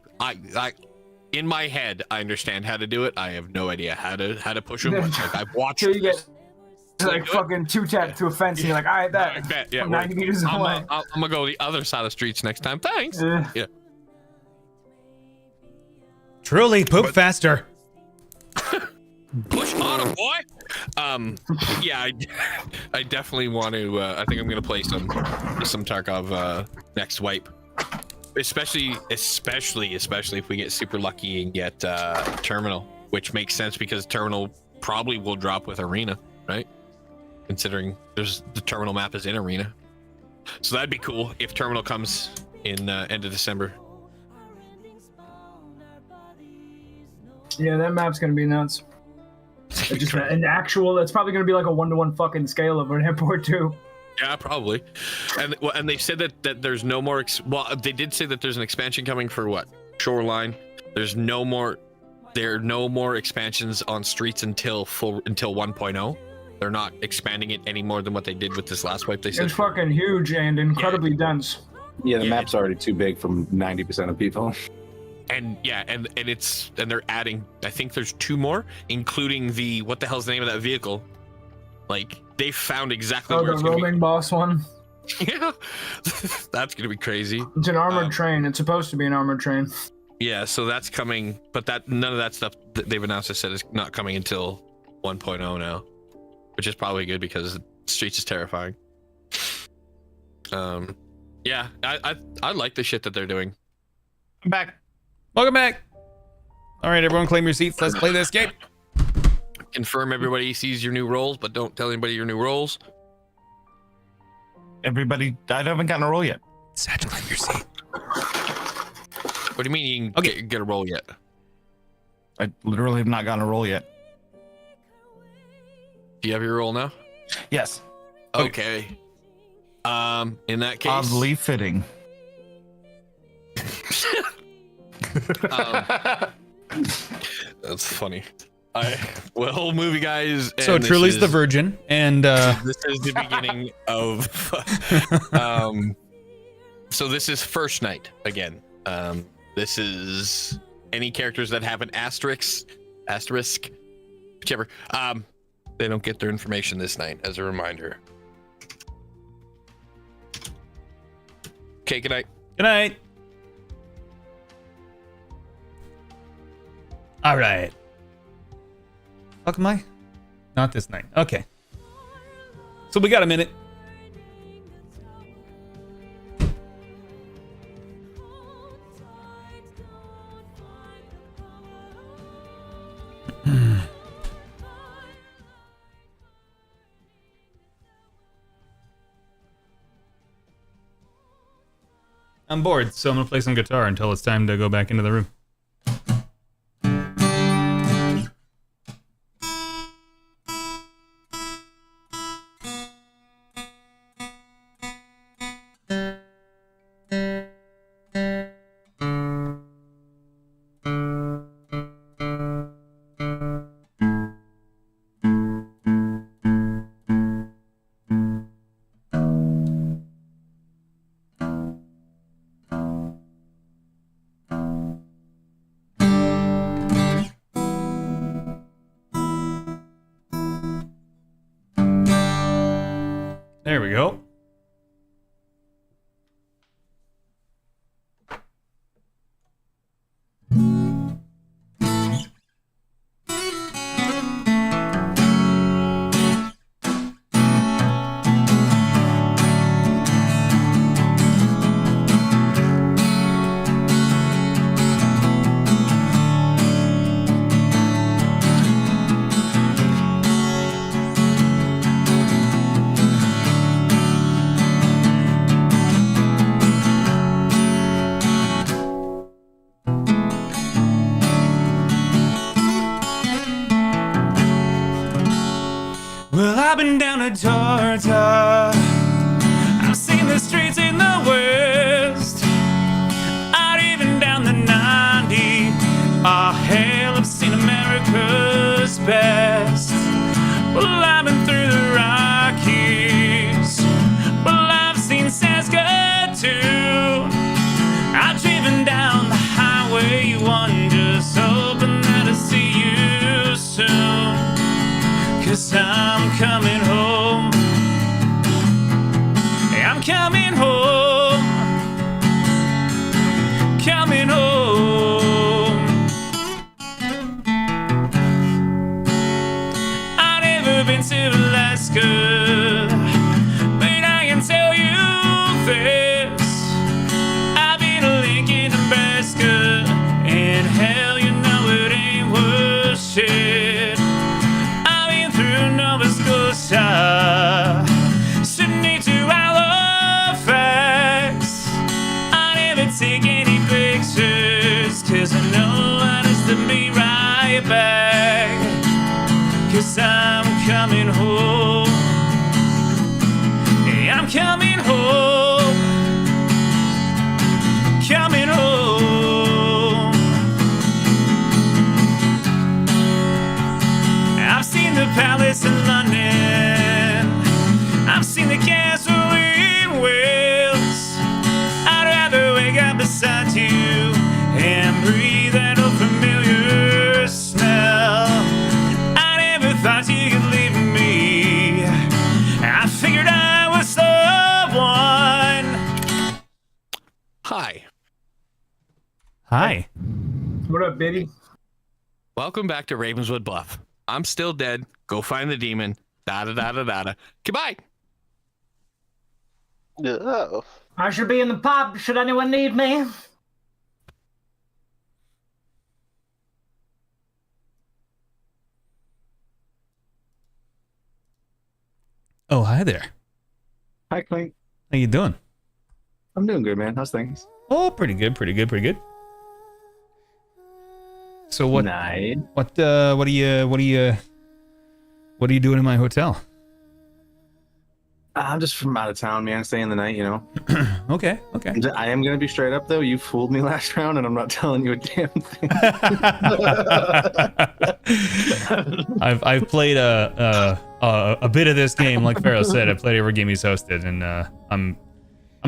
in my head, I understand how to do it. I have no idea how to push them. Like I've watched. So you get like fucking 2-tap to a fence, and you're like, all right, that. Yeah, 90 meters away. I'm gonna go the other side of the streets next time. Thanks. Yeah. Truly, poop faster. Push on him, boy. Yeah, I definitely want to. I think I'm gonna play some Tarkov next wipe. Especially if we get super lucky and get Terminal, which makes sense because Terminal probably will drop with Arena, right? Considering the Terminal map is in Arena, so that'd be cool if Terminal comes in end of December. Yeah, that map's gonna be nuts. It's just an actual. It's probably gonna be like a 1-to-1 fucking scale of an airport too. Yeah, probably. And they said that there's no more. They did say that there's an expansion coming for what? Shoreline. There's no more. There are no more expansions on streets until 1.0. They're not expanding it any more than what they did with this last wipe. They said It's fucking huge and incredibly dense. Yeah, the map's already too big for 90% of people. And they're adding. I think there's 2 more, including the what the hell's the name of that vehicle? Like they found exactly where the it's gonna rolling boss one. Yeah, that's gonna be crazy. It's an armored train. It's supposed to be an armored train. Yeah, so that's coming, but none of that stuff that they've announced has said is not coming until 1.0 now, which is probably good because Streets is terrifying. Yeah, I like the shit that they're doing. I'm back. Welcome back. All right, everyone, claim your seats. Let's play this game. Confirm everybody sees your new roles, but don't tell anybody your new roles. Everybody, I haven't gotten a roll yet. Satchel, claim your seat. What do you mean you can get a roll yet? I literally have not gotten a roll yet. Do you have your roll now? Yes. Okay. In that case, Oddly fitting. That's funny. Well, movie guys. So Truly's the virgin, and this is the beginning of. So this is first night again. This is any characters that have an asterisk, whichever. They don't get their information this night. As a reminder. Okay. Good night. Good night. All right. Fuck am I? Not this night. Okay. So we got a minute. I'm bored, so I'm gonna play some guitar until it's time to go back into the room. There we go. Well, I've been down to Georgia. I've seen the streets in the West. Out even down the 90. Oh, hell, I've seen America's best. Well, I've been through the Rockies. Well, I've seen Saskatoon. I've driven down the highway 1, just hoping that I'll see you soon. 'Cause I'm coming home. I'm coming home. Coming home. I've never been to Alaska, but I can tell you this. I've been to Lincoln, Nebraska, and hell, you know it ain't worth shit. Nova Scotia, Sydney to Halifax. I never take any pictures, 'cause I know I just to be right back. 'Cause I'm coming home. I'm coming home. Coming home. I've seen the palace in London. I've seen the castle in Wales. I'd rather wake up beside you and breathe that old familiar smell. I never thought you could leave me. I figured I was the one. Hi. Hi. What up, Biddy? Welcome back to Ravenswood Bluff. I'm still dead. Go find the demon. Da da da da da da. Goodbye. Oh. I should be in the pub. Should anyone need me? Oh, hi there. Hi, Clink. How you doing? I'm doing good, man. How's things? Oh, pretty good, pretty good, pretty good. So what? Nice. What are you doing in my hotel? I'm just from out of town, man. Staying the night, you know. Okay. I am gonna be straight up though. You fooled me last round, and I'm not telling you a damn thing. I've played a bit of this game, like Pharaoh said. I played every game he's hosted, and I'm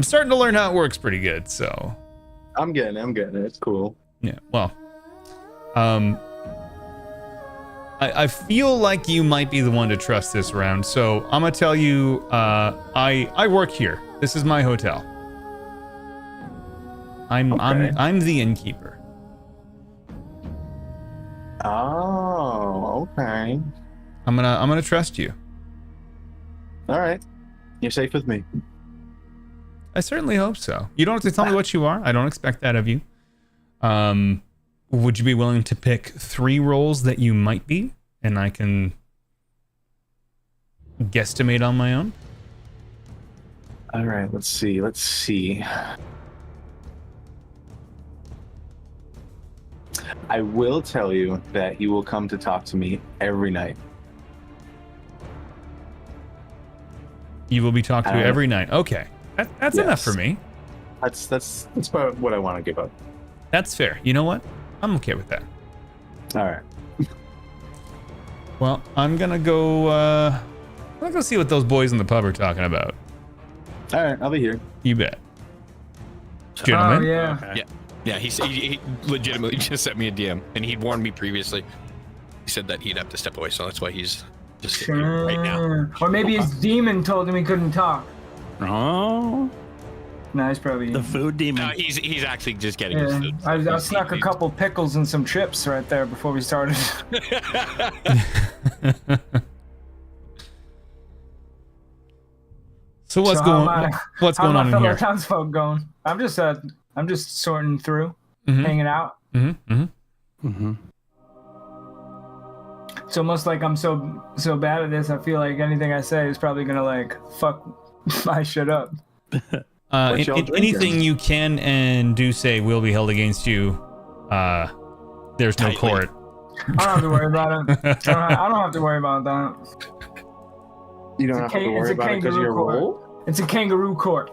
starting to learn how it works pretty good. So I'm getting it. It's cool. Yeah. Well, I feel like you might be the one to trust this round, so I'm gonna tell you. I work here. This is my hotel. I'm the innkeeper. Oh, okay. I'm gonna trust you. All right. You're safe with me. I certainly hope so. You don't have to tell me what you are. I don't expect that of you. Would you be willing to pick 3 roles that you might be, and I can guesstimate on my own? All right, let's see. I will tell you that you will come to talk to me every night. You will be talked to every night. Okay, that's enough for me. That's about what I want to give up. That's fair. You know what? I'm okay with that. All right. Well, I'm gonna go see what those boys in the pub are talking about. All right, I'll be here. You bet. Gentlemen. Oh, yeah. Okay. Yeah. He legitimately just sent me a DM, and he'd warned me previously. He said that he'd have to step away, so that's why he's Just sitting here right now. Or maybe his demon told him he couldn't talk. Oh, No, he's probably the food demon. No, he's actually just getting his food. I snuck a couple pickles and some chips right there before we started. So what's going on in fellow here? townsfolk going? I'm just sorting through, Mhm. hanging out. Mm-hmm. It's almost like I'm so bad at this. I feel like anything I say is probably gonna like fuck my shit up. Anything you can and do say will be held against you. There's no court. I don't have to worry about it. I don't have to worry about that. You don't have to worry about it because of your role? It's a kangaroo court.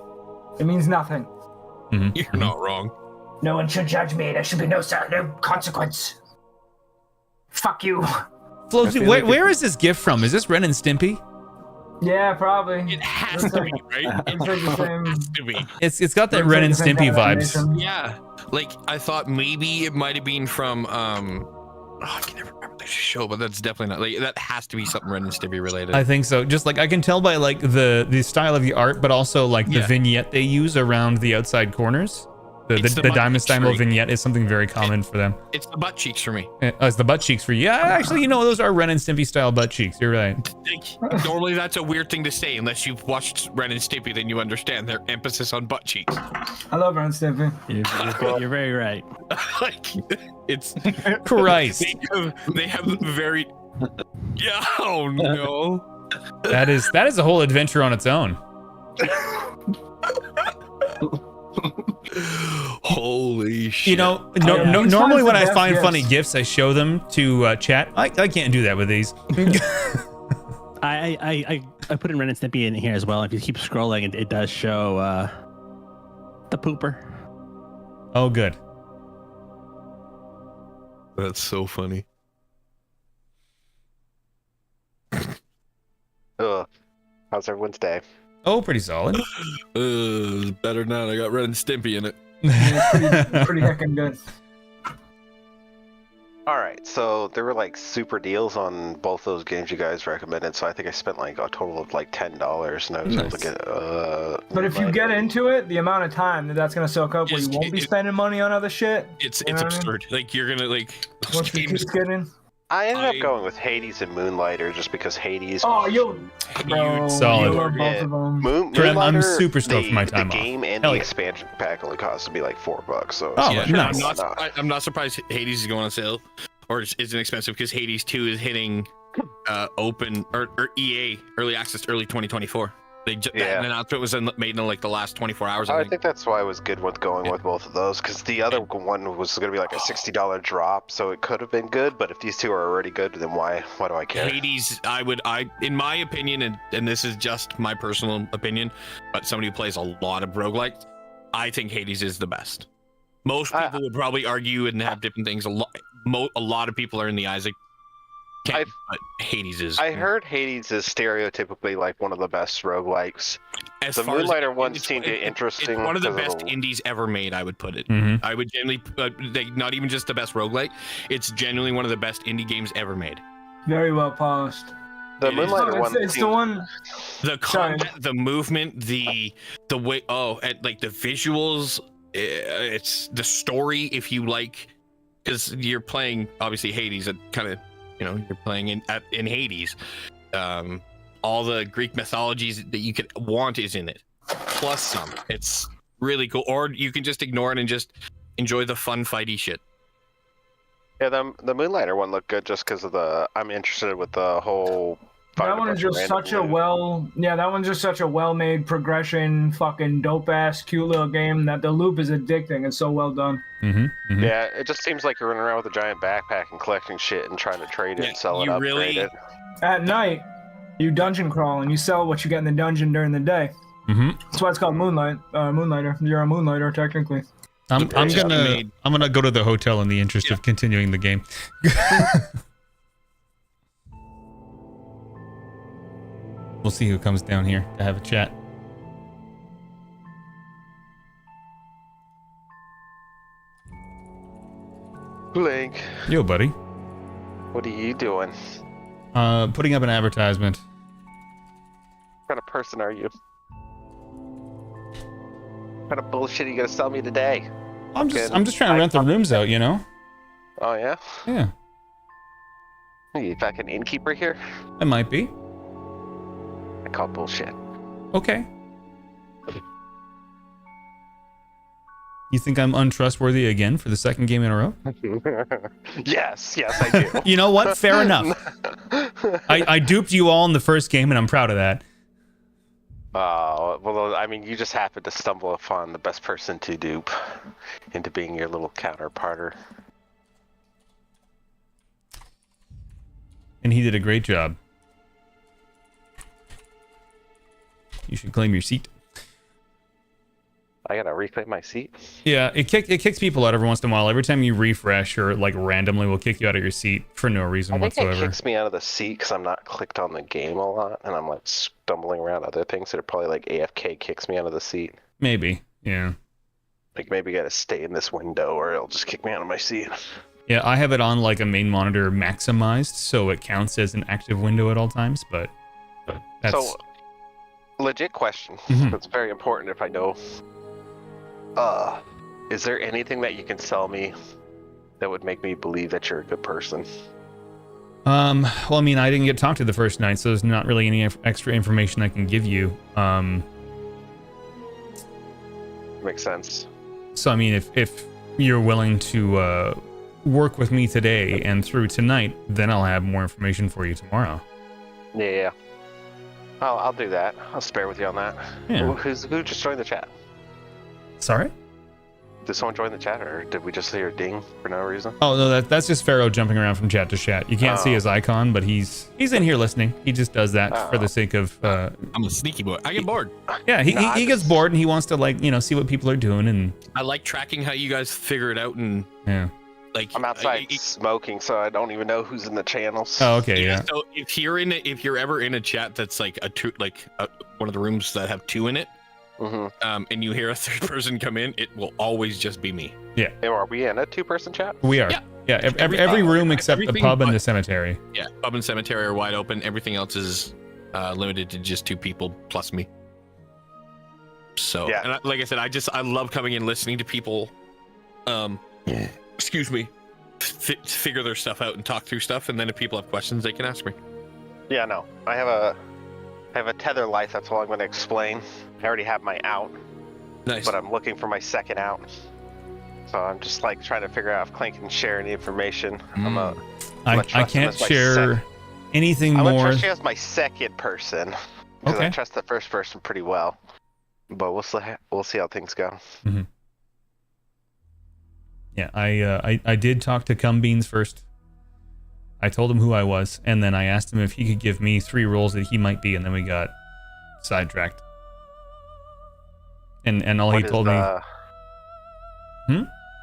It means nothing. You're not wrong. No one should judge me. There should be no consequence. Fuck you. Flozy, where is this gift from? Is this Ren and Stimpy? Yeah, probably. It has to be, right? It has to be. It's got that Ren and Stimpy vibes. Yeah, like I thought maybe it might have been from I can never remember the show, but that's definitely not. Like that has to be something Ren and Stimpy related. I think so. Just like I can tell by like the style of the art, but also like the vignette they use around the outside corners. The Diamond Style vignette is something very common for them. It's the butt cheeks for me. It's the butt cheeks for you. Yeah, actually, those are Ren and Stimpy style butt cheeks. You're right. Normally, that's a weird thing to say unless you've watched Ren and Stimpy. Then you understand their emphasis on butt cheeks. I love Ren and Stimpy. You're very right. Like it's Christ. They have very. Yeah. Oh no. That is a whole adventure on its own. Holy shit. Normally when I find funny gifs, I show them to chat. I can't do that with these. I put in Ren and Stimpy in here as well. If you keep scrolling, it does show the pooper. Oh, good. That's so funny. How's everyone's day? Oh, pretty solid. Better not. I got Ren and Stimpy in it. Pretty heckin' good. All right, so there were like super deals on both those games you guys recommended. So I think I spent like a total of like $10, and I was able to get. But if you get into it, the amount of time that's gonna soak up, where you won't be spending money on other shit. It's absurd. Like you're gonna like. Once you keep getting. I ended up going with Hades and Moonlighter just because Hades. Oh, bro, solid. you love both of them. Graham, I'm super stoked for my time the off. game and the expansion pack only cost me like $4. So nice. I'm not surprised Hades is going on sale, or isn't expensive because Hades 2 is hitting open or EA early access early 2024. That announcement was made in like the last 24 hours. I think that's why I was good with going with both of those, because the other one was going to be like a $60 drop, so it could have been good. But if these two are already good, then why do I care? Hades, in my opinion, and this is just my personal opinion, but somebody who plays a lot of roguelikes, I think Hades is the best. Most people would probably argue and have different things. A lot of people are in the Isaac camp, but Hades is. I heard Hades is stereotypically like one of the best roguelikes. The Moonlighter one seemed interesting. It's one of the best indies ever made, I would put it. I would generally, not even just the best roguelike, it's genuinely one of the best indie games ever made. Very well polished. The Moonlighter one. It's the one. The combat, the movement, the way. And like the visuals. It's the story. If you like, because you're playing obviously Hades, it kind of. You're playing in Hades. All the Greek mythologies that you could want is in it, plus some. It's really cool. Or you can just ignore it and just enjoy the fun fighty shit. Yeah, the Moonlighter one looked good just because of I'm interested with the whole. That one is just such a that one's just such a well-made progression, fucking dope-ass, cute little game that the loop is addicting and so well done. Yeah, it just seems like you're running around with a giant backpack and collecting shit and trying to trade it and sell it, upgrade it. At night, you dungeon crawl and you sell what you get in the dungeon during the day. That's why it's called Moonlighter. You're a Moonlighter, technically. I'm gonna go to the hotel in the interest of continuing the game. We'll see who comes down here to have a chat. Blake. Yo, buddy. What are you doing? Putting up an advertisement. What kind of person are you? What kind of bullshit are you gonna sell me today? I'm just trying to rent the rooms out, you know? Oh yeah? Yeah. Are you fucking innkeeper here? I might be. I call bullshit. Okay. You think I'm untrustworthy again for the second game in a row? Yes, I do. You know what? Fair enough. I duped you all in the first game, and I'm proud of that. Well, I mean, you just happened to stumble upon the best person to dupe into being your little counterparter. And he did a great job. You should claim your seat. I gotta reclaim my seat. Yeah, it kicks people out every once in a while. Every time you refresh, or like randomly will kick you out of your seat for no reason whatsoever. It kicks me out of the seat because I'm not clicked on the game a lot, and I'm like stumbling around other things that are probably like AFK kicks me out of the seat. Maybe, yeah. Like maybe I gotta stay in this window, or it'll just kick me out of my seat. Yeah, I have it on like a main monitor maximized, so it counts as an active window at all times. But that's So, legit question. It's very important if I know. Is there anything that you can sell me that would make me believe that you're a good person? Well, I mean, I didn't get talked to the first night, so there's not really any extra information I can give you. Makes sense. So, I mean, if you're willing to work with me today and through tonight, then I'll have more information for you tomorrow. Yeah. I'll do that. I'll spare with you on that. Yeah. Who just joined the chat? Sorry? Did someone join the chat, or did we just hear a ding for no reason? Oh no, that's just Pharaoh jumping around from chat to chat. You can't see his icon, but he's in here listening. He just does that for the sake of. I'm a sneaky boy. I get bored. Yeah, he gets bored and he wants to like see what people are doing, and I like tracking how you guys figure it out, and yeah. Like I'm outside smoking, so I don't even know who's in the channels. Oh, okay, yeah. So if you're ever in a chat that's like one of the rooms that have two in it, and you hear a third person come in, it will always just be me. Yeah. Are we in a two-person chat? We are. Yeah. Every room except the pub and the cemetery. Yeah, pub and cemetery are wide open. Everything else is limited to just two people plus me. So, yeah. And like I said, I love coming in, listening to people. Excuse me, figure their stuff out and talk through stuff, and then if people have questions, they can ask me. Yeah, no, I have a tether life. That's all I'm going to explain. I already have my out, nice, but I'm looking for my second out. So I'm just like trying to figure out if Clank can share any information. I can't share anything more. I'm gonna trust you as my second person because Okay. I trust the first person pretty well. But we'll see how things go. Mm-hmm. Yeah, I did talk to Cumbeans first. I told him who I was, and then I asked him if he could give me 3 roles that he might be, and then we got sidetracked. And all he told me.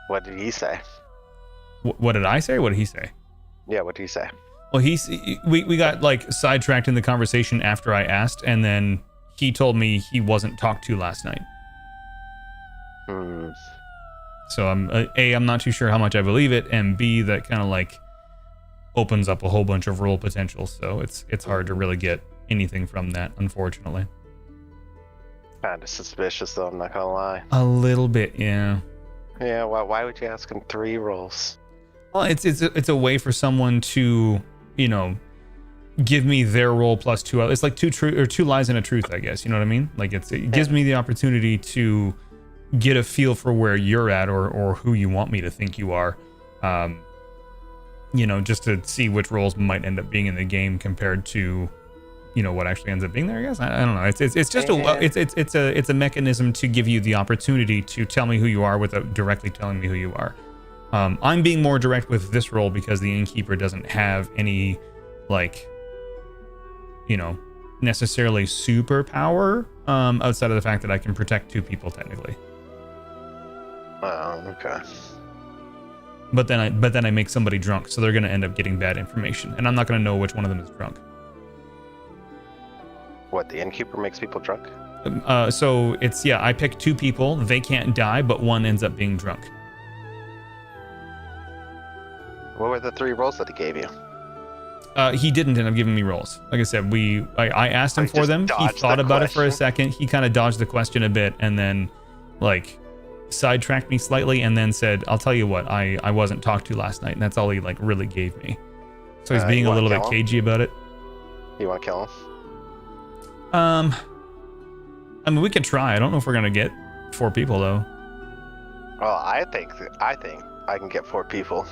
What did he say? What did I say? What did he say? Yeah, what did he say? Well, we got like sidetracked in the conversation after I asked, and then he told me he wasn't talked to last night. So I'm not too sure how much I believe it, and B, that kind of like opens up a whole bunch of role potential. So it's hard to really get anything from that, unfortunately. Kind of suspicious, though. I'm not gonna lie. A little bit, yeah. Yeah. Why would you ask him 3 roles? Well, it's a way for someone to, give me their role plus 2 others. It's like 2 lies and a truth, I guess. You know what I mean? Like it gives me the opportunity to get a feel for where you're at or who you want me to think you are. Just to see which roles might end up being in the game compared to, what actually ends up being there. I guess I don't know. It's just it's a mechanism to give you the opportunity to tell me who you are without directly telling me who you are. I'm being more direct with this role because the innkeeper doesn't have any, necessarily superpower outside of the fact that I can protect 2 people technically. Oh, okay. But then I make somebody drunk, so they're gonna end up getting bad information, and I'm not gonna know which one of them is drunk. What, the innkeeper makes people drunk? So it's I pick 2 people, they can't die, but one ends up being drunk. What were the 3 roles that he gave you? He didn't end up giving me rolls. Like I said, I asked him He for just them. He dodged thought the about it for a question. second. He kind of dodged the question a bit and then like sidetracked me slightly and then said, I'll tell you what, I wasn't talked to last night, and that's all he like really gave me. So he's being you a little wanna bit kill him? cagey about it. You want to kill him? I mean, we could try. I don't know if we're gonna get 4 people though. Well, I think I can get 4 people.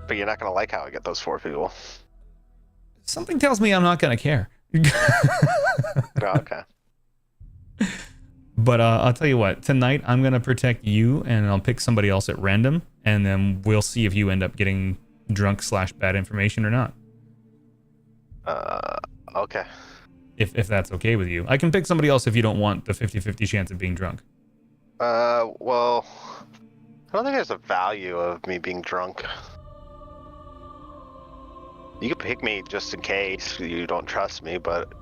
But you're not gonna like how I get those 4 people. Something tells me I'm not gonna care. Oh, okay. But I'll tell you what, tonight I'm going to protect you and I'll pick somebody else at random and then we'll see if you end up getting drunk / bad information or not. Okay. If that's okay with you. I can pick somebody else if you don't want the 50-50 chance of being drunk. Well, I don't think there's a value of me being drunk. You could pick me just in case you don't trust me, but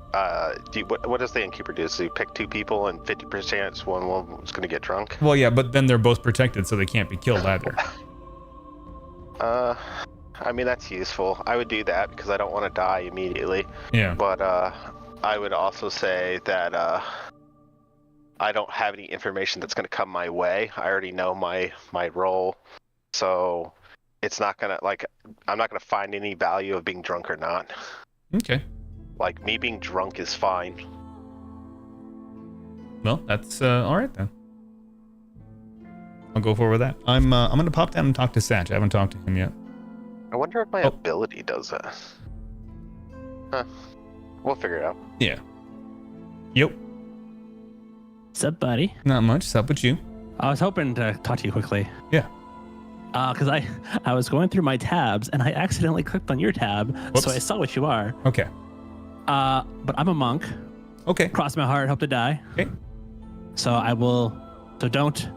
what does the innkeeper do? So you pick 2 people and 50% chance one was going to get drunk? Well, yeah, but then they're both protected so they can't be killed either. I mean, that's useful. I would do that because I don't want to die immediately. Yeah. But I would also say that I don't have any information that's going to come my way. I already know my role. So it's not going to, like, I'm not going to find any value of being drunk or not. Okay. Like, me being drunk is fine. Well, that's all right then. I'll go forward with that. I'm going to pop down and talk to Satch. I haven't talked to him yet. I wonder if my ability does that. Huh. We'll figure it out. Yeah. Yep. What's up, buddy? Not much. What's up with you? I was hoping to talk to you quickly. Yeah. Because I was going through my tabs and I accidentally clicked on your tab, Whoops. so I saw what you are. Okay. But I'm a monk. Okay. Cross my heart, hope to die. Okay. So I will. So don't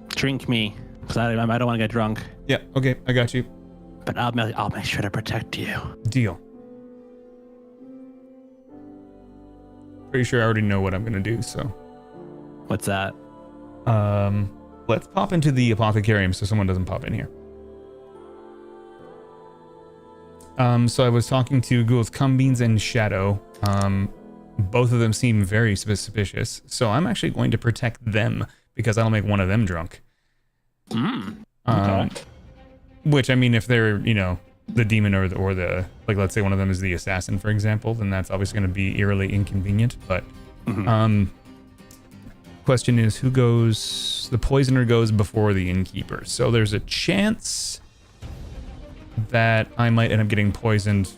drink me, because I don't want to get drunk. Yeah. Okay. I got you. But I'll make sure to protect you. Deal. Pretty sure I already know what I'm gonna do. So. What's that? Let's pop into the apothecarium so someone doesn't pop in here. So I was talking to Ghouls, Cumbeans, and Shadow. Both of them seem very suspicious. So I'm actually going to protect them because that'll make one of them drunk. Okay. Which, I mean, if they're, you know, the demon or the like, let's say one of them is the assassin, for example, then that's obviously going to be eerily inconvenient. But, question is, who goes? The poisoner goes before the innkeeper. So there's a chance that I might end up getting poisoned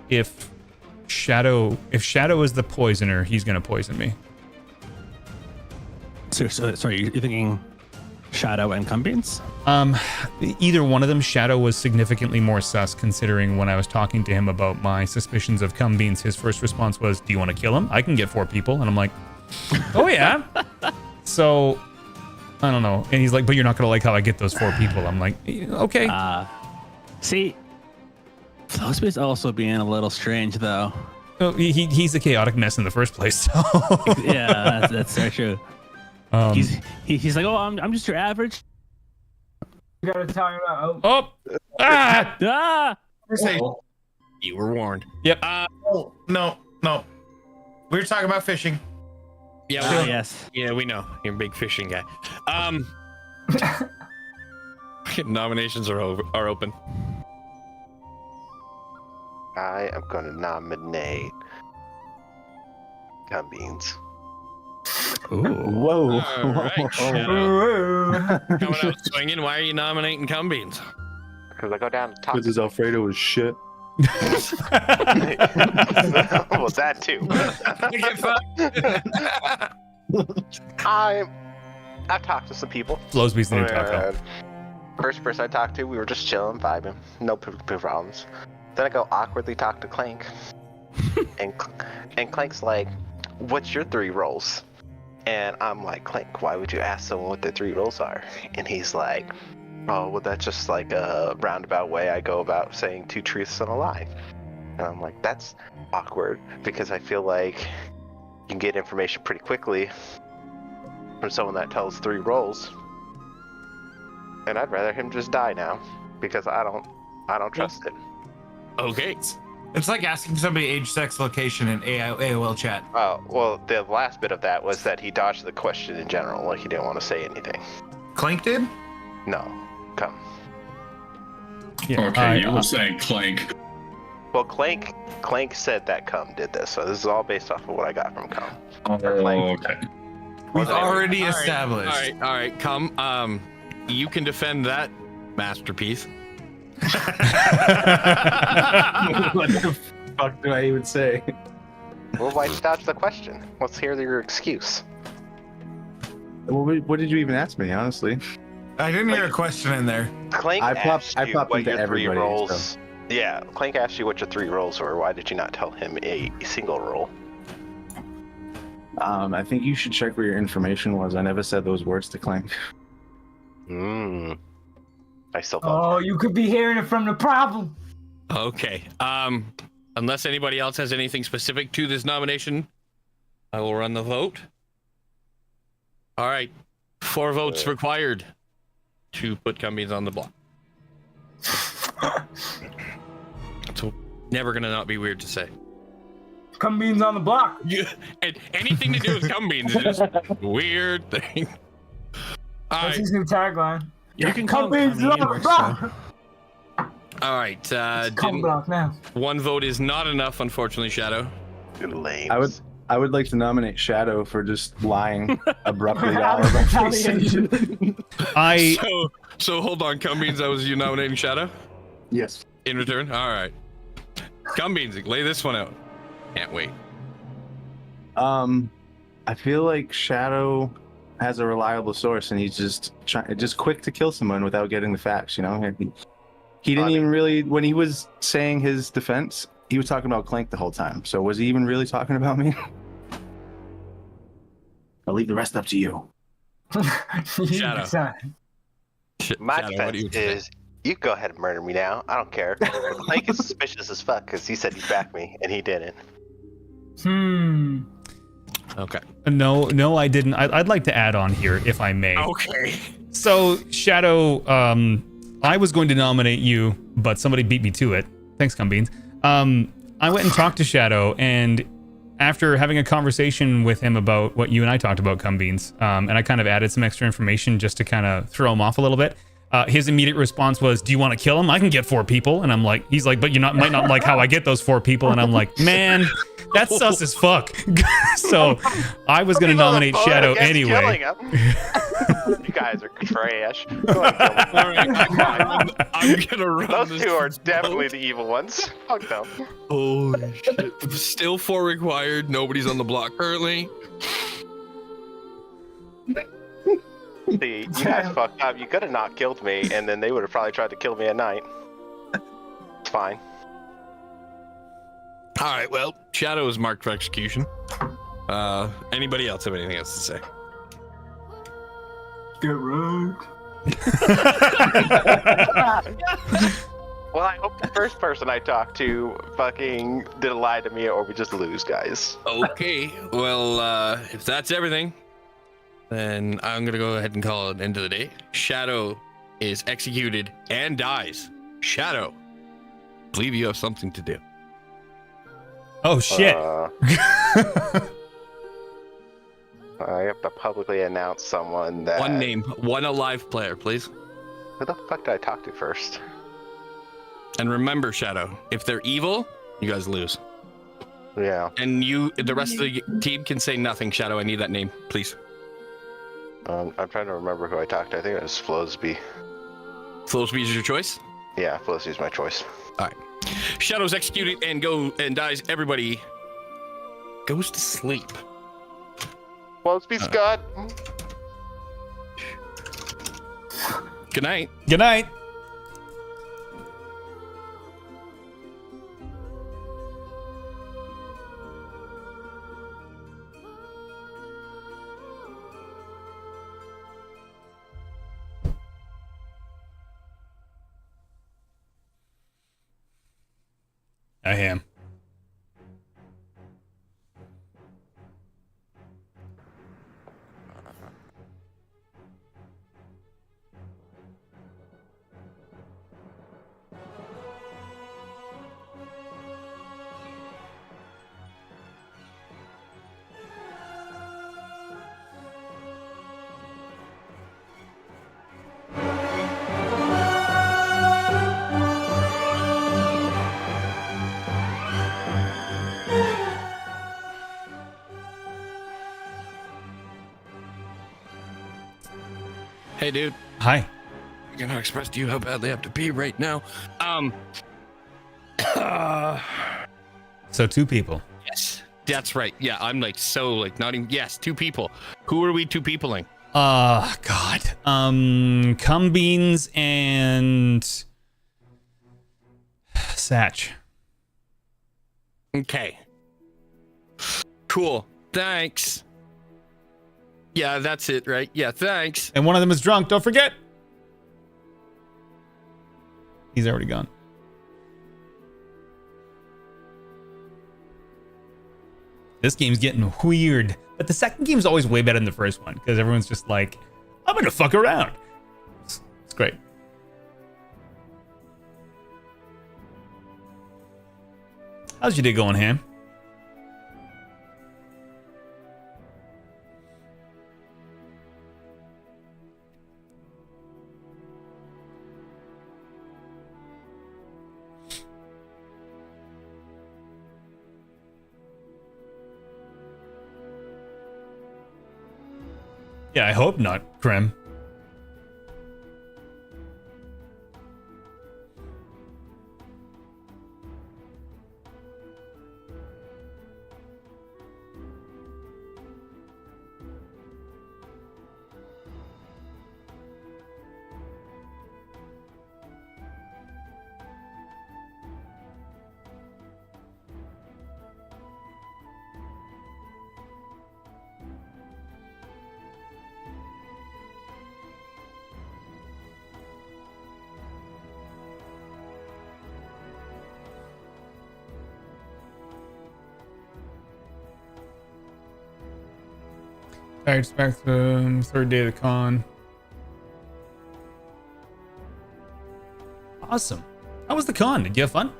if Shadow is the poisoner. He's going to poison me. So sorry, you're thinking Shadow and Cumbeans? Either one of them. Shadow was significantly more sus, considering when I was talking to him about my suspicions of Cumbeans, his first response was, "Do you want to kill him? I can get 4 people." And I'm like, "Oh yeah." So I don't know. And he's like, "But you're not gonna like how I get those 4 people." I'm like, "Okay." See, Flosby's also being a little strange, though. Oh, he's a chaotic mess in the first place. So. Yeah, that's very true. He's like, "Oh, I'm just your average." You gotta tell him about. Ah! You were warned. Yep. No. We were talking about fishing. Yeah. Yes. Yeah, we know. You're a big fishing guy. Nominations are open. I am going to nominate Cumbeans. Ooh. Whoa. All right, Shadow. Coming out swinging. Why are you nominating Cumbeans? Because I go down to talk. Because his Alfredo is shit. Well, that too. I've talked to some people. Flosby's the new taco. First person I talked to, we were just chilling, vibing, no problems. Then I go awkwardly talk to Clank, and Clank's like, "What's your 3 roles?" And I'm like, "Clank, why would you ask someone what their 3 roles are?" And he's like, "Oh, well, that's just like a roundabout way I go about saying 2 truths and a lie." And I'm like, that's awkward, because I feel like you can get information pretty quickly from someone that tells 3 roles. And I'd rather him just die now, because I don't trust it. Okay. It's like asking somebody age, sex, location in AOL chat. Oh, well, the last bit of that was that he dodged the question in general, like he didn't want to say anything. Clank did? No, come. Yeah, Okay, you were saying Clank. Well, Clank said that Cum did this, so this is all based off of what I got from Cum. Oh, okay. We've already All right, established. All right, come. You can defend that masterpiece. What the fuck do I even say? Well, why dodge the question? Let's hear your excuse. What did you even ask me, honestly? I didn't hear a question in there. Clank asked you popped what into your three everybody, roles. so. Yeah, Clank asked you what your 3 roles were. Why did you not tell him a single role? I think you should check where your information was. I never said those words to Clank. I still Oh, you could be hearing it from the problem. Okay. Unless anybody else has anything specific to this nomination, I will run the vote. All right. 4 votes required to put Cumbies on the block. So never gonna not be weird to say. Cumbies on the block. And anything to do with Cumbies is just a weird thing. All That's right. his new tagline. You can call Cumbies him on the Cumby, block. All right. Cum block now. 1 vote is not enough, unfortunately, Shadow. Lame. I would like to nominate Shadow for just lying abruptly out of our faces. So hold on, Cumbies. Was you nominating Shadow? Yes. In return? All right. Cumbies, lay this one out. Can't wait. I feel like Shadow has a reliable source, and he's just quick to kill someone without getting the facts. You know, he didn't even really, when he was saying his defense, he was talking about Clank the whole time. So was he even really talking about me? I'll leave the rest up to you. Shadow. My Shadow, what do you defense is, you go ahead and murder me now. I don't care. Clank is suspicious as fuck because he said he'd back me, and he didn't. Okay. No, I didn't. I'd like to add on here, if I may. Okay. So, Shadow, I was going to nominate you, but somebody beat me to it. Thanks, Cumbeans. I went and talked to Shadow, and after having a conversation with him about what you and I talked about, Cumbeans, and I kind of added some extra information just to kind of throw him off a little bit. His immediate response was, "Do you want to kill him? I can get 4 people." And I'm like, he's like, "But you might not like how I get those 4 people." And I'm like, man, that's sus as fuck. So I was going to nominate Shadow anyway. You guys are trash. Go ahead, I'm gonna run. Those 2 are definitely the evil ones. Fuck them. Holy shit. Still 4 required. Nobody's on the block currently. See, you guys fucked up. You could have not killed me, and then they would have probably tried to kill me at night. It's fine. All right. Well, Shadow is marked for execution. Anybody else have anything else to say? Get right. Well, I hope the first person I talked to fucking did lie to me, or we just lose, guys. Okay. Well, if that's everything, then I'm gonna go ahead and call it end of the day. Shadow is executed and dies. Shadow, I believe you have something to do. Oh shit. I have to publicly announce someone that... One name, one alive player, please. Who the fuck did I talk to first? And remember, Shadow, if they're evil, you guys lose. Yeah. And the rest of the team can say nothing. Shadow, I need that name, please. I'm trying to remember who I talked to. I think it was Flowsby. Flowsby is your choice? Yeah, Flowsby's my choice. All right. Shadow's executed and dies. Everybody goes to sleep. Flowsby's God. Good night. Good night. I am. Hey, dude. Hi. I cannot express to you how badly I have to pee right now. So 2 people. Yes, that's right. Yeah, I'm like so like not even. Yes, 2 people. Who are we 2 peopling? God. Cum Beans and Satch. Okay. Cool. Thanks. Yeah, that's it, right? Yeah, thanks. And one of them is drunk. Don't forget. He's already gone. This game's getting weird. But the second game's always way better than the first one because everyone's just like, I'm gonna fuck around. It's great. How's your day going, Ham? Yeah, I hope not, Krem. Alright, it's back to the 3rd day of the con. Awesome. How was the con? Did you have fun?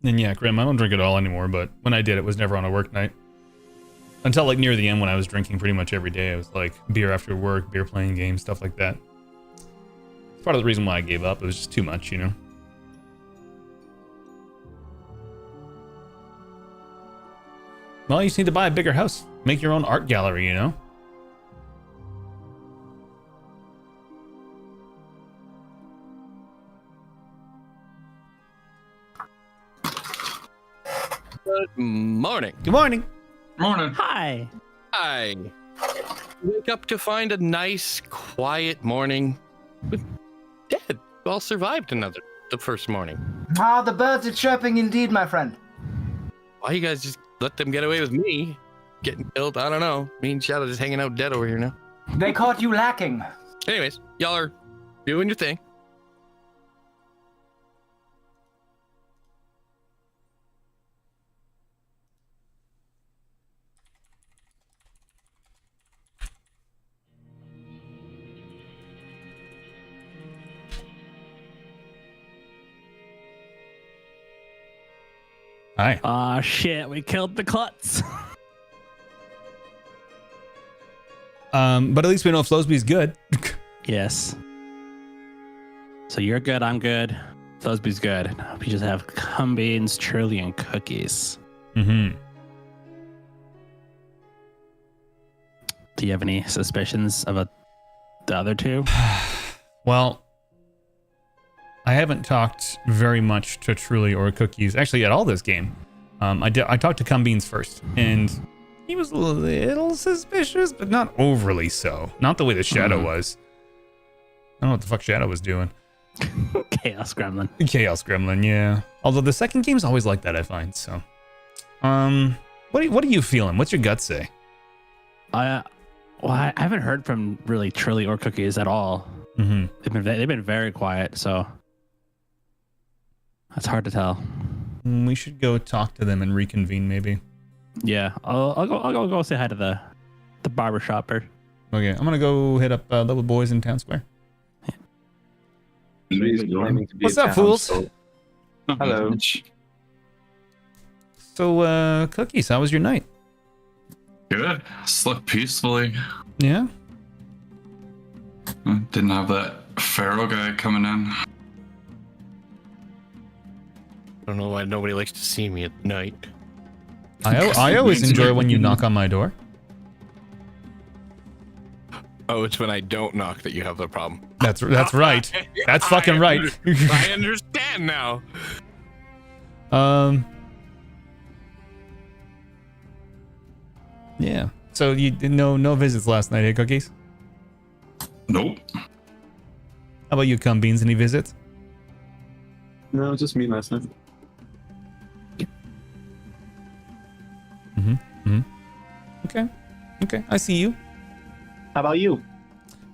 And yeah, Grim, I don't drink at all anymore, but when I did, it was never on a work night. Until like near the end when I was drinking pretty much every day. It was like beer after work, beer playing games, stuff like that. It's part of the reason why I gave up. It was just too much, you know? Well, you just need to buy a bigger house. Make your own art gallery, you know? Good morning. Good morning. Morning. Hi. Hi. Wake up to find a nice, quiet morning with dead. All survived the first morning. Ah, the birds are chirping indeed, my friend. Why you guys just let them get away with me getting killed? I don't know. Me and Shadow just hanging out dead over here now. They caught you lacking. Anyways, y'all are doing your thing. Hi. Aw, shit, we killed the Klutz. But at least we know Flosby's good. Yes. So you're good, I'm good. Flosby's good. We just have cum beans, churly, and cookies. Mm-hmm. Do you have any suspicions of the other 2? Well, I haven't talked very much to Truly or Cookies, actually, at all this game. I talked to Cum Beans first, and he was a little suspicious, but not overly so. Not the way the Shadow was. I don't know what the fuck Shadow was doing. Chaos Gremlin. Chaos Gremlin, yeah. Although the second game's always like that, I find, so. What are you feeling? What's your gut say? Well, I haven't heard from really Truly or Cookies at all. Mm-hmm. They've been very quiet, so it's hard to tell. We should go talk to them and reconvene, maybe. Yeah, I'll go say hi to the barber shopper. Okay, I'm gonna go hit up Little Boys in Town Square. Claiming to be What's a up, town, fools? so- Hello. So, Cookies, how was your night? Good. Slept peacefully. Yeah? Didn't have that Pharaoh guy coming in. I don't know why nobody likes to see me at night. I always enjoy when you knock on my door. Oh, it's when I don't knock that you have the problem. That's right. That's fucking right. I understand now. Yeah. So you no visits last night, eh, Cookies? Nope. How about you, Cum Beans? Any visits? No, just me last night. Okay. Okay. I see you. How about you?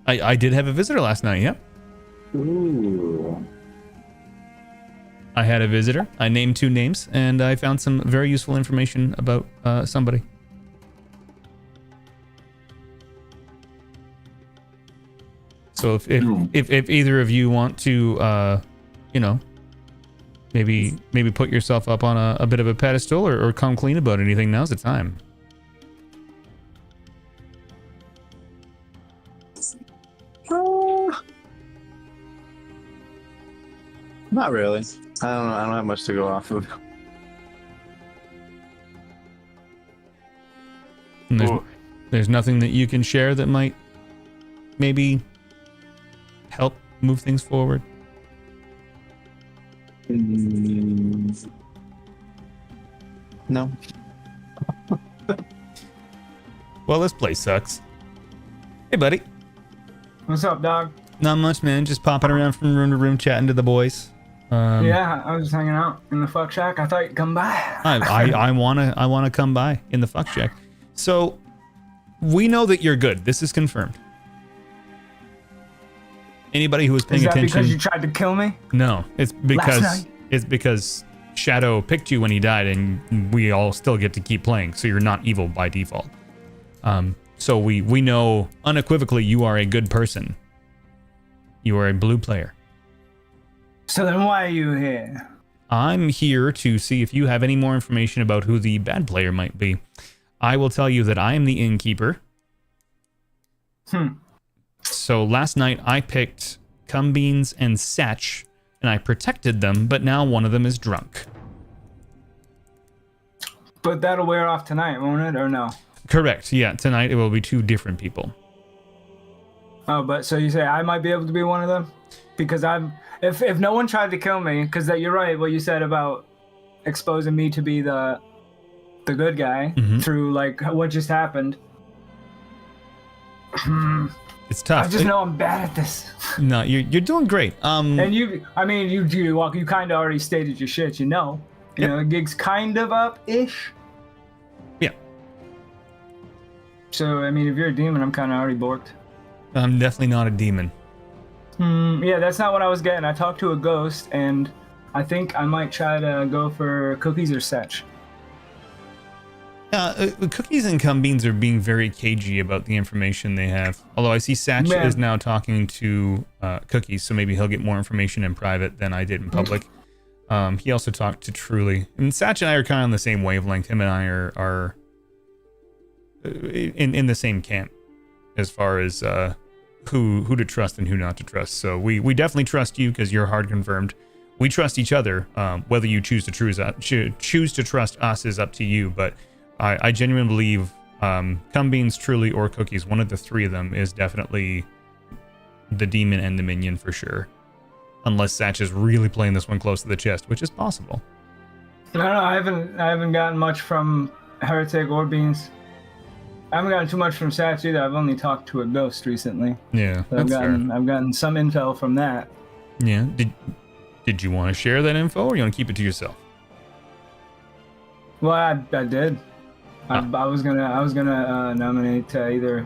I did have a visitor last night. Yeah. Ooh. I had a visitor. I named 2 names, and I found some very useful information about somebody. So if either of you want to, maybe put yourself up on a bit of a pedestal or come clean about anything, now's the time. Not really. I don't have much to go off of. And there's nothing that you can share that might maybe help move things forward. No. Well, this place sucks. Hey, buddy. What's up, dog? Not much, man. Just popping around from room to room, chatting to the boys. Yeah, I was just hanging out in the fuck shack. I thought you'd come by. I wanna come by in the fuck shack. So we know that you're good. This is confirmed. Anybody who was paying attention. Is that because you tried to kill me? No, it's because Shadow picked you when he died, and we all still get to keep playing. So you're not evil by default. So we know unequivocally you are a good person. You are a blue player. So then why are you here? I'm here to see if you have any more information about who the bad player might be. I will tell you that I am the innkeeper. So last night I picked Cumbeans and Satch, and I protected them, but now one of them is drunk. But that'll wear off tonight, won't it, or no? Correct, yeah. Tonight it will be 2 different people. Oh, but so you say I might be able to be one of them? Because if no one tried to kill me, because you're right, what you said about exposing me to be the good guy through like what just happened. It's tough. I just know I'm bad at this. No, you're doing great. And you kind of already stated your shit. You know, the gig's kind of up-ish. Yeah. So I mean, if you're a demon, I'm kind of already borked. I'm definitely not a demon. Yeah, that's not what I was getting. I talked to a ghost, and I think I might try to go for Cookies or Setch. Cookies and Cumbeans are being very cagey about the information they have. Although I see Satch is now talking to Cookies, so maybe he'll get more information in private than I did in public. He also talked to Truly. And Satch and I are kind of on the same wavelength. Him and I are in the same camp as far as who to trust and who not to trust. So we definitely trust you because you're hard confirmed. We trust each other. Whether you choose to trust us is up to you, but I genuinely believe Cumbeans, Truly, or Cookies, one of the 3 of them is definitely the demon and the minion for sure. Unless Satch is really playing this one close to the chest, which is possible. No, I haven't gotten much from Heretic or Beans. I haven't gotten too much from Satch either. I've only talked to a ghost recently. Yeah, so I've gotten some intel from that. Yeah. Did you want to share that info, or you want to keep it to yourself? Well, I did. I was gonna nominate either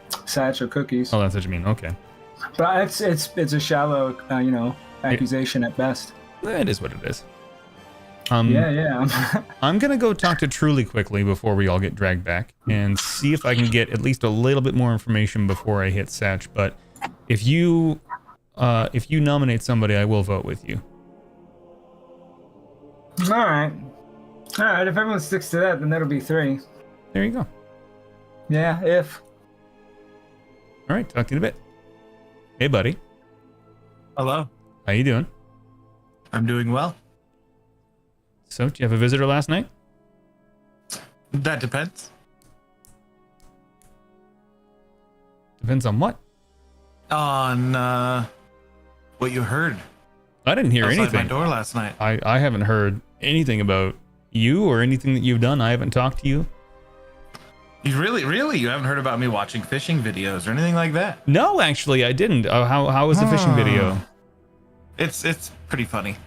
Satch or Cookies. Oh, that's what you mean. Okay. But it's a shallow, accusation at best. It is what it is. Yeah. I'm gonna go talk to Truly quickly before we all get dragged back and see if I can get at least a little bit more information before I hit Satch. But if you nominate somebody, I will vote with you. All right. All right, if everyone sticks to that, then that'll be 3. There you go. Yeah, if. All right, talk to you in a bit. Hey, buddy. Hello. How you doing? I'm doing well. So, did you have a visitor last night? That depends. Depends on what? On what you heard. I didn't hear outside anything. my door last night. I haven't heard anything about you or anything that you've done. I haven't talked to you. You really, you haven't heard about me watching fishing videos or anything like that? No, actually, I didn't. How was the fishing video? It's pretty funny,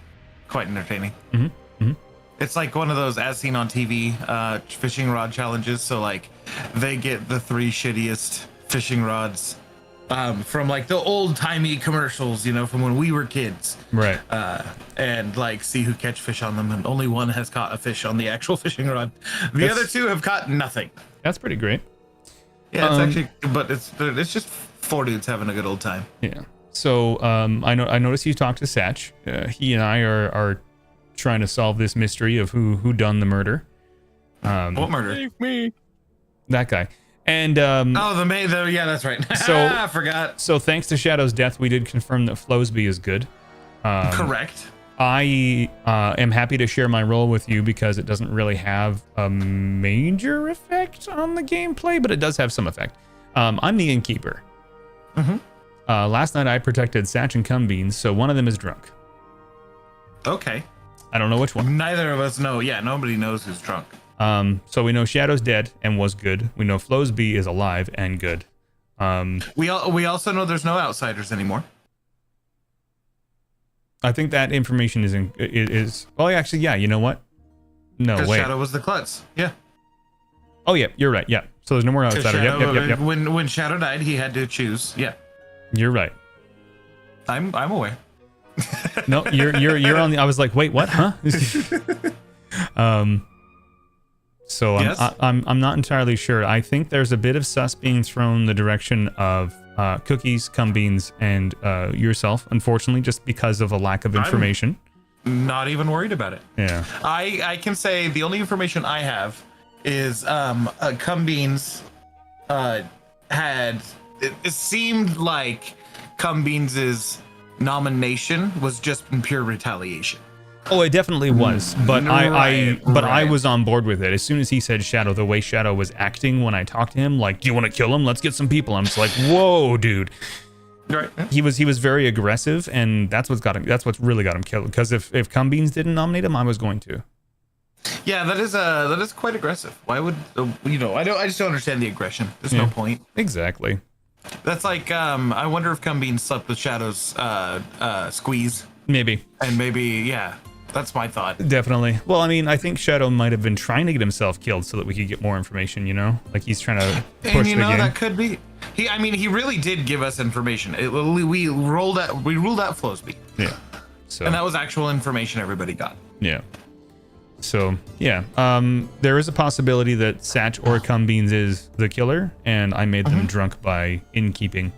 quite entertaining. Mm-hmm. It's like one of those as seen on TV fishing rod challenges. So like, they get the 3 shittiest fishing rods from like the old timey commercials, you know, from when we were kids. Right. And like see who catch fish on them, and only one has caught a fish on the actual fishing rod. The other 2 have caught nothing. That's pretty great. Yeah, it's actually, but it's just 4 dudes having a good old time. Yeah. So I noticed you talked to Satch. He and I are trying to solve this mystery of who done the murder. What murder? Save me. That guy. And yeah, that's right. So I forgot. So thanks to Shadow's death, we did confirm that Flowsby is good. Correct. I am happy to share my role with you because it doesn't really have a major effect on the gameplay, but it does have some effect. I'm the innkeeper. Mm-hmm. Last night I protected Satch and Cumbeans, so one of them is drunk. Okay. I don't know which one. Neither of us know. Yeah, nobody knows who's drunk. So we know Shadow's dead and was good. We know Flowsby is alive and good. We also know there's no outsiders anymore. I think that information is well, actually, yeah. You know what? No, wait. Shadow was the klutz. Yeah. Oh yeah, you're right. Yeah. So there's no more outsider. Yep. When Shadow died, he had to choose. Yeah. You're right. I'm aware. No, you're on the. I was like, wait, what? Huh? So Yes? I'm not entirely sure. I think there's a bit of sus being thrown the direction of Cookies, Cumbeans, and yourself. Unfortunately, just because of a lack of information. Not even worried about it. Yeah. I can say the only information I have is Cumbeans had it seemed like Cumbeans' nomination was just in pure retaliation. Oh, it definitely was, but Right. I was on board with it. As soon as he said Shadow, the way Shadow was acting when I talked to him, like, do you want to kill him? Let's get some people. I'm just like, whoa, dude. Right. He was very aggressive, and that's what's got him. That's what's really got him killed. Because if Cumbeans didn't nominate him, I was going to. Yeah, that is quite aggressive. Why would I just don't understand the aggression. There's no point. Exactly. That's like I wonder if Cumbeans slept with Shadow's squeeze. Maybe. And maybe, yeah. That's my thought. Definitely. Well, I mean, I think Shadow might have been trying to get himself killed so that we could get more information, you know? Like he's trying to push and you the know game. that could be. He really did give us information. We ruled out Flowsby. Yeah. So And that was actual information everybody got. yeah. So yeah, there is a possibility that Satch or Cumbeans is the killer, and I made them drunk by innkeeping.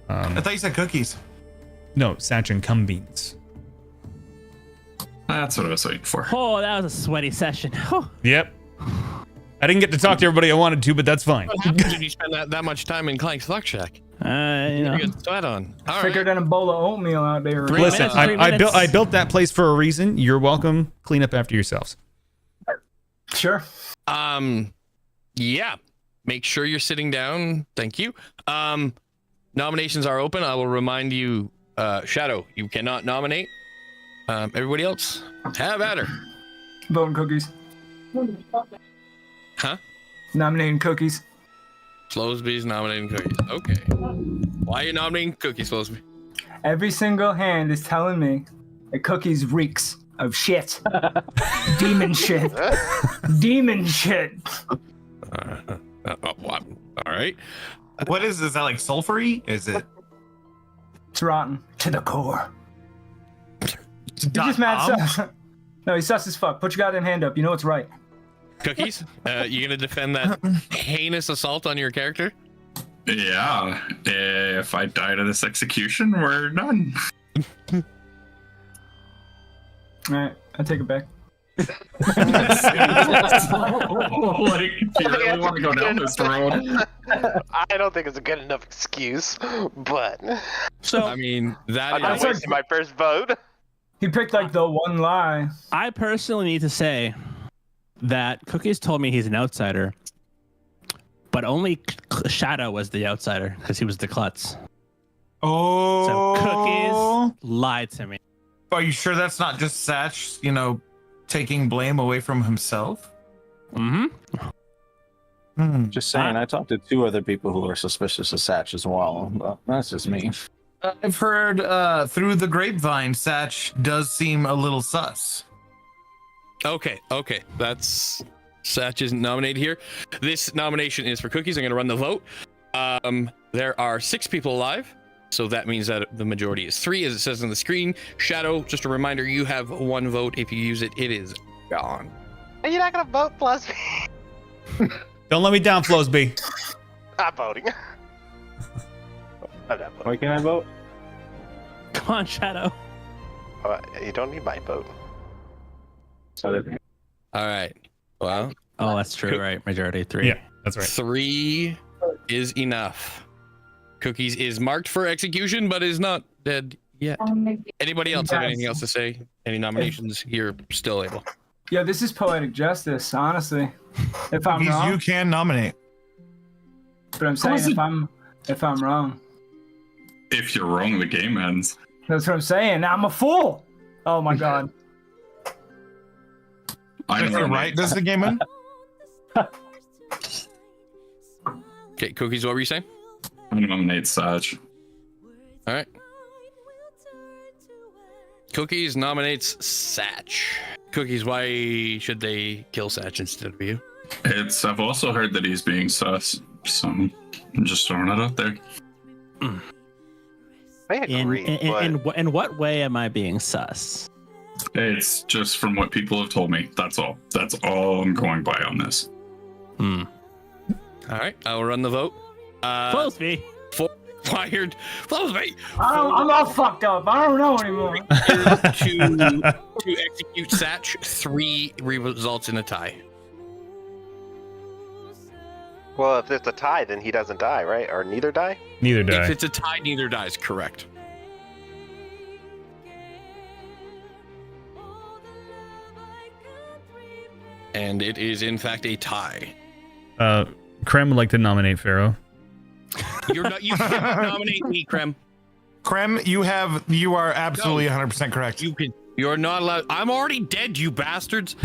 I thought you said Cookies. No, Satch and Cumbeans. That's what I was waiting for. Oh, that was a sweaty session. Oh. Yep. I didn't get to talk to everybody I wanted to, but that's fine. What happens when you spend that much time in Clank's Luck Shack? You know. You get sweat on. All Thicker than a bowl of oatmeal out there. Listen, I built that place for a reason. You're welcome. Clean up after yourselves. Sure. Yeah. Make sure you're sitting down. Thank you. Nominations are open. I will remind you, Shadow, you cannot nominate. Everybody else, have at her. Voting Cookies. Huh? Nominating Cookies. Flowsby's nominating Cookies. Okay. Why are you nominating Cookies, Flowsby? Every single hand is telling me that Cookies reeks of shit. Demon shit. Demon shit. What? All right. What is that, like sulfury? Is it? It's rotten to the core. You're Dot just mad com? sus. No, he's sus as fuck. Put your goddamn hand up. You know what's right. Cookies, you gonna defend that heinous assault on your character? Yeah, if I die to this execution, we're done. All right, I take it back. Like, do you really want to go down this road? I don't think it's a good enough excuse, but So I mean, that I'm not is. wasting my first vote. He picked like the one lie. I personally need to say that Cookies told me he's an outsider, but only Shadow was the outsider because he was the klutz. Oh. So Cookies lied to me. Are you sure that's not just Satch, taking blame away from himself? Mm-hmm. Just saying, I talked to 2 other people who are suspicious of Satch as well. But that's just me. I've heard through the grapevine, Satch does seem a little sus. Okay. That's Satch isn't nominated here. This nomination is for Cookies. I'm going to run the vote. There are 6 people alive, so that means that the majority is 3, as it says on the screen. Shadow, just a reminder, you have 1 vote. If you use it, it is gone. Are you not gonna vote plus me? Don't let me down, Flowsby. I'm voting. I'm not voting. Why can't I vote? Come on, Shadow. You don't need my vote. All right. Well, Oh, that's true, right? Majority 3. Yeah, that's right. 3 is enough. Cookies is marked for execution, but is not dead yet. Anybody else have anything else to say? Any nominations? You're still able. Yeah, this is poetic justice, honestly. If I'm wrong, You can nominate. but I'm saying if I'm wrong, If you're wrong, the game ends. that's what I'm saying. I'm a fool. Oh my god. I'm If you're right, does the game end? Okay, Cookies, what were you saying? I'm gonna nominate Satch. All right. Cookies nominates Satch. Cookies, why should they kill Satch instead of you? I've also heard that he's being sus, so I'm just throwing it out there. I agree, In what way am I being sus? It's just from what people have told me. That's all. That's all I'm going by on this. All right, I will run the vote. Flowsby. Fired. Flowsby. I'm all fucked up. I don't know anymore. to execute Satch, 3 results in a tie. Well, if it's a tie, then he doesn't die, right? Or neither die? Neither die. If it's a tie, neither dies. Correct. And it is in fact a tie. Krem would like to nominate Pharaoh. You cannot nominate me, Krem. Krem, you are absolutely 100% correct. You're not allowed. I'm already dead, you bastards.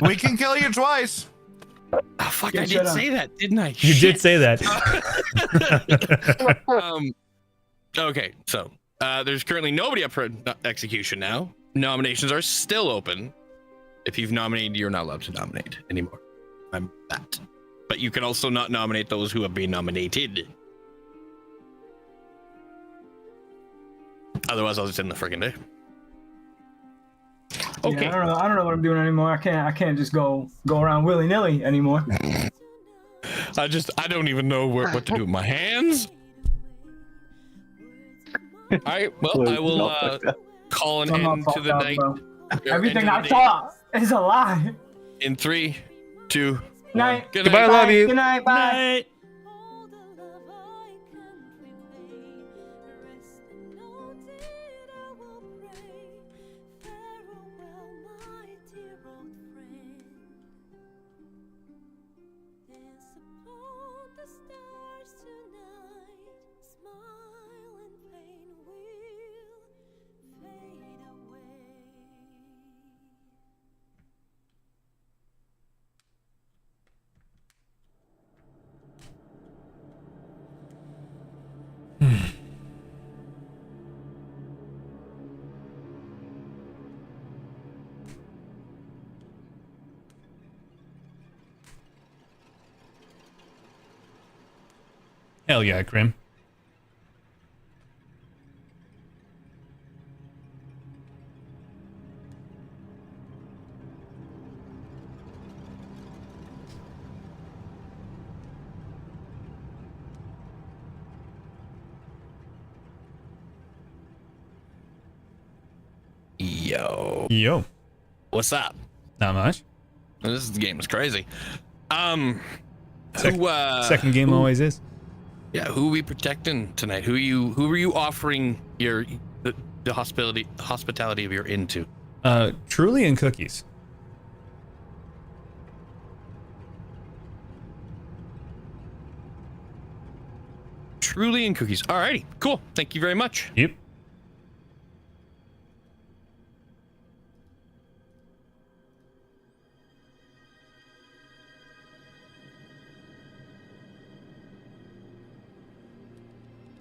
We can kill you twice. Oh, fuck, I did say that, didn't I? You did say that. Okay, so there's currently nobody up for execution now. Nominations are still open. If you've nominated, you're not allowed to nominate anymore. I'm that. But you can also not nominate those who have been nominated. Otherwise, I'll just end the friggin' day. Okay. Yeah, I don't know what I'm doing anymore. I can't just go around willy nilly anymore. I don't even know what to do with my hands. All right. Well, I will call an end to the night. Everything I thought is a lie. In 3, 2, Night. Good Goodbye, night. love you. Good night. Bye. Night. Hell yeah, Krem. Yo. Yo. What's up? Not much. This game is crazy. Who, Second game always is. Yeah, who are we protecting tonight? Who are you offering the hospitality of your inn to? Truly and Cookies. Truly and Cookies. Alrighty, cool. Thank you very much. Yep.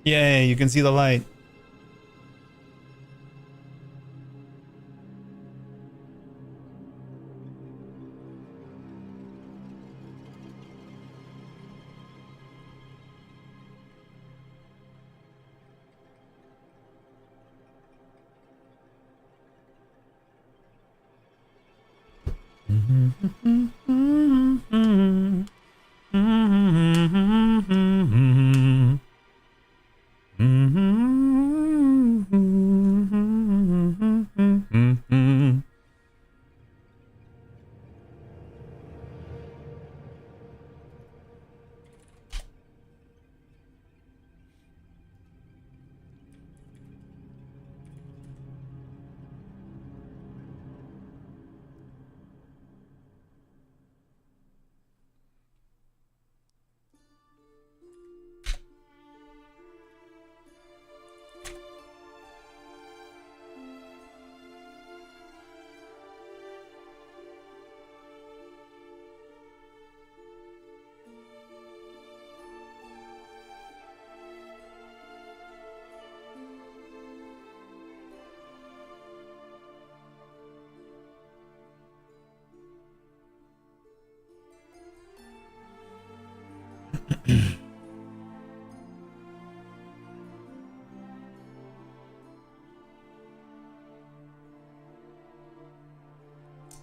Yay, you can see the light.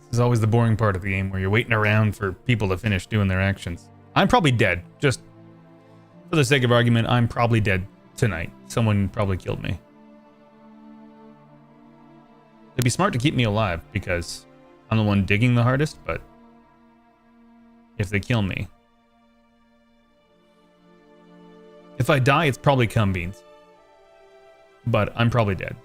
This is always the boring part of the game where you're waiting around for people to finish doing their actions. I'm probably dead. Just for the sake of argument, I'm probably dead tonight. Someone probably killed me. It'd be smart to keep me alive because I'm the one digging the hardest, but if they kill me. If I die, it's probably cum beans. But I'm probably dead.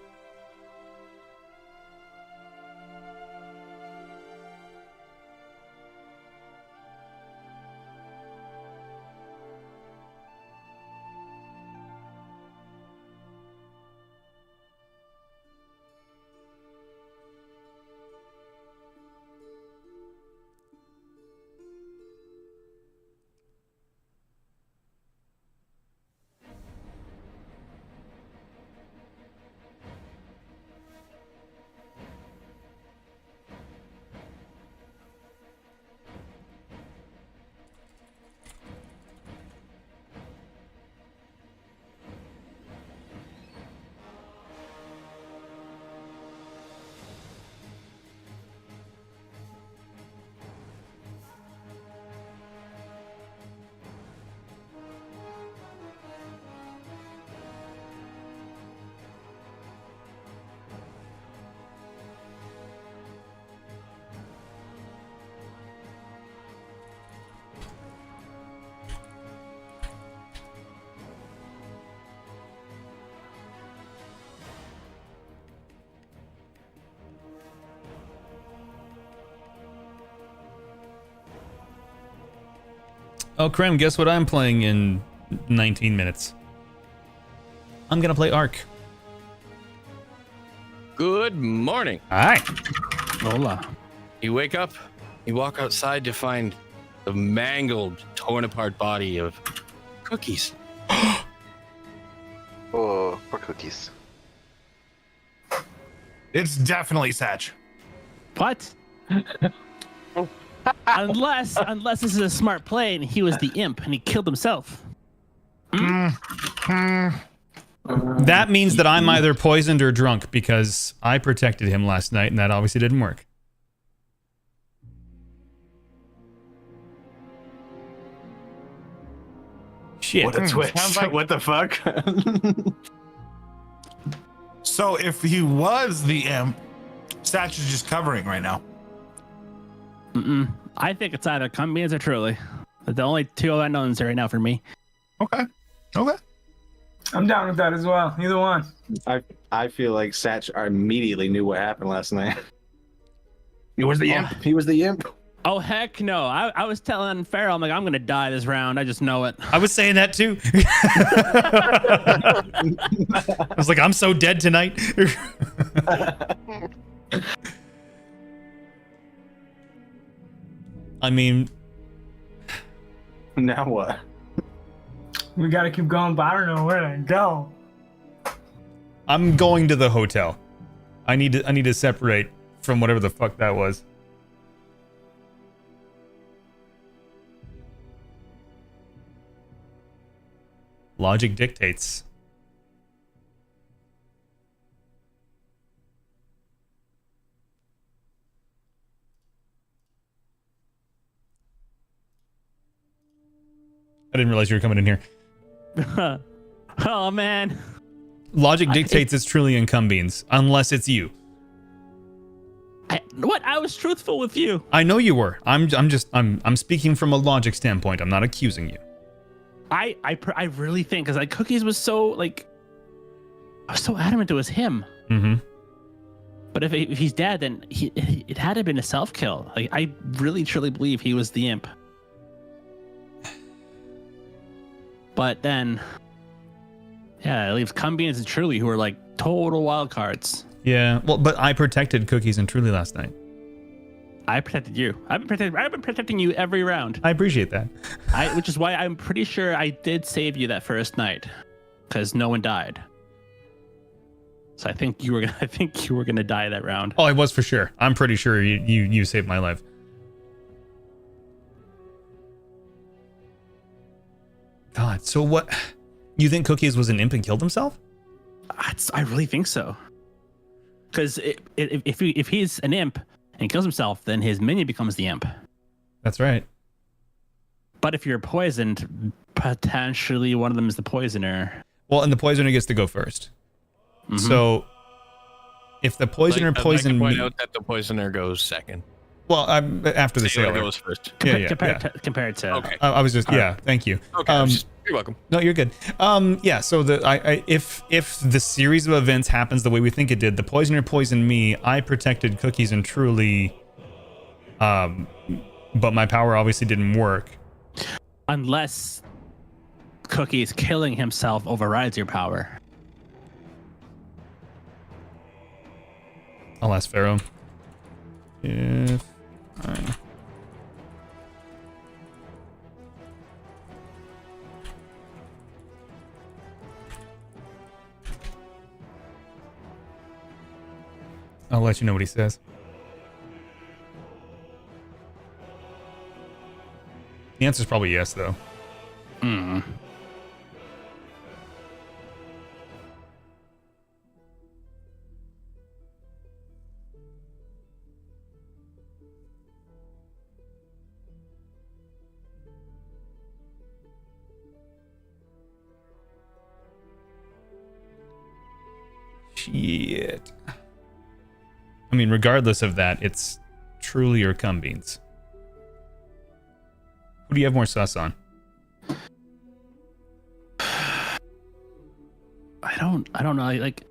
Oh, Krem, guess what I'm playing in 19 minutes? I'm gonna play Ark. Good morning. Hi. Hola. You wake up, you walk outside to find the mangled, torn apart body of Cookies. Oh, poor Cookies. It's definitely Satch. What? unless this is a smart play and he was the imp and he killed himself. That means that I'm either poisoned or drunk because I protected him last night and that obviously didn't work. Shit. What a twist. Like, what the fuck? So if he was the imp, Satch is just covering right now. I think it's either Cumbians or Truly. They're the only two unknowns right now for me. Okay. I'm down with that as well. Either one. I feel like Satch immediately knew what happened last night. He was the imp. He was the imp. Oh, heck no. I was telling Farrell, I'm like, I'm going to die this round. I just know it. I was saying that too. I was like, I'm so dead tonight. I mean, now what? We gotta keep going, but I don't know where to go. I'm going to the hotel. I need to separate from whatever the fuck that was. Logic dictates. I didn't realize you were coming in here. Oh, man. Logic dictates it's truly Cumbians, unless it's you. What? I was truthful with you. I know you were. I'm speaking from a logic standpoint. I'm not accusing you. I really think, because like Cookies was so like, I was so adamant it was him. Mm-hmm. But if he's dead, then it had to have been a self kill. Like I really truly believe he was the imp. But then, yeah, it leaves Cumbians and Truly, who are like total wild cards. Yeah, well, but I protected Cookies and Truly last night. I protected you. I've been protecting you every round. I appreciate that. Which is why I'm pretty sure I did save you that first night, because no one died. So I think you were gonna die that round. Oh, I was for sure. I'm pretty sure you saved my life. God, so what? You think Cookies was an imp and killed himself? I really think so. Because if he's an imp and kills himself, then his minion becomes the imp. That's right. But if you're poisoned, potentially one of them is the poisoner. Well, and the poisoner gets to go first. Mm-hmm. So if the poisoner poisoned me, point out that the poisoner goes second. Well, after the sailor goes first. Compared to. Okay. I was just thank you. Okay. You're welcome. No, you're good. So if the series of events happens the way we think it did, the poisoner poisoned me. I protected Cookies and Truly. But my power obviously didn't work. Unless Cookies killing himself overrides your power. I'll ask Pharaoh. If I'll let you know what he says. The answer's probably yes, though. Shit. I mean, regardless of that, it's Truly or Cumbians. Who do you have more sus on? I don't know. Like,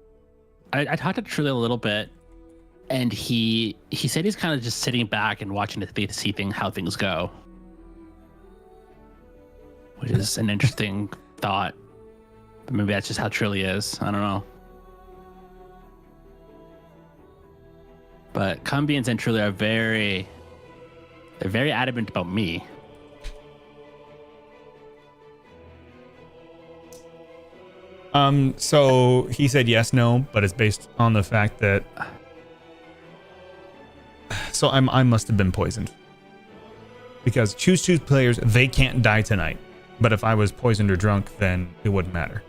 I talked to Truly a little bit, and he said he's kind of just sitting back and watching to see how things go, which is an interesting thought. But maybe that's just how Truly is. I don't know. But Cumbians and Truly are they're very adamant about me. So he said yes, no, but it's based on the fact that. So I must have been poisoned. Because choose two players, they can't die tonight. But if I was poisoned or drunk, then it wouldn't matter.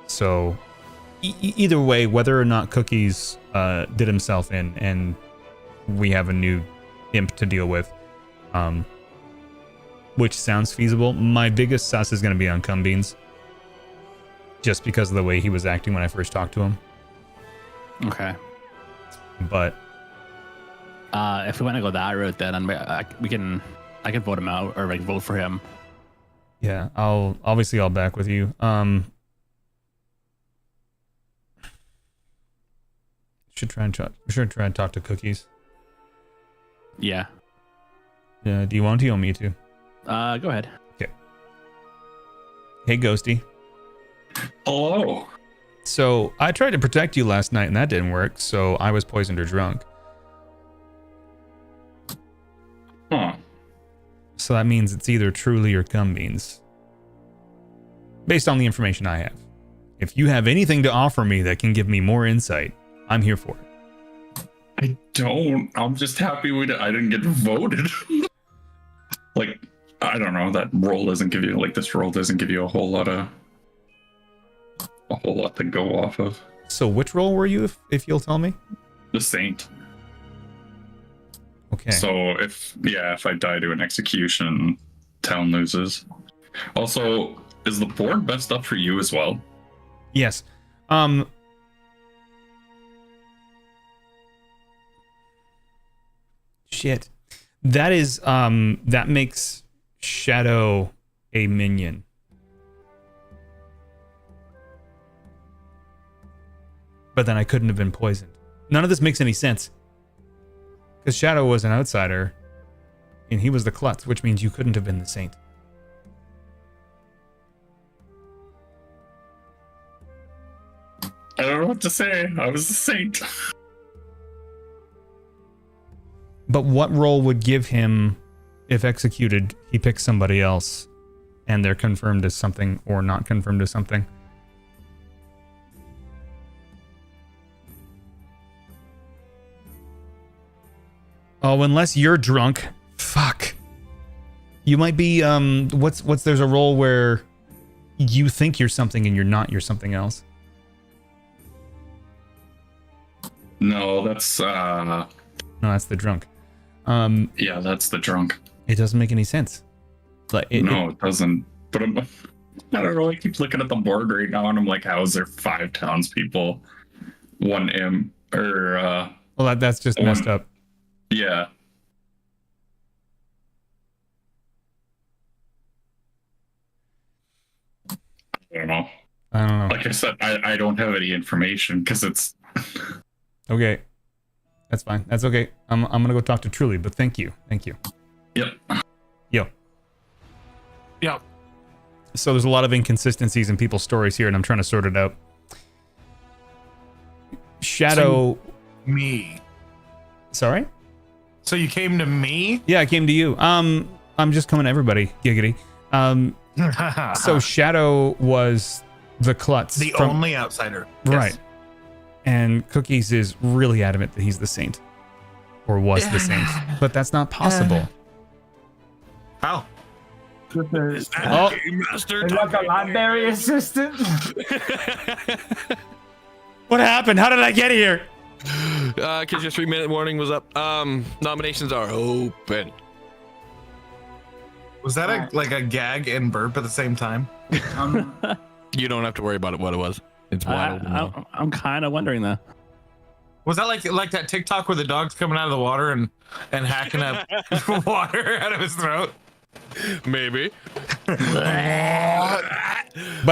So either way, whether or not Cookies did himself in and we have a new imp to deal with, which sounds feasible, my biggest sus is going to be on Cumbians. Just because of the way he was acting when I first talked to him. Okay. But If we want to go that route, then I can vote him out or like vote for him. Yeah, I'll back with you. Should try and talk to Cookies. Yeah. Yeah. Do you want to or me to? Go ahead. Okay. Hey, Ghosty. Hello. So I tried to protect you last night and that didn't work. So I was poisoned or drunk. Huh. So that means it's either Truly or Gumbeans. Based on the information I have. If you have anything to offer me that can give me more insight, I'm here for it. I don't. I'm just happy I didn't get voted. Like, I don't know. That role doesn't give you this role doesn't give you a whole lot to go off of. So which role were you, if you'll tell me? The Saint. Okay. So if I die to an execution, town loses. Also, is the board messed up for you as well? Yes. Shit. That is that makes Shadow a minion. But then I couldn't have been poisoned. None of this makes any sense. Because Shadow was an outsider, and he was the klutz, which means you couldn't have been the Saint. I don't know what to say. I was the Saint. But what role would give him, if executed, he picks somebody else, and they're confirmed as something or not confirmed as something? Oh, unless you're drunk. Fuck. You might be, there's a role where you think you're something and you're not, you're something else. No, that's No, that's the drunk. yeah, that's the drunk. It doesn't make any sense. Like it doesn't. But I don't know. I keep looking at the board right now, and I'm like, how is there 5 townspeople, 1 imp, or well, that's just messed up. Yeah. I don't know. Like I said, I don't have any information because it's okay. That's fine. That's okay. I'm gonna go talk to Truly, but thank you. Yep. So there's a lot of inconsistencies in people's stories here, and I'm trying to sort it out. Shadow. Me. Sorry? So you came to me? Yeah, I came to you. I'm just coming to everybody. Giggity. So Shadow was the klutz. The only outsider. Right. Yes. And Cookies is really adamant that he's the Saint. Or was the Saint. But that's not possible. How? Is that Game Master? like a library assistant? What happened? How did I get here? Because your 3-minute warning was up. Nominations are open. Was that like a gag and burp at the same time? You don't have to worry about what it was. It's wide open. I'm kind of wondering that. Was that like that TikTok where the dog's coming out of the water and hacking up water out of his throat? Maybe. But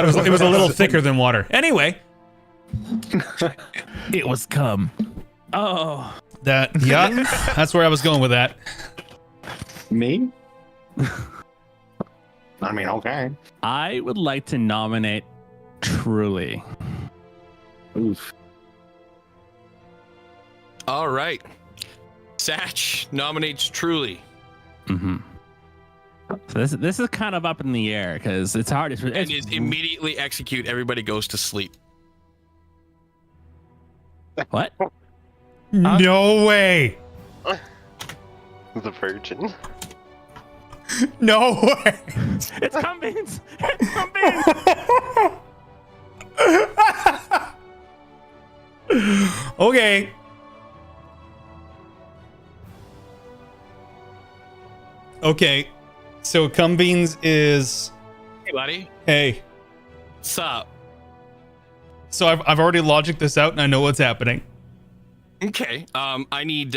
it was a little thicker than water. Anyway. It was cum. Oh. Yeah, that's where I was going with that. Me? I mean, okay. I would like to nominate Truly. Oof. All right. Satch nominates Truly. Mm-hmm. So this is kind of up in the air because it's hard. It's immediately execute. Everybody goes to sleep. What? No way. The Virgin. No way. It's Cumbins. It's Cumbins. Okay. Okay. So Cumbeans is. Hey, buddy. Hey. What's up? So I've already logicked this out and I know what's happening. Okay. I need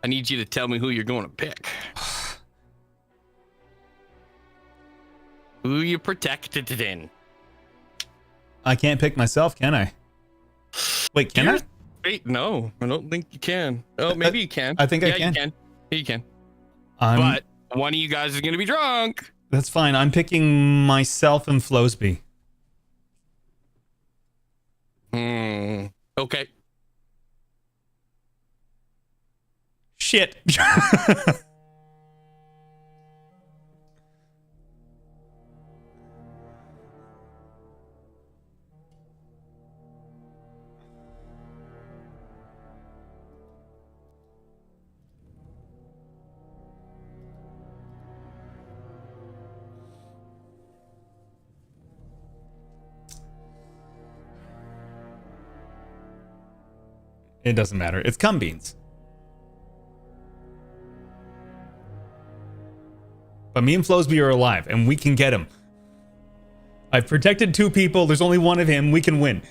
I need you to tell me who you're going to pick. Who you protected it in? I can't pick myself, can I? Wait, can I? Wait, no, I don't think you can. Oh, maybe you can. I think I Yeah, can. you can. Yeah, you can. But But one of you guys is going to be drunk. that's fine. I'm picking myself and Flowsby. Okay. Shit. It doesn't matter. It's cum beans. But me and Flowsby are alive, and we can get him. I've protected 2 people. There's only one of him. We can win.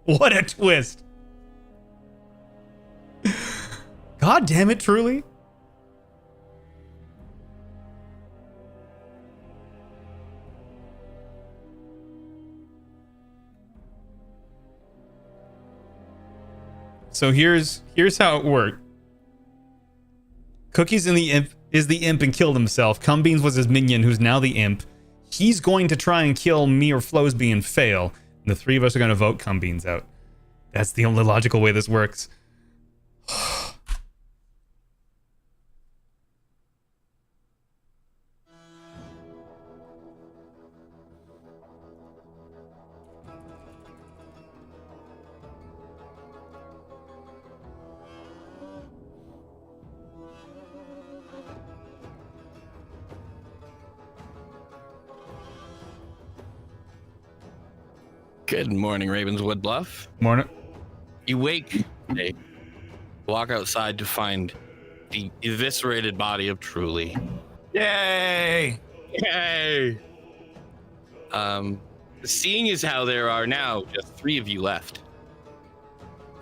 What a twist. God damn it, truly. So here's how it worked. Cookies in the imp is the imp and killed himself. Cumbeans was his minion, who's now the imp. He's going to try and kill me or Flowsby and fail. And the 3 of us are going to vote Cumbeans out. That's the only logical way this works. Good morning, Ravenswood Bluff. Morning. You wake, hey, walk outside to find the eviscerated body of Truly. Yay! Yay! Seeing as how there are now just 3 of you left,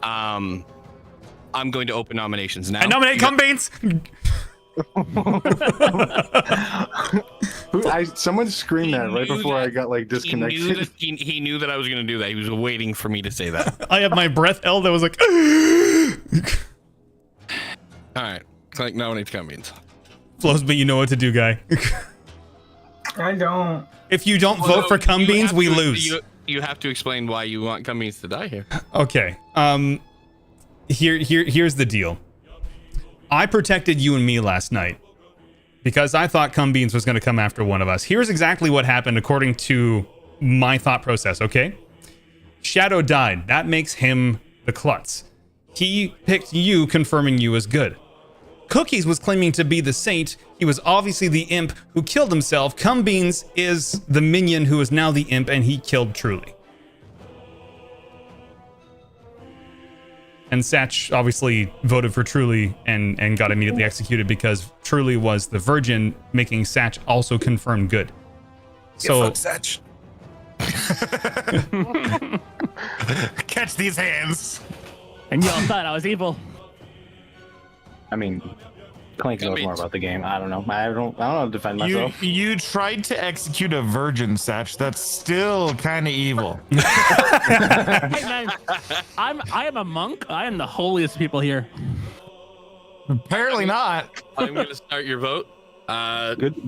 I'm going to open nominations now. I nominate Cumbeans! Someone screamed that right before I got like disconnected. He knew that I was going to do that. He was waiting for me to say that. I had my breath held. I was like, All right, Clank nominates Cumbeans. Flowsby, you know what to do, guy. I don't. If you don't vote for Cumbeans, we lose. You have to explain why you want Cumbeans to die here. Okay. Here's the deal. I protected you and me last night because I thought Cumbeans was going to come after one of us. Here's exactly what happened according to my thought process, okay? Shadow died. That makes him the klutz. He picked you, confirming you as good. Cookies was claiming to be the saint. He was obviously the imp who killed himself. Cumbeans is the minion who is now the imp, and he killed Truly. And Satch obviously voted for Truly and got immediately executed because Truly was the virgin, making Satch also confirmed good. So fuck Satch. Catch these hands. And y'all thought I was evil. I mean, Clank knows more about the game. I don't know. I don't know how to defend myself. You tried to execute a virgin, Satch. That's still kind of evil. Hey man, I am a monk. I am the holiest people here. Apparently not. I'm going to start your vote.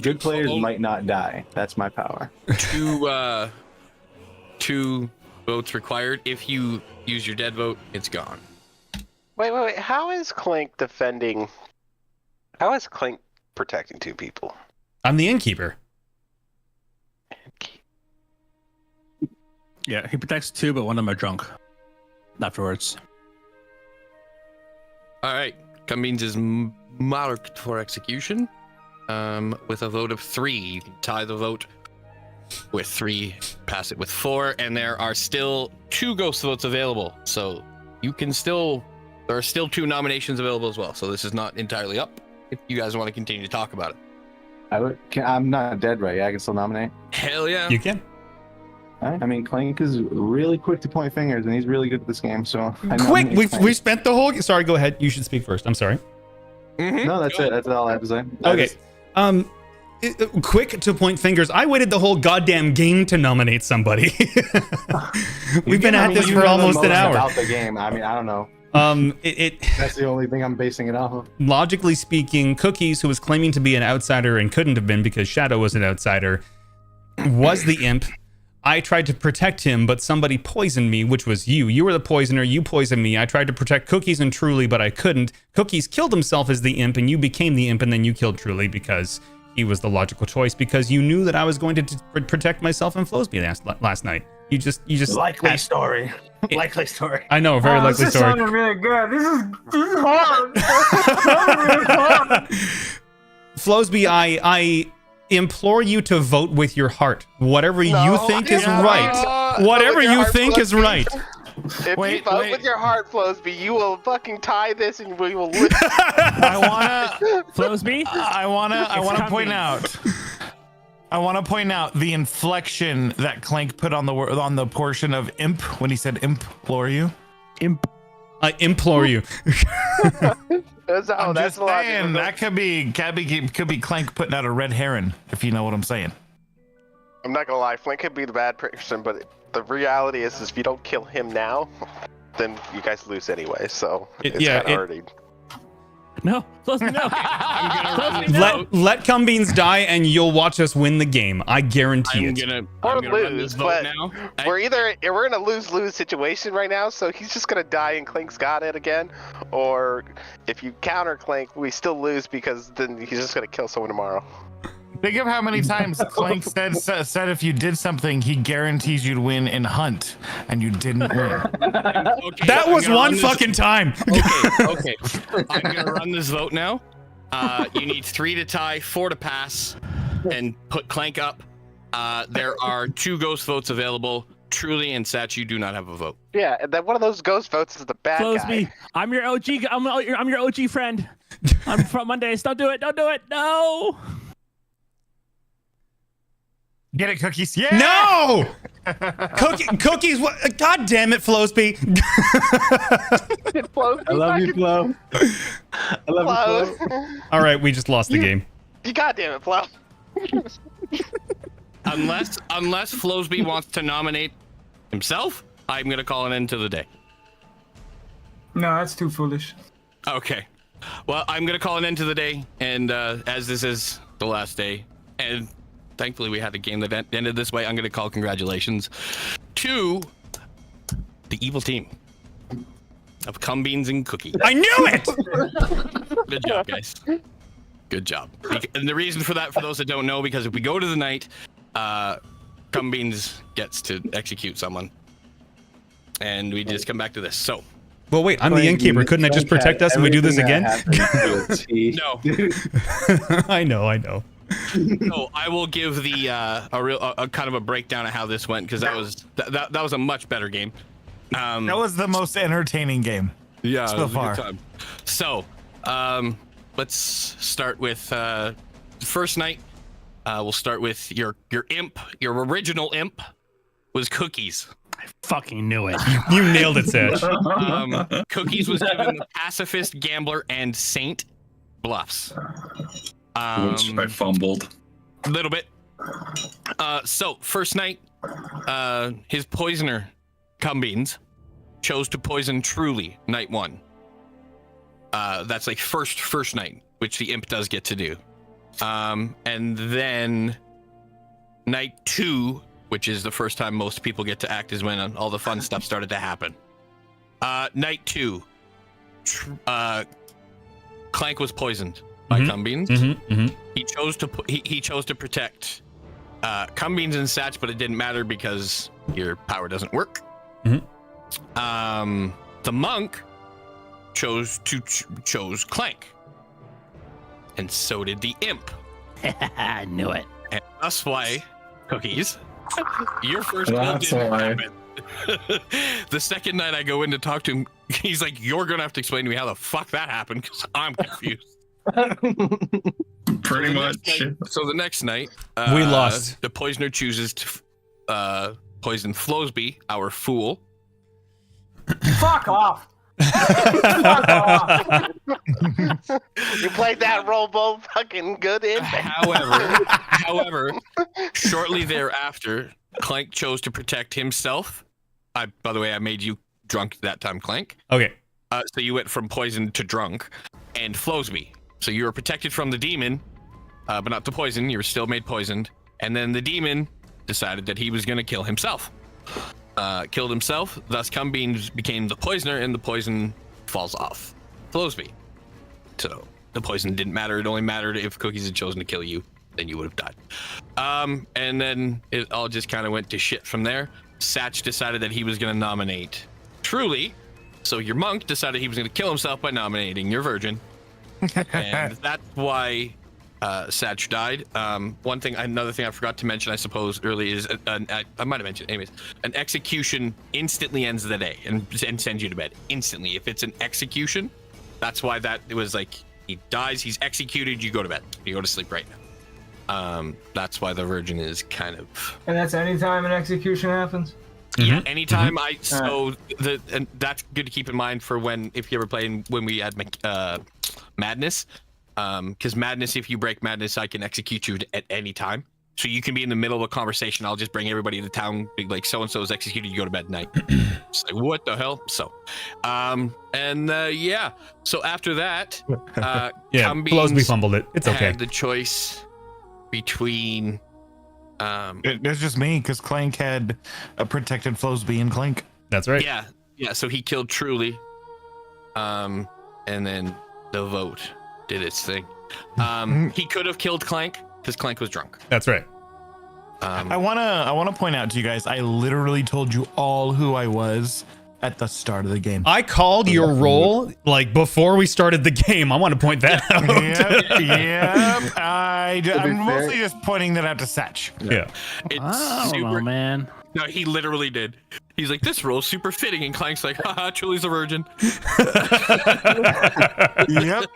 Good players might not die. That's my power. 2 votes required. If you use your dead vote, it's gone. Wait. How is Clank defending? How is Clank protecting 2 people? I'm the innkeeper. Yeah, he protects 2, but one of them are drunk afterwards. All right. Cumbeans is marked for execution with a vote of 3. You can tie the vote with 3, pass it with 4, and there are still 2 ghost votes available. So you can there are still 2 nominations available as well. So this is not entirely up if you guys want to continue to talk about it. I'm not dead, right? I can still nominate. Hell yeah. You can. I mean, Clank is really quick to point fingers, and he's really good at this game. So I know Quick, I'm gonna we spent the whole. Sorry, go ahead. You should speak first. I'm sorry. No, that's it. That's all I have to say. Okay. Quick to point fingers. I waited the whole goddamn game to nominate somebody. We've been at this for almost an hour. About the game. I mean, I don't know. That's the only thing I'm basing it off of. Logically speaking, Cookies, who was claiming to be an outsider and couldn't have been because Shadow was an outsider, was the imp. I tried to protect him, but somebody poisoned me, which was you. You were the poisoner. You poisoned me. I tried to protect Cookies and Truly, but I couldn't. Cookies killed himself as the imp, and you became the imp, and then you killed Truly because he was the logical choice, because you knew that I was going to protect myself and Flowsby last night. You just likely story. Likely story. I know, very likely this story. This is sounding really good. This is hard. Really hard. Flowsby, I implore you to vote with your heart. Whatever you think is right. Whatever you think is right. If you vote with your heart, Flowsby, you will fucking tie this and we will lose. Flowsby? I wanna point out. I want to point out the inflection that Clank put on the portion of imp when he said implore you. Imp. I implore you. That's just saying, that could be Clank putting out a red heron, if you know what I'm saying. I'm not gonna lie, Flink could be the bad person, but the reality is if you don't kill him now, then you guys lose anyway. So it's kind of already. No, Flowsby, no. Let Cumbeans die, and you'll watch us win the game. I guarantee it. I'm gonna lose, but we're in a lose-lose situation right now. So he's just gonna die, and Clink's got it again. Or if you counter Clank, we still lose because then he's just gonna kill someone tomorrow. Think of how many times Clank said if you did something, he guarantees you'd win in Hunt, and you didn't win. Okay, that was one fucking time. Okay. I'm gonna run this vote now. You need 3 to tie, 4 to pass, and put Clank up. There are 2 ghost votes available. Truly and Satch, do not have a vote. Yeah, and then one of those ghost votes is the bad Flowsby, guy. I'm your OG. I'm your OG friend. I'm from Mondays. Don't do it. Don't do it. No. Get it, Cookies? Yeah! No! Cookies, what? God damn it, Flowsby. I love you, Flow. I love you, Flow. All right, we just lost the game. You goddamn it, Flow. Unless Flowsby wants to nominate himself, I'm gonna call an end to the day. No, that's too foolish. Okay. Well, I'm gonna call an end to the day, and as this is the last day, and thankfully we had a game that ended this way, I'm gonna call congratulations to the evil team of Cumbeans and Cookie. I knew it! Good job, guys. Good job. And the reason for that, for those that don't know, because if we go to the night, Cumbeans gets to execute someone. And we just come back to this. So. Well, wait, I'm the innkeeper. Couldn't I just protect us and we do this again? No. I know. So I will give the a kind of a breakdown of how this went, because that was a much better game. That was the most entertaining game. Yeah, so far. So, let's start with first night. We'll start with your imp. Your original imp was Cookies. I fucking knew it. You nailed it, Satch. Cookies was given the pacifist, gambler, and saint bluffs. Which I fumbled. A little bit. So first night, his poisoner, Cumbeans, chose to poison Truly, night 1. That's like first night, which the imp does get to do. And then night 2, which is the first time most people get to act, is when all the fun stuff started to happen. Night 2, Clank was poisoned by Cumbeans. He chose to protect Cumbeans and Satch, but it didn't matter because your power doesn't work. The monk chose Clank, and so did the imp. I knew it. And that's why, Cookies, your first kill That's didn't why. happen. The second night I go in to talk to him, he's like, "You're gonna have to explain to me how the fuck that happened, because I'm confused." Pretty much. So the next night, we lost. The poisoner chooses to poisoned Flowsby, our fool. Fuck off. Fuck off. You played that role both fucking good in. However, shortly thereafter, Clank chose to protect himself. By the way, I made you drunk that time, Clank. Okay. So you went from poisoned to drunk, and Flowsby. So you were protected from the demon, but not the poison. You were still made poisoned. And then the demon decided that he was going to kill himself. Killed himself, thus became the poisoner, and the poison falls off Flowsby. So the poison didn't matter. It only mattered if Cookies had chosen to kill you, then you would have died. And then it all just kind of went to shit from there. Satch decided that he was going to nominate Truly. So your monk decided he was going to kill himself by nominating your virgin. And that's why Satch died. Another thing I forgot to mention, I suppose, early is, I might have mentioned, anyways, an execution instantly ends the day and sends you to bed instantly. If it's an execution, that's why it was like, he dies, he's executed, you go to bed. You go to sleep right now. That's why the virgin is kind of... And that's anytime an execution happens? Yeah, anytime and that's good to keep in mind for if you ever play when we had Madness. Because Madness, if you break Madness, I can execute you at any time. So you can be in the middle of a conversation. I'll just bring everybody to town, like so-and-so is executed, you go to bed at night. It's like, what the hell? So, yeah. So after that, Flowsby fumbled it. It's okay. Had the choice between... It's just me, because Clank had a protected Flowsby and Clank. That's right. Yeah, so he killed Truly. And then the vote did its thing. He could have killed Clank because Clank was drunk. That's right. I wanna point out to you guys, I literally told you all who I was at the start of the game. I called your role like before we started the game. I want to point that out. Yep. I'm mostly just pointing that out to Satch. Yeah. It's super, man. No, he literally did. He's like, this role's super fitting, and Clank's like, haha, Truly's a virgin. Yep.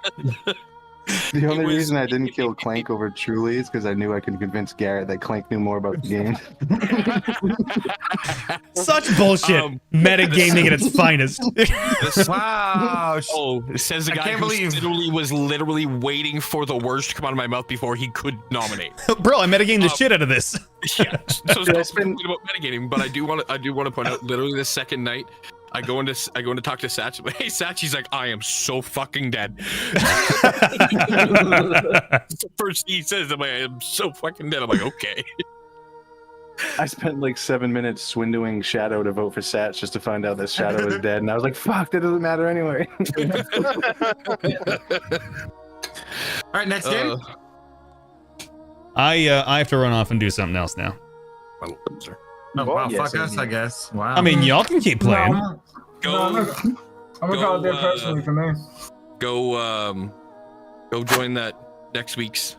The only reason I didn't kill Clank over Truly is because I knew I could convince Garrett that Clank knew more about the game. Such bullshit. Metagaming at its finest. Wow. Oh, it says the guy who was literally waiting for the words to come out of my mouth before he could nominate. Bro, I metagamed the shit out of this. Yeah. So it's not about metagaming, but I do want to point out, literally the second night, I go in to talk to Satch. But hey, Satch, he's like, I am so fucking dead. First he says, I am so fucking dead. I'm like, okay. I spent like 7 minutes swindling Shadow to vote for Satch just to find out that Shadow was dead, and I was like, fuck, that doesn't matter anyway. All right, next game. I have to run off and do something else now. Oh, wow, fuck us, I guess. Wow. I mean, y'all can keep playing. I'm gonna call it there personally for me. Go join that next week's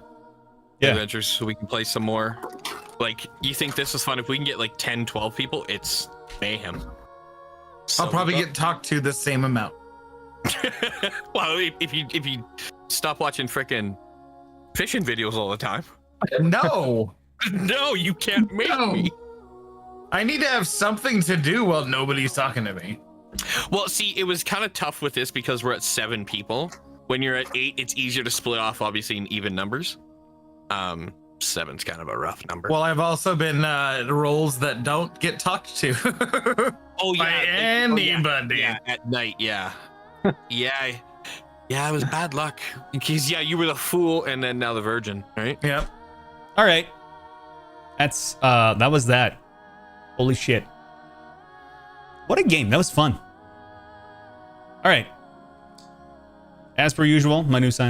adventures so we can play some more. Like, you think this is fun? If we can get like 10, 12 people, it's mayhem. I'll probably get talked to the same amount. Well, if you stop watching frickin' fishing videos all the time. No. No, you can't make me. I need to have something to do while nobody's talking to me. Well, see, it was kind of tough with this because we're at 7 people. When you're at 8, it's easier to split off, obviously, in even numbers. 7's kind of a rough number. Well, I've also been roles that don't get talked to. Oh yeah, by anybody. Yeah, at night. Yeah, yeah. It was bad luck because you were the fool, and then now the virgin, right? Yep. All right. That was that. Holy shit. What a game. That was fun. All right. As per usual, my new sign.